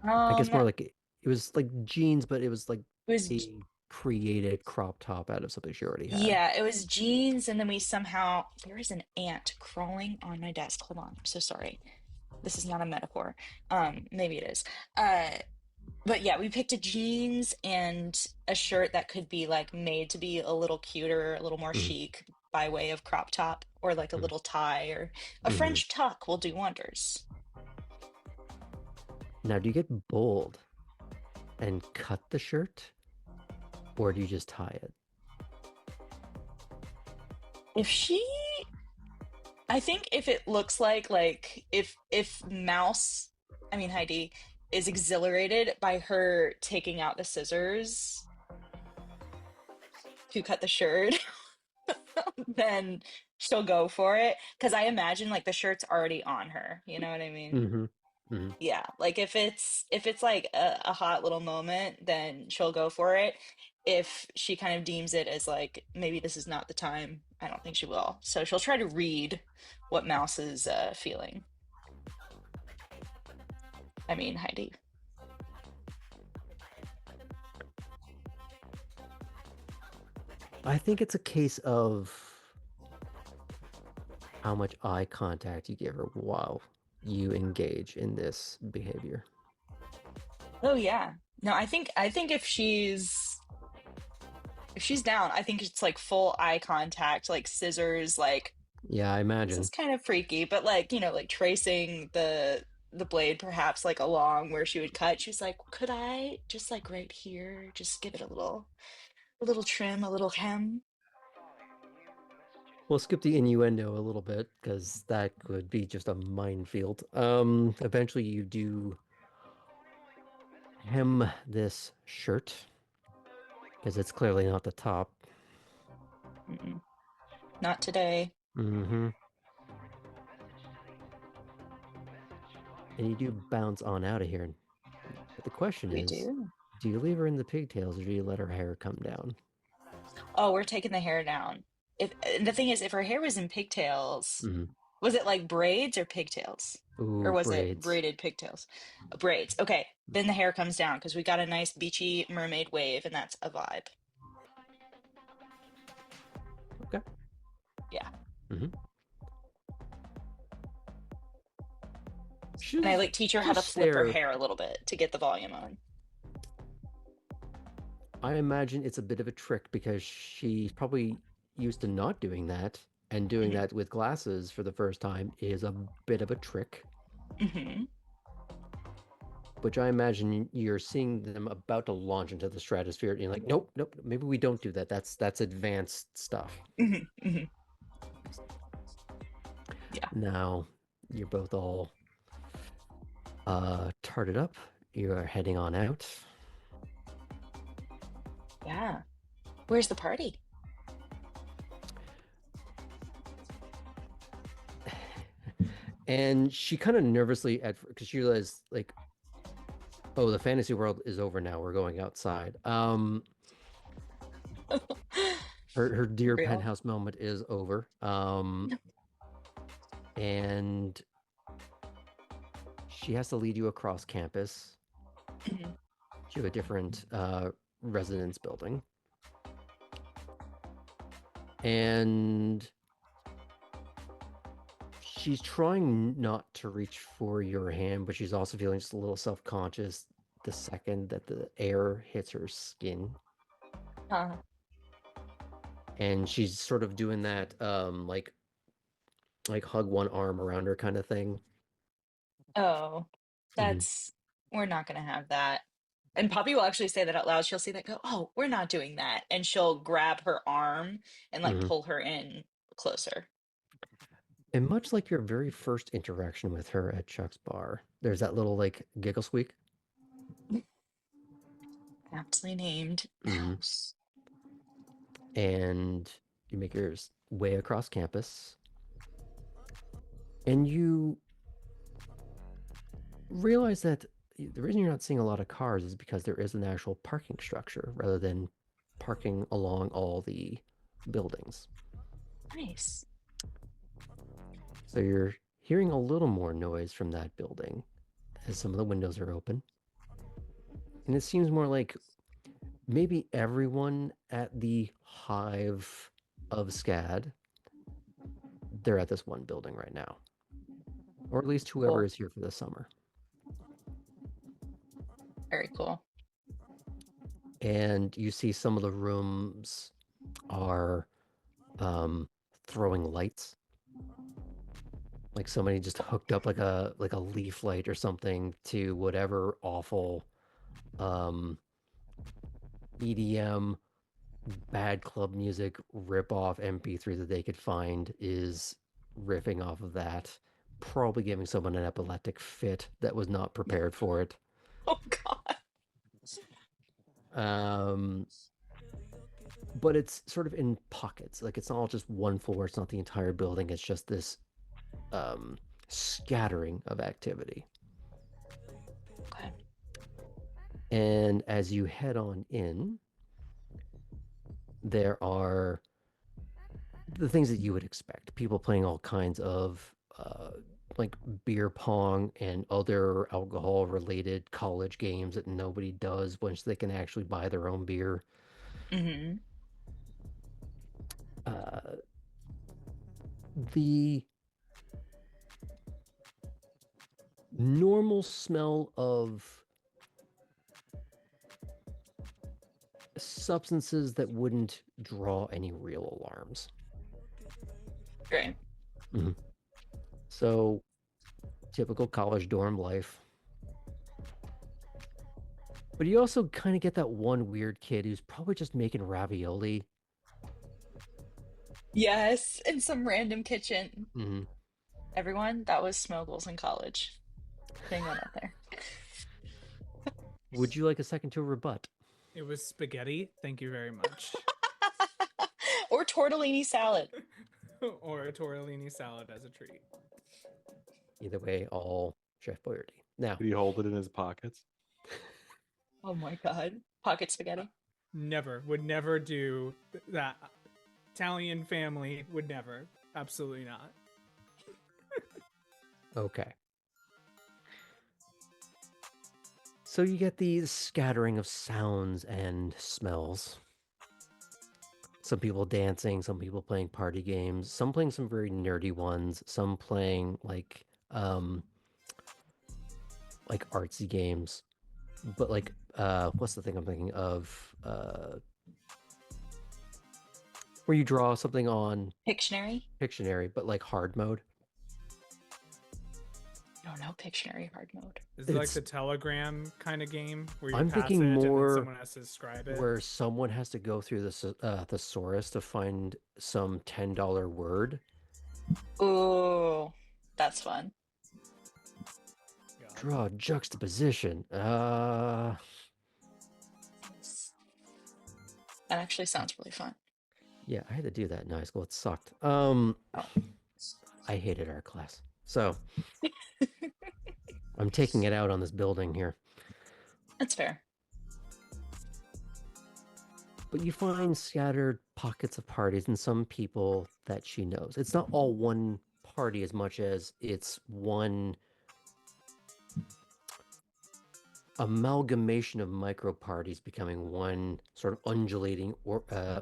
I guess more like, it was like jeans, but it was like a created crop top out of something she already had. Yeah, it was jeans, and then there is an ant crawling on my desk. Hold on, I'm so sorry. This is not a metaphor. Maybe it is. But yeah, we picked a jeans and a shirt that could be like made to be a little cuter, a little more chic by way of crop top, or like a little tie, or a French tuck will do wonders. Now, do you get bold and cut the shirt, or do you just tie it? If she, I think if it looks like if Heidi is exhilarated by her taking out the scissors to cut the shirt, then she'll go for it. Because I imagine like the shirt's already on her. You know what I mean? Mm-hmm. Mm-hmm. Yeah. Like if it's like a hot little moment, then she'll go for it. If she kind of deems it as like maybe this is not the time, I don't think she will. So she'll try to read what Mouse is feeling. Heidi. I think it's a case of how much eye contact you give her while you engage in this behavior. Oh yeah. No, I think if she's down, I think it's like full eye contact, like scissors, like Yeah, I this imagine. is kind of freaky, but like, like tracing the blade perhaps like along where she would cut. She was like, could I just like right here, just give it a little trim, a little hem? We'll skip the innuendo a little bit because that could be just a minefield. Eventually you do hem this shirt because it's clearly not the top. Mm-mm. Not today. Mm-hmm. And you do bounce on out of here. But the question We is, do. you leave her in the pigtails or do you let her hair come down? Oh, we're taking the hair down. If the thing is, if her hair was in pigtails, Mm-hmm. was it like braids or pigtails? Or Ooh, was it braids. braided pigtails? Braids. Okay, then the hair comes down because we got a nice beachy mermaid wave, and that's a vibe. Okay. Yeah. Mm-hmm. And I like teach her how to Just flip her stare. hair a little bit to get the volume on. I imagine it's a bit of a trick because she's probably used to not doing that, and doing Mhm. that with glasses for the first time is a bit of a trick. Mm-hmm. Which I imagine you're seeing them about to launch into the stratosphere, and you're like, nope, maybe we don't do that. That's advanced stuff. Mm-hmm. Mm-hmm. Yeah. Now you're both all tarted up. You are heading on out. Yeah. Where's the party? And she kind of nervously because she realized like, oh, the fantasy world is over now. We're going outside. Her dear Real. penthouse moment is over. And she has to lead you across campus Mhm. to a different residence building. And she's trying not to reach for your hand, but she's also feeling just a little self-conscious the second that the air hits her skin. And she's sort of doing that like hug one arm around her kind of thing. Oh, that's we're not gonna have that. And Poppy will actually say that out loud. She'll say that, go, oh, we're not doing that. And she'll grab her arm and like pull her in closer. And much like your very first interaction with her at Chuck's bar, there's that little like giggle squeak. Aptly named Mouse. And you make your way across campus. And you realize that the reason you're not seeing a lot of cars is because there is an actual parking structure rather than parking along all the buildings. Nice. So you're hearing a little more noise from that building as some of the windows are open. And it seems more like maybe everyone at the hive of SCAD, they're at this one building right now. Or at least whoever is here for the summer. Very cool. And you see some of the rooms are throwing lights. Like somebody just hooked up like a leaf light or something to whatever awful EDM bad club music rip-off MP3 that they could find is riffing off of that, probably giving someone an epileptic fit that was not prepared for it. Oh God. But it's sort of in pockets. Like, it's not all just one floor. It's not the entire building. It's just this scattering of activity. Okay. And as you head on in, there are the things that you would expect. People playing all kinds of like beer pong and other alcohol-related college games that nobody does once they can actually buy their own beer. Mm-hmm. The normal smell of substances that wouldn't draw any real alarms. Great. Mm-hmm. So, typical college dorm life. But you also kind of get that one weird kid who's probably just making ravioli. Yes, in some random kitchen. Mm-hmm. Everyone, that was Smoggles in college. Putting that out there. Would you like a second to rebut? It was spaghetti. Thank you very much. Or tortellini salad. Or a tortellini salad as a treat. Either way, all Chef Boyardee. Now, Did he hold it in his pockets? Oh my God. Pocket spaghetti. Never. Would never do that. Italian family would never. Absolutely not. okay. So you get these scattering of sounds and smells. Some people dancing, some people playing party games, some playing some very nerdy ones, some playing like artsy games. But like what's the thing I'm thinking of? Where you draw something on Pictionary? Pictionary, but like hard mode. No, Pictionary hard mode. Is it like the Telegram kind of game where you I'm pass thinking it more and then someone has to describe it? where someone has to go through the thesaurus to find some $10 word. Ooh, that's fun. God. Draw juxtaposition. That actually sounds really fun. Yeah, I had to do that in high school. It sucked. I hated art class. So I'm taking it out on this building here. That's fair. But you find scattered pockets of parties and some people that she knows. It's not all one party as much as it's one amalgamation of micro parties becoming one sort of undulating or I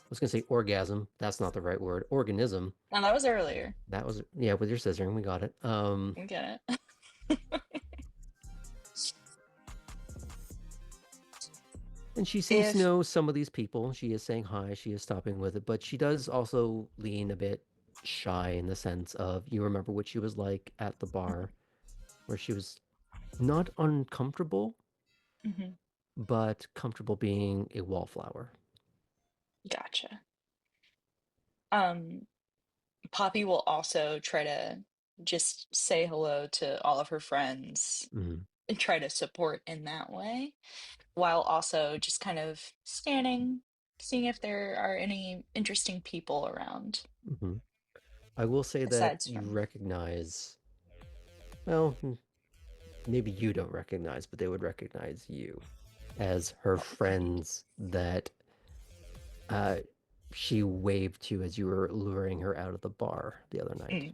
was gonna say orgasm. That's not the right word. Organism. No, that was earlier. That was with your scissoring, we got it. We get it. And she seems to know some of these people. She is saying hi. She is stopping with it, but she does also lean a bit shy in the sense of you remember what she was like at the bar, where she was not uncomfortable, but comfortable being a wallflower. Gotcha. Poppy will also try to just say hello to all of her friends and try to support in that way, while also just kind of standing, seeing if there are any interesting people around. I will say that you recognize, well, maybe you don't recognize, but they would recognize you as her friends that she waved to as you were luring her out of the bar the other night.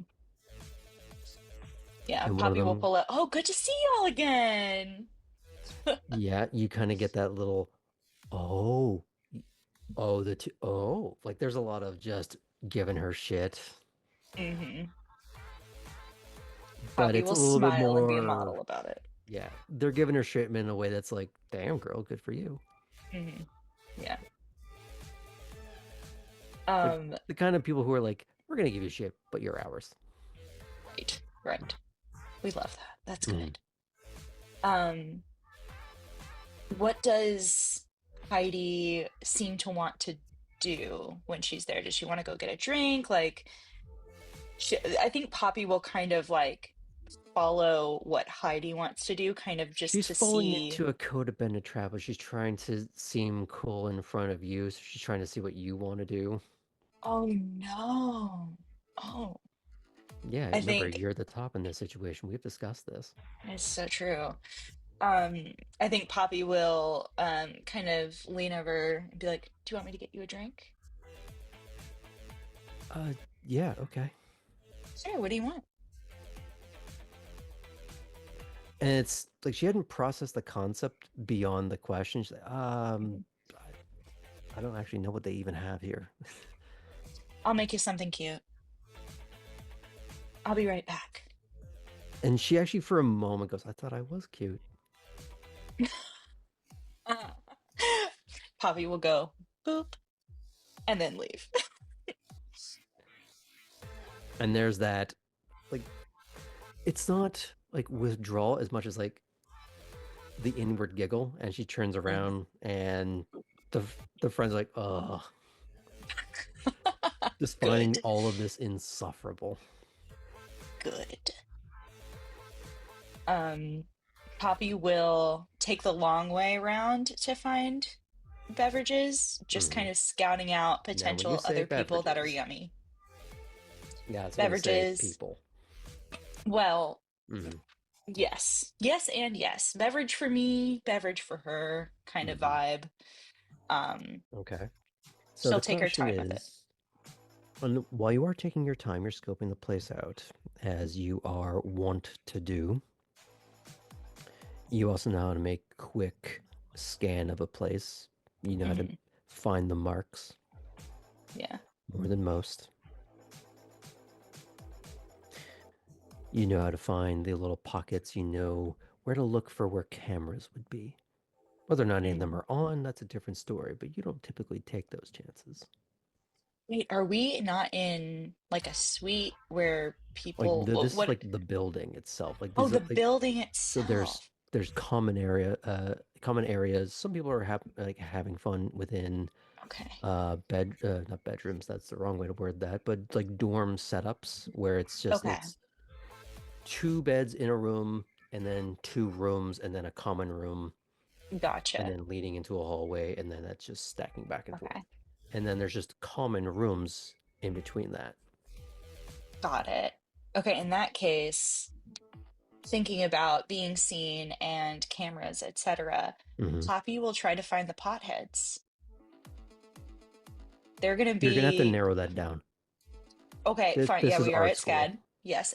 Yeah, Poppy will pull up. Oh, good to see y'all again. Yeah, you kind of get that little, like there's a lot of just giving her shit. But Poppy it's will a little bit more smile and be a model about it. Yeah, they're giving her shit in a way that's like, damn girl, good for you. Yeah. The kind of people who are like, we're gonna give you shit, but you're ours. Right. We love that. That's good. What does Heidi seem to want to do when she's there? Does she want to go get a drink? Like, I think Poppy will kind of like follow what Heidi wants to do, kind of just She's to falling see. into a codependent trap, but she's trying to seem cool in front of you, so she's trying to see what you want to do. Oh no. Oh, Yeah, I remember, think you're the top in this situation. We've discussed this. it's so true. I think Poppy will kind of lean over and be like, "Do you want me to get you a drink?" Yeah, okay. Sure, what do you want? And it's like she hadn't processed the concept beyond the question. She's like, I don't actually know what they even have here. I'll make you something cute. I'll be right back. And she actually, for a moment, goes, I thought I was cute. Poppy will go boop and then leave. And there's that, like, it's not like withdrawal as much as like the inward giggle. And she turns around and the friend's like, ugh. Just finding Good. all of this insufferable. Good. Poppy will take the long way around to find beverages, just kind of scouting out Now, when you potential say other people that are beverages, yummy. yeah, it's gonna say Beverages. people. Well, Mhm. yes. Yes and yes. Beverage for me, beverage for her kind of vibe. Okay. So She'll the take her question time with it. is, while you are taking your time, you're scoping the place out, as you are wont to do. You also know how to make quick scan of a place. You know how to find the marks. Yeah. More than most. You know how to find the little pockets. You know where to look for where cameras would be. Whether or not any of them are on, that's a different story, but you don't typically take those chances. Wait, are we not in like a suite where Like people this is what like the building itself. Like oh, these the are like, building so itself. there's common areas. Some people are like having fun within Okay. not bedrooms, that's the wrong way to word that, but like dorm setups where it's just Okay. it's 2 beds in a room and then 2 rooms and then a common room and Gotcha. then leading into a hallway, and then that's just stacking back and forth. Okay. And then there's just common rooms in between that. Got it. Okay, in that case, thinking about being seen and cameras, etc., Poppy will try to find the potheads. They're gonna You're gonna have to be narrow that down. okay, fine. This Yeah, is we are art at school. SCAD. Yes.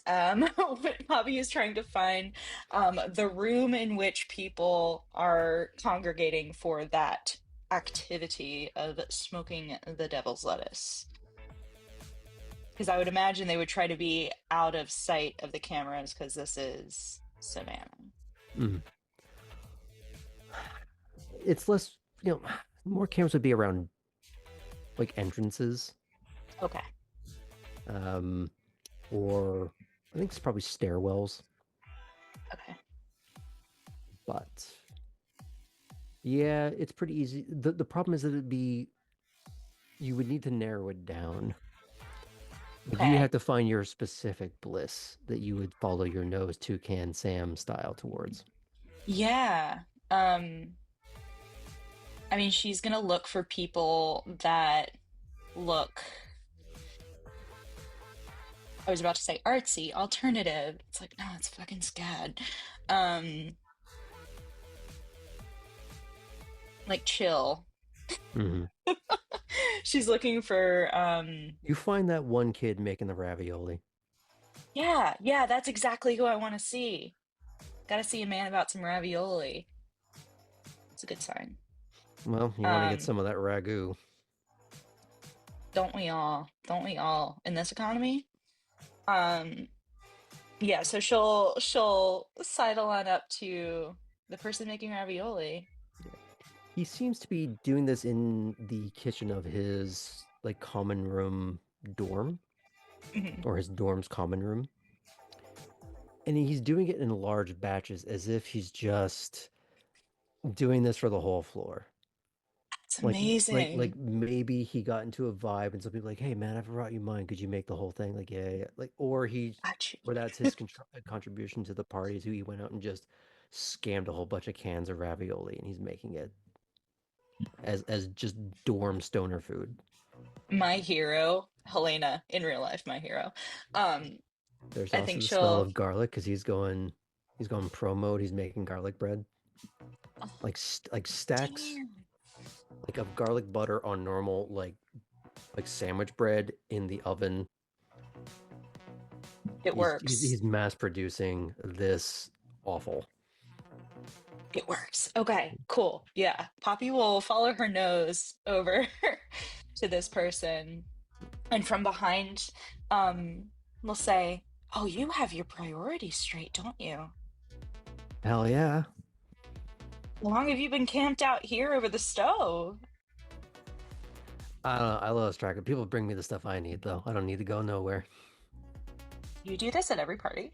Poppy is trying to find the room in which people are congregating for that activity of smoking the devil's lettuce. Because I would imagine they would try to be out of sight of the cameras because this is Savannah. It's less, more cameras would be around like entrances. Okay. Or I think it's probably stairwells. Okay. But yeah, it's pretty easy. The problem is that you would need to narrow it down. Like, you have to find your specific bliss that you would follow your nose toucan Sam style towards. Yeah. I mean, she's gonna look for people that look, I was about to say artsy, alternative. It's like, no, it's fucking SCAD. Like chill. She's looking for You find that one kid making the ravioli. yeah, that's exactly who I want to see. Gotta see a man about some ravioli. It's a good sign. Well, you want to get some of that ragu. Don't we all? Don't we all in this economy? Yeah, so she'll sidle on up to the person making ravioli. He seems to be doing this in the kitchen of his like common room dorm, or his dorm's common room. And he's doing it in large batches as if he's just doing this for the whole floor. It's Like amazing. maybe he got into a vibe and somebody like, hey man, I brought you mine. Could you make the whole thing? Like, yeah. Like, or that's his contribution to the party. So he went out and just scammed a whole bunch of cans of ravioli and he's making it as just dorm stoner food. My hero, Helena, in real life, my hero. There's I also think the smell she'll of garlic because he's going pro mode. He's making garlic bread, like stacks damn. like of garlic butter on normal like sandwich bread in the oven. It works. He's mass producing this awful. It works. Okay, cool. Yeah. Poppy will follow her nose over to this person. And from behind, we'll say, oh, you have your priorities straight, don't you? Hell yeah. How long have you been camped out here over the stove? I don't know. I lost track of people bring me the stuff I need, though. I don't need to go nowhere. You do this at every party?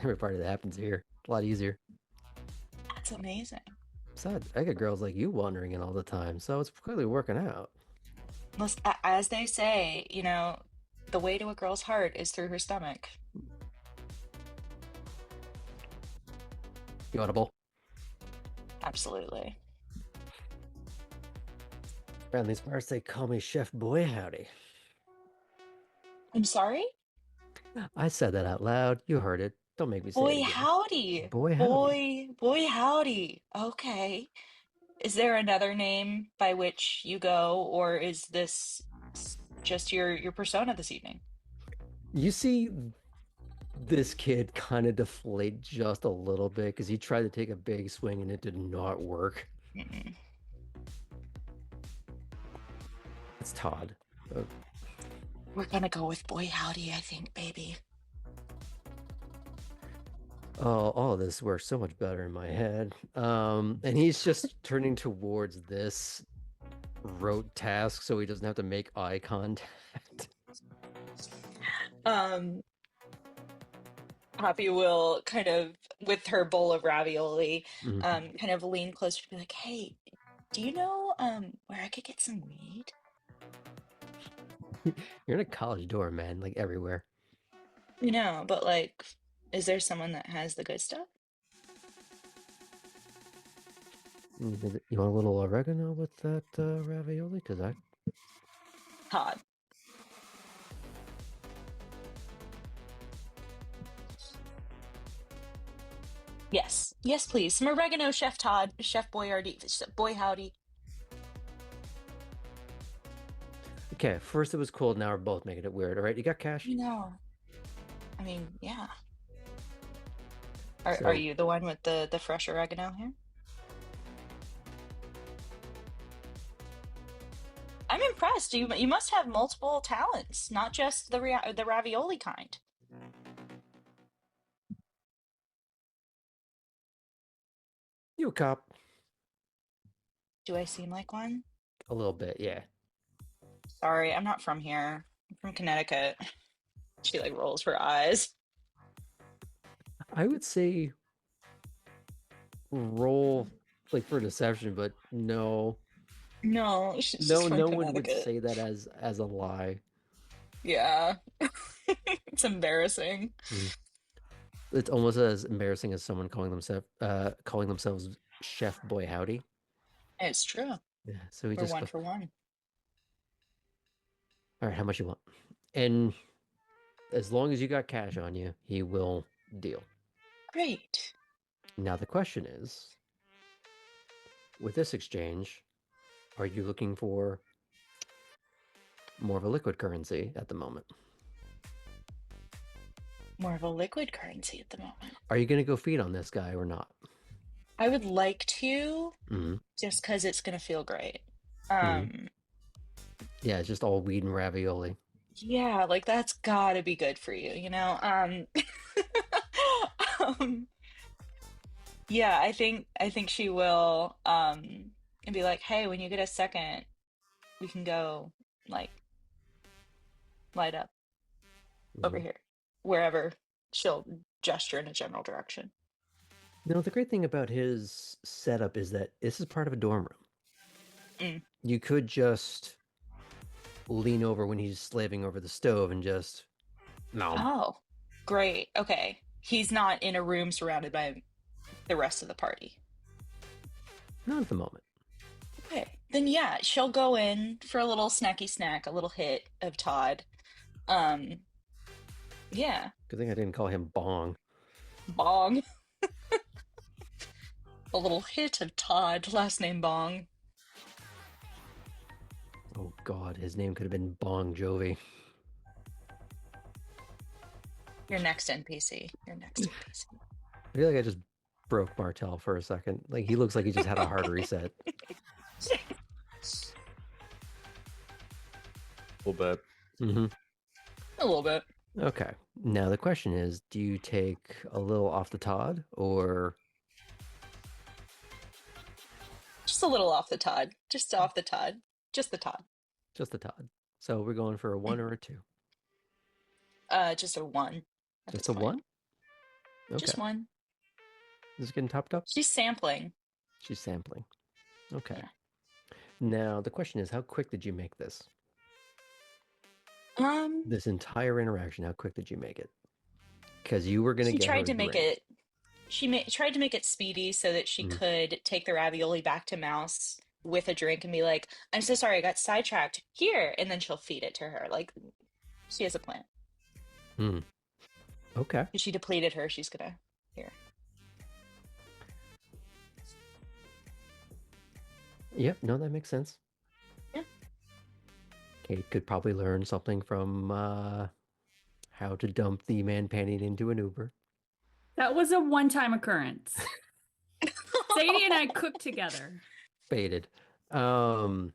Every party that happens here. It's a lot easier. That's amazing. Besides, I get girls like you wandering in all the time, so it's clearly working out. Listen, as they say, you know, the way to a girl's heart is through her stomach. You audible? Absolutely. Around these parts, they call me Chef Boy Howdy. I'm sorry? I said that out loud. You heard it. Don't make me say it Boy again. howdy. Boy howdy. Boy howdy. Okay. Is there another name by which you go, or is this just your persona this evening? You see this kid kind of deflate just a little bit because he tried to take a big swing and it did not work. Mm-mm. It's Todd. We're gonna go with boy howdy, I think, baby. Oh, all of this works so much better in my head. And he's just turning towards this rote task so he doesn't have to make eye contact. Poppy will kind of, with her bowl of ravioli, Mhm. kind of lean closer to be like, hey, do you know where I could get some weed? You're in a college dorm, man, like everywhere. You know, but like, is there someone that has the good stuff? You want a little oregano with that ravioli? Because Todd. Yes. Yes, please. Some oregano, Chef Todd, Chef Boyardee, Boy Howdy. Okay, first it was cold, now we're both making it weird. All right, you got cash? You know. I mean, yeah. So- Are you the one with the fresh oregano here? I'm impressed. You must have multiple talents, not just the ravioli kind. You a cop? Do I seem like one? A little bit, yeah. Sorry, I'm not from here. I'm from Connecticut. She like rolls her eyes. I would say roll like for deception, but no. No, she's No, just from no one would Connecticut. say that as a lie. Yeah. It's embarrassing. It's almost as embarrassing as someone calling themselves Chef Boy Howdy. It's true. Yeah, so he We're just one goes, for one. all right, how much you want? And as long as you got cash on you, he will deal. Great. Now the question is, with this exchange, are you looking for more of a liquid currency at the moment? More of a liquid currency at the moment. Are you going to go feed on this guy or not? I would like to, Mm-hmm. just because it's gonna feel great. Yeah, it's just all weed and ravioli. Yeah, like that's gotta be good for you, you know? Yeah, I think she will and be like, hey, when you get a second, we can go like light up over here. Wherever she'll gesture in a general direction. No, the great thing about his setup is that this is part of a dorm room. You could just lean over when he's slaving over the stove and just nom. Oh, great. Okay. He's not in a room surrounded by the rest of the party. Not at the moment. Okay. Then yeah, she'll go in for a little snacky snack, a little hit of Todd. Yeah. Good thing I didn't call him Bong. Bong. A little hit of Todd, last name Bong. Oh God, his name could have been Bong Jovi. Your next NPC. Your next NPC. I feel like I just broke Martel for a second. Like he looks like he just had a hard reset. A little bit. Mm-hmm. A little bit. Okay. Now the question is, do you take a little off the Todd or Just a little off the Todd. Just off the Todd. Just the Todd. just the Todd? So we're going for a 1 or a 2? Just a 1. at Just this a point. 1? Okay. Just 1. Is it getting topped up? She's sampling. She's sampling. Okay. Yeah. Now the question is, how quick did you make this? This entire interaction, how quick did you make it? Because you were going to She get tried her to make drink. it. She tried to make it speedy so that she could take the ravioli back to Mouse with a drink and be like, "I'm so sorry, I got sidetracked. Here," and then she'll feed it to her. Like, she has a plan. Okay. If she depleted her, she's gonna here. Yep. No, that makes sense. Yeah. Kate could probably learn something from how to dump the man panting into an Uber. That was a one-time occurrence. Sadie and I cooked together. Baited. But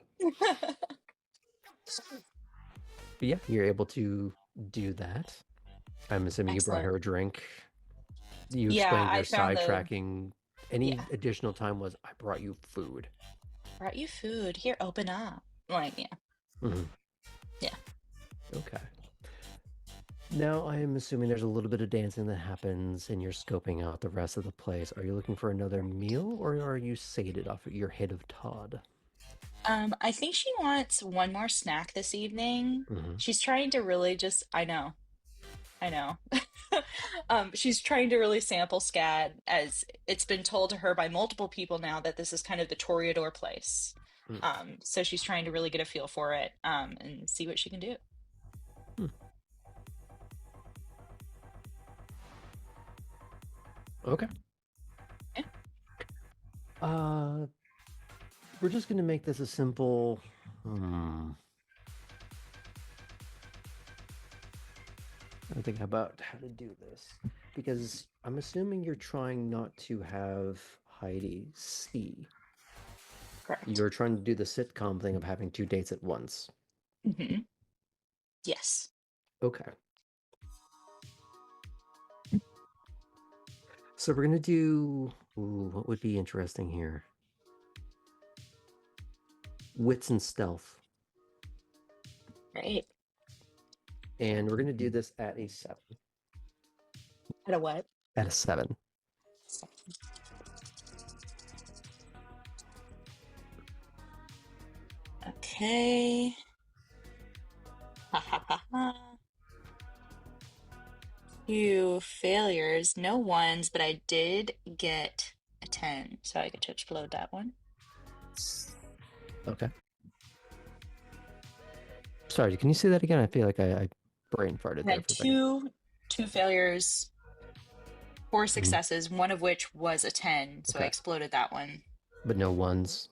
yeah, you're able to do that. I'm assuming you brought her a drink. You explained your sidetracking. Any additional time was, I brought you food. Brought you food. Here, open up. Like, yeah. Mm-hmm. Yeah. Okay. Now I am assuming there's a little bit of dancing that happens and you're scoping out the rest of the place. Are you looking for another meal or are you sated off of your hit of Todd? I think she wants one more snack this evening. She's trying to really just, I know. She's trying to really sample Scad, as it's been told to her by multiple people now that this is kind of the Toreador place. So she's trying to really get a feel for it, and see what she can do. Okay. Yeah. We're just gonna make this a simple. I think about how to do this because I'm assuming you're trying not to have Heidi see. Correct. You're trying to do the sitcom thing of having 2 dates at once. Yes. Okay. So we're gonna do. What would be interesting here? Wits and stealth. Right. And we're gonna do this at a 7. At a what? At a 7. Okay. Ha ha ha ha. 2 failures, no 1s, but I did get a 10, so I get to explode that one. Okay. Sorry, can you say that again? I feel like I brain farted there Had for a second. two failures, 4 successes, one of which was a 10, so I Okay. exploded that one. But no 1s.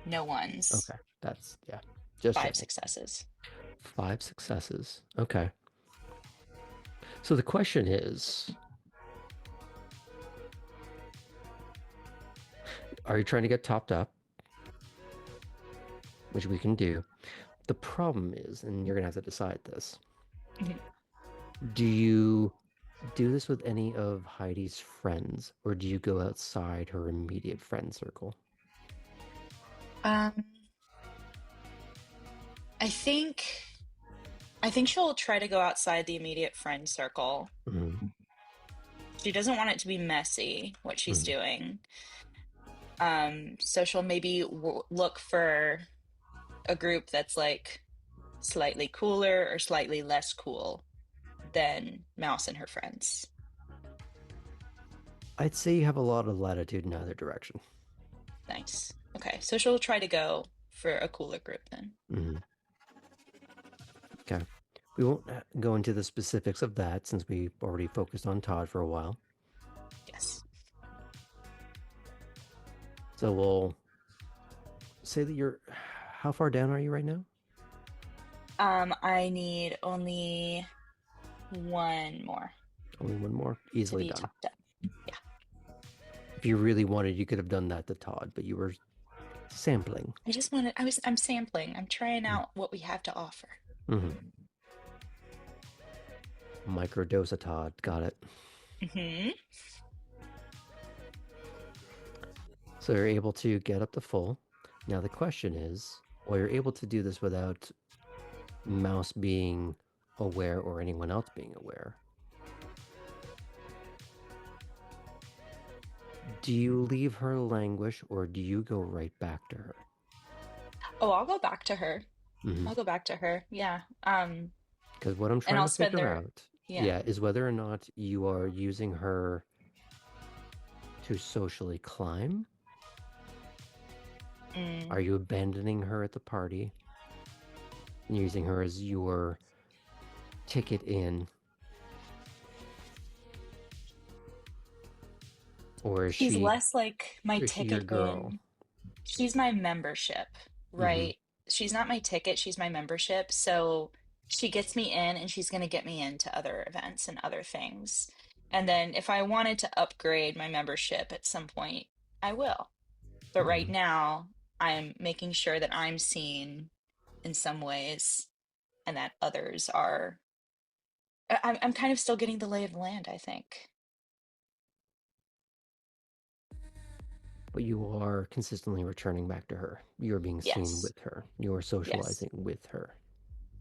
No 1s. Okay, that's just 5 checking. successes. 5 successes. Okay. So the question is, are you trying to get topped up? Which we can do. The problem is, and you're gonna have to decide this. Do you do this with any of Heidi's friends, or do you go outside her immediate friend circle? I think she'll try to go outside the immediate friend circle. She doesn't want it to be messy, what she's doing. So she'll maybe look for a group that's like slightly cooler or slightly less cool than Mouse and her friends? I'd say you have a lot of latitude in either direction. Nice. Okay, so she'll try to go for a cooler group then. Mm-hmm. Okay. We won't go into the specifics of that since we already focused on Todd for a while. Yes. So we'll say that you're... How far down are you right now? I need only one more Only one more. to Easily be done. topped up. Yeah. If you really wanted, you could have done that to Todd, but you were sampling. I'm sampling. I'm trying out what we have to offer. Mm-hmm. Microdose of Todd. Got it. Mm-hmm. So you're able to get up to full. Now the question is, well, you're able to do this without Mouse being aware or anyone else being aware. Do you leave her languish or do you go right back to her? Oh, I'll go back to her. Mm-hmm. I'll go back to her. Yeah. Because what I'm trying I'll to spend figure their- out, yeah. is whether or not you are using her to socially climb. Are you abandoning her at the party and using her as your ticket in? Or is She's she less like my or is she your ticket girl? in. She's my membership, right? She's not my ticket, she's my membership. So she gets me in and she's going to get me into other events and other things. And then if I wanted to upgrade my membership at some point, I will. But right now, I'm making sure that I'm seen in some ways and that others are. I'm kind of still getting the lay of the land, I think. But you are consistently returning back to her. You're being seen Yes. with her. You are socializing with her.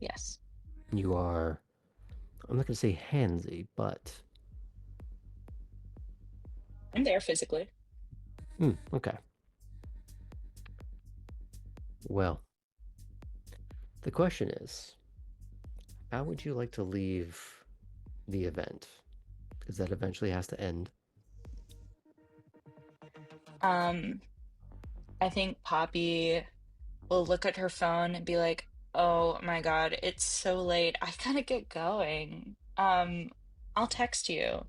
Yes. You are, I'm not going to say handsy, but... I'm there physically. Okay. Well, the question is, how would you like to leave the event? Because that eventually has to end. I think Poppy will look at her phone and be like, "Oh my God, it's so late. I gotta get going. I'll text you.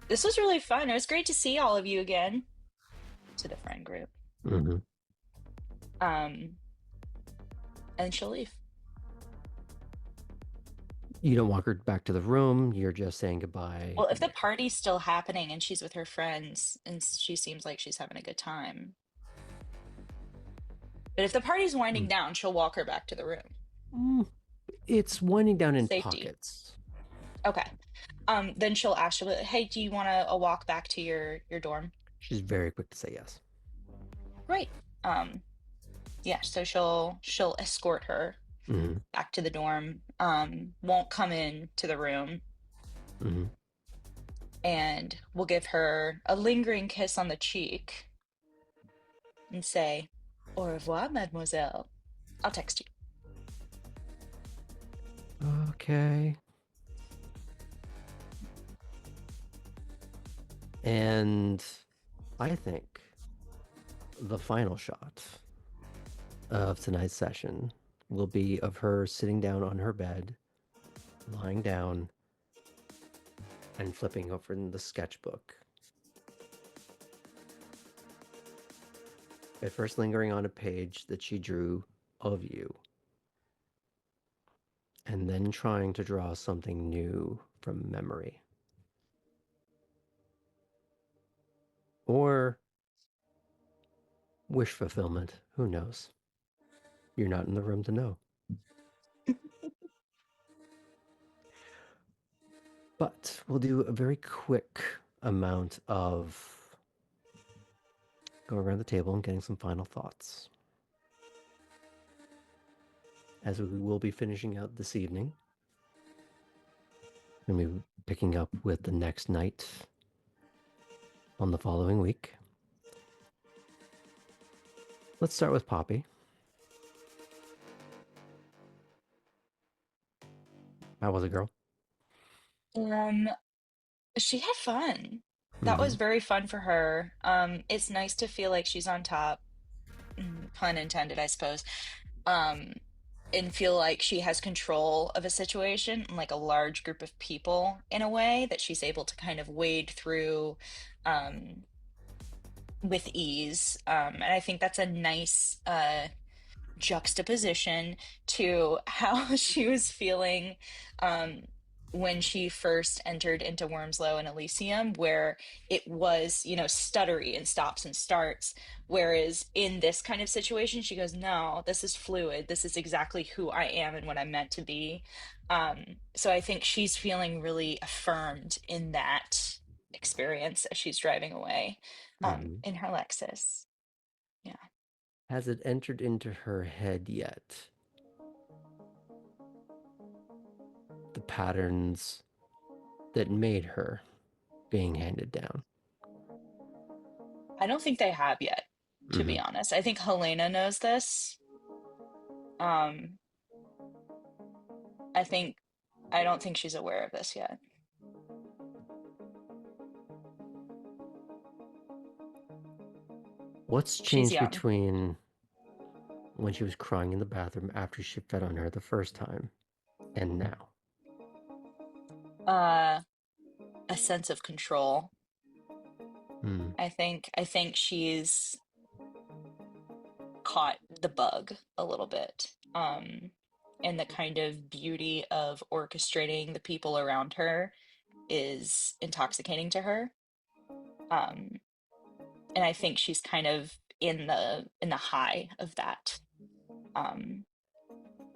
This was really fun. It was great to see all of you again." To the friend group. And she'll leave. You don't walk her back to the room. You're just saying goodbye. Well, if the party's still happening and she's with her friends and she seems like she's having a good time. But if the party's winding down, she'll walk her back to the room. It's winding down in Safety. pockets. Okay. Then she'll ask you, "Hey, do you want a walk back to your dorm?" She's very quick to say yes. Great. Yeah, so she'll escort her back to the dorm. Won't come in to the room. And we'll give her a lingering kiss on the cheek and say, "Au revoir, mademoiselle. I'll text you." Okay. And I think the final shot of tonight's session will be of her sitting down on her bed, lying down, and flipping open the sketchbook. At first lingering on a page that she drew of you, and then trying to draw something new from memory. Or wish fulfillment, who knows? You're not in the room to know. But we'll do a very quick amount of going around the table and getting some final thoughts. As we will be finishing out this evening, and we'll be picking up with the next night on the following week. Let's start with Poppy. How was it, girl? She had fun. That was very fun for her. It's nice to feel like she's on top, pun intended, I suppose. Um, and feel like she has control of a situation and like a large group of people in a way that she's able to kind of wade through um, with ease. And I think that's a nice juxtaposition to how she was feeling um, when she first entered into Wormslow and Elysium, where it was, stuttery and stops and starts. Whereas in this kind of situation, she goes, no, this is fluid. This is exactly who I am and what I'm meant to be. So I think she's feeling really affirmed in that experience as she's driving away in her Lexus. Yeah. Has it entered into her head yet? The patterns that made her being handed down. I don't think they have yet, to be honest. I think Helena knows this. I don't think she's aware of this yet. What's She's changed young. between when she was crying in the bathroom after she fed on her the first time and now? A sense of control. I think she's caught the bug a little bit. And the kind of beauty of orchestrating the people around her is intoxicating to her. And I think she's kind of in the high of that. And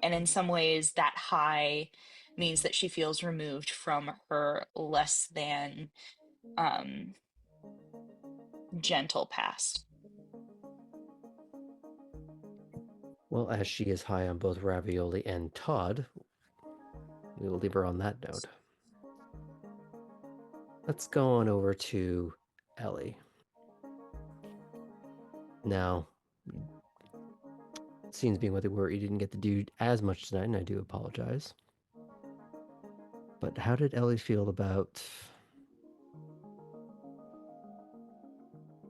in some ways that high means that she feels removed from her less than gentle past. Well, as she is high on both ravioli and Todd, we will leave her on that note. Let's go on over to Ellie. Now, scenes being what they were, you didn't get to do as much tonight, and I do apologize. But how did Ellie feel about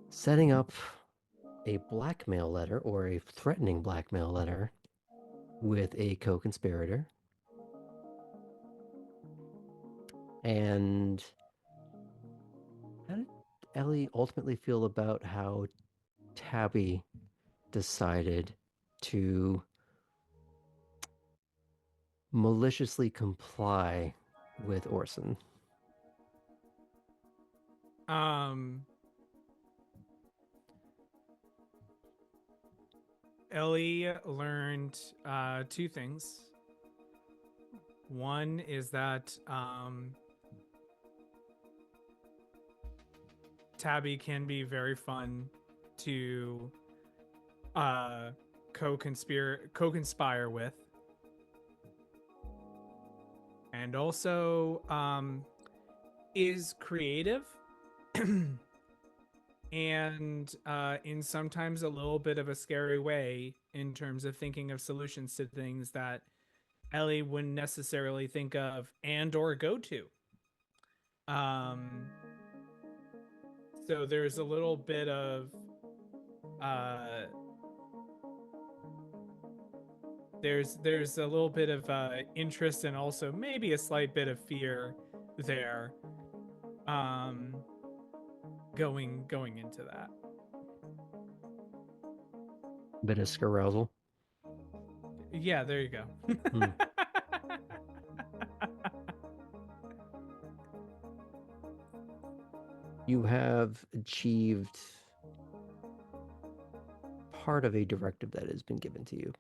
setting up a blackmail letter or a threatening blackmail letter with a co-conspirator? And how did Ellie ultimately feel about how Tabby decided to maliciously comply with Orson? Ellie learned two things. One is that Tabby can be very fun to co-conspire with, and also is creative and in sometimes a little bit of a scary way in terms of thinking of solutions to things that Ellie wouldn't necessarily think of and or go to. So there's a little bit of there's a little bit of interest and also maybe a slight bit of fear there going into that. Bit of scarousal. Yeah, there you go. You have achieved part of a directive that has been given to you.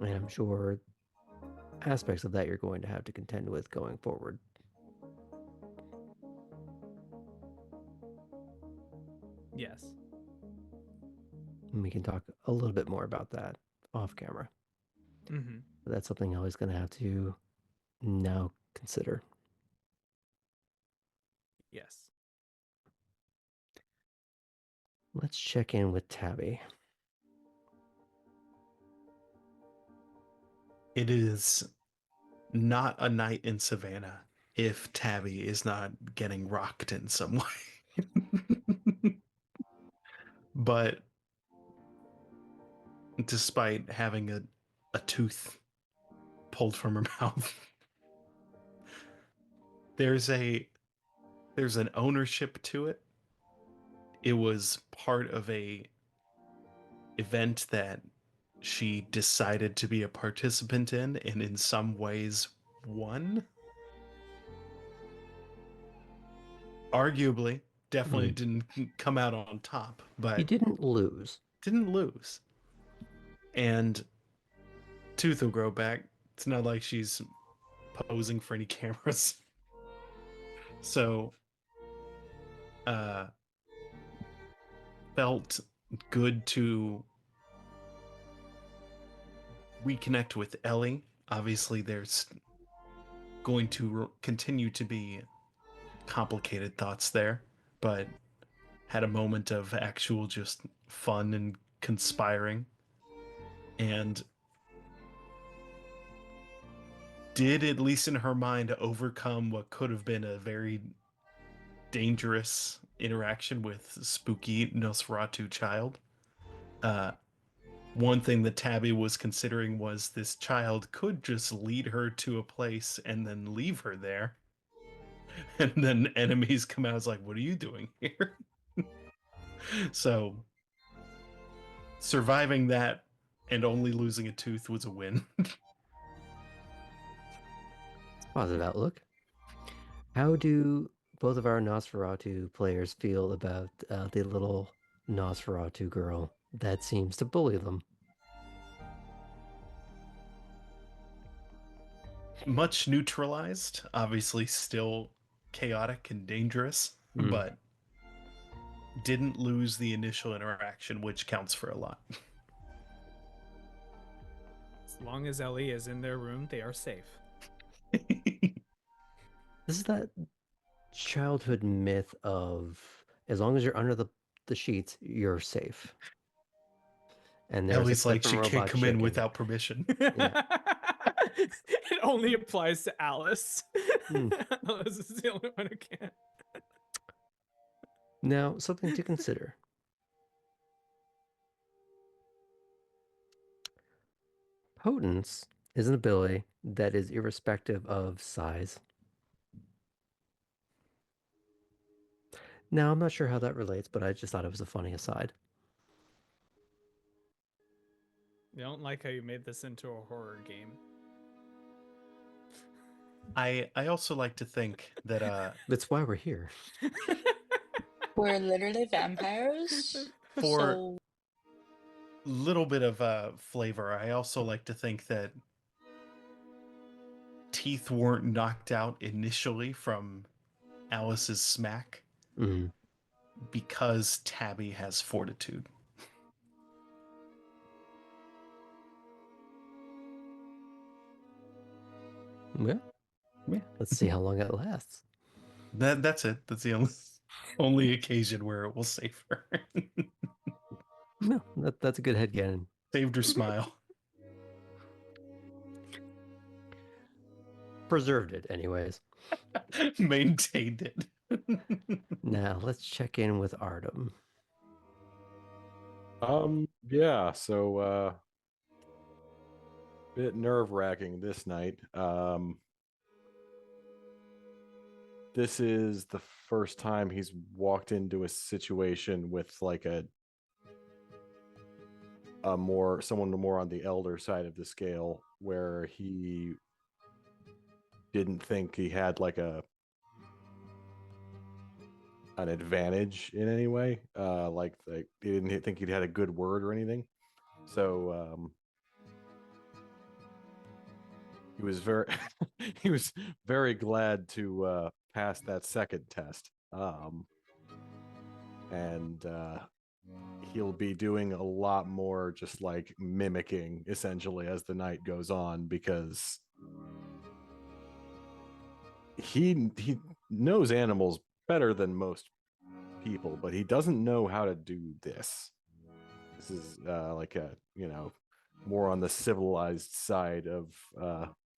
And I'm sure aspects of that you're going to have to contend with going forward. Yes. And we can talk a little bit more about that off camera. But that's something Ellie's going to have to now consider. Yes. Let's check in with Tabby. It is not a night in Savannah if Tabby is not getting rocked in some way. But despite having a tooth pulled from her mouth, there's an ownership to it. It was part of a event that she decided to be a participant in, and in some ways won. Arguably, definitely didn't come out on top, but he didn't lose. Didn't lose. And tooth will grow back. It's not like she's posing for any cameras. So, felt good to reconnect with Ellie. Obviously, there's going to continue to be complicated thoughts there, but had a moment of actual just fun and conspiring. And did, at least in her mind, overcome what could have been a very dangerous interaction with spooky Nosferatu child. One thing that Tabby was considering was this child could just lead her to a place and then leave her there. And then enemies come out, it's like, what are you doing here? So surviving that and only losing a tooth was a win. Positive outlook. How do both of our Nosferatu players feel about the little Nosferatu girl that seems to bully them? Much neutralized, obviously still chaotic and dangerous, but didn't lose the initial interaction, which counts for a lot. As long as Ellie is in their room, they are safe. This is that childhood myth of as long as you're under the sheets, you're safe. And there's Ellie's like, she can't come in without permission. Yeah. It only applies to Alice. Alice is the only one who can't. Now, something to consider. Potence is an ability that is irrespective of size. Now, I'm not sure how that relates, but I just thought it was a funny aside. I don't like how you made this into a horror game. I also like to think that that's why we're here. We're literally vampires. For so... little bit of flavor, I also like to think that teeth weren't knocked out initially from Alice's smack because Tabby has fortitude. Yeah. Let's see how long it lasts. That's it. That's the only occasion where it will save her. No, that's a good headcanon. Saved her smile. Preserved it, anyways. Maintained it. Now, let's check in with Artem. Yeah, so bit nerve-wracking this night. This is the first time he's walked into a situation with like someone more on the elder side of the scale, where he didn't think he had like an advantage in any way. Like he didn't think he'd had a good word or anything. So he was very glad to pass that second test. And he'll be doing a lot more just like mimicking essentially as the night goes on, because he knows animals better than most people, but he doesn't know how to do this. This is like a more on the civilized side of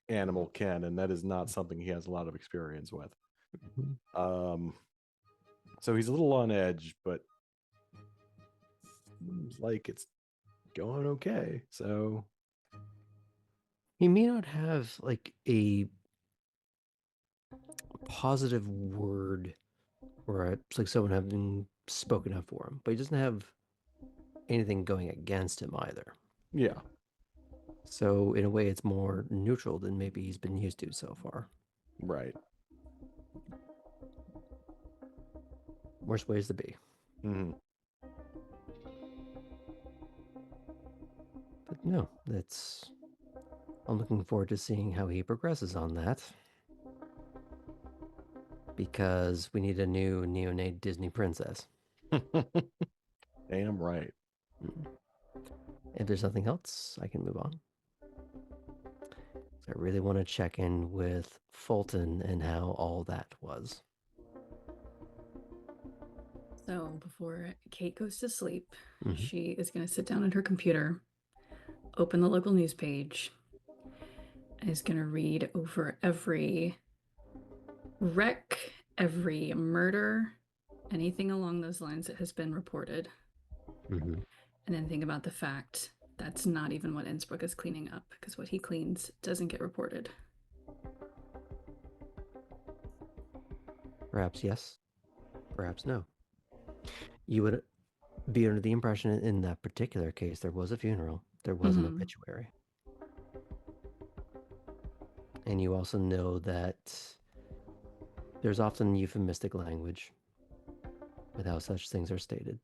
animal ken, and that is not something he has a lot of experience with. So he's a little on edge, but seems like it's going okay. So he may not have like a positive word or it's like someone having spoken up for him, but he doesn't have anything going against him either. yeah. So in a way, it's more neutral than maybe he's been used to so far. Right. Worst ways to be. Mm-hmm. But no, that's. I'm looking forward to seeing how he progresses on that. Because we need a new neonate Disney princess. Damn right. If there's nothing else, I can move on. I really want to check in with Fulton and how all that was. So before Kate goes to sleep, she is going to sit down at her computer, open the local news page, and is going to read over every wreck, every murder, anything along those lines that has been reported. And then think about the fact that's not even what Innsbruck is cleaning up, because what he cleans doesn't get reported. Perhaps yes, perhaps no. You would be under the impression in that particular case there was a funeral, there was an obituary. And you also know that there's often euphemistic language with how such things are stated.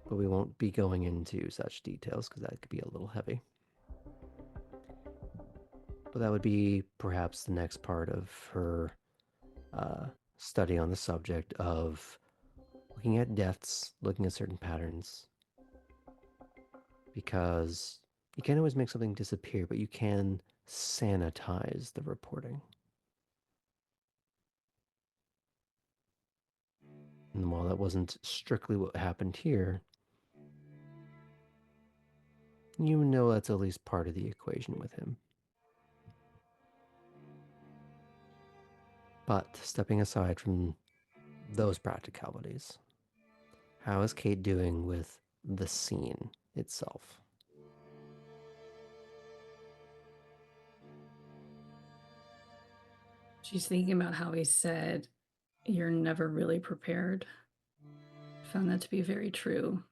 But we won't be going into such details because that could be a little heavy. But that would be perhaps the next part of her study on the subject of looking at deaths, looking at certain patterns. Because you can't always make something disappear, but you can sanitize the reporting. And while that wasn't strictly what happened here, you know that's at least part of the equation with him. But stepping aside from those practicalities, how is Kate doing with the scene itself? She's thinking about how he said, "You're never really prepared." Found that to be very true.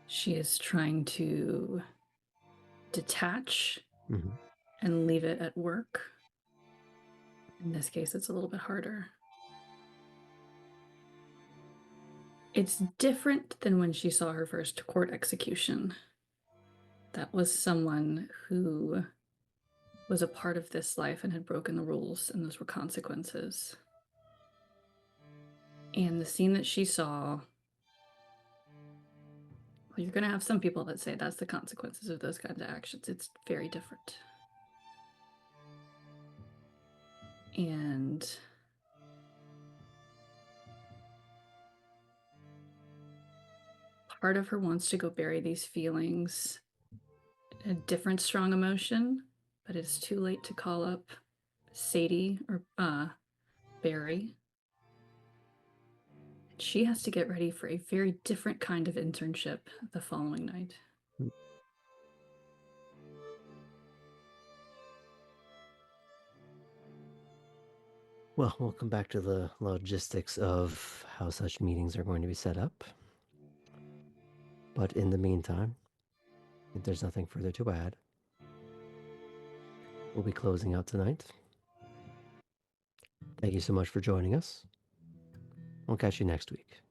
She is trying to detach and leave it at work. In this case, it's a little bit harder. It's different than when she saw her first court execution. That was someone who was a part of this life and had broken the rules, and those were consequences. And the scene that she saw, well, you're going to have some people that say that's the consequences of those kinds of actions. It's very different. And part of her wants to go bury these feelings, a different strong emotion, but it's too late to call up Sadie or Barry. She has to get ready for a very different kind of internship the following night. Well, we'll come back to the logistics of how such meetings are going to be set up. But in the meantime, if there's nothing further to add, we'll be closing out tonight. Thank you so much for joining us. We'll catch you next week.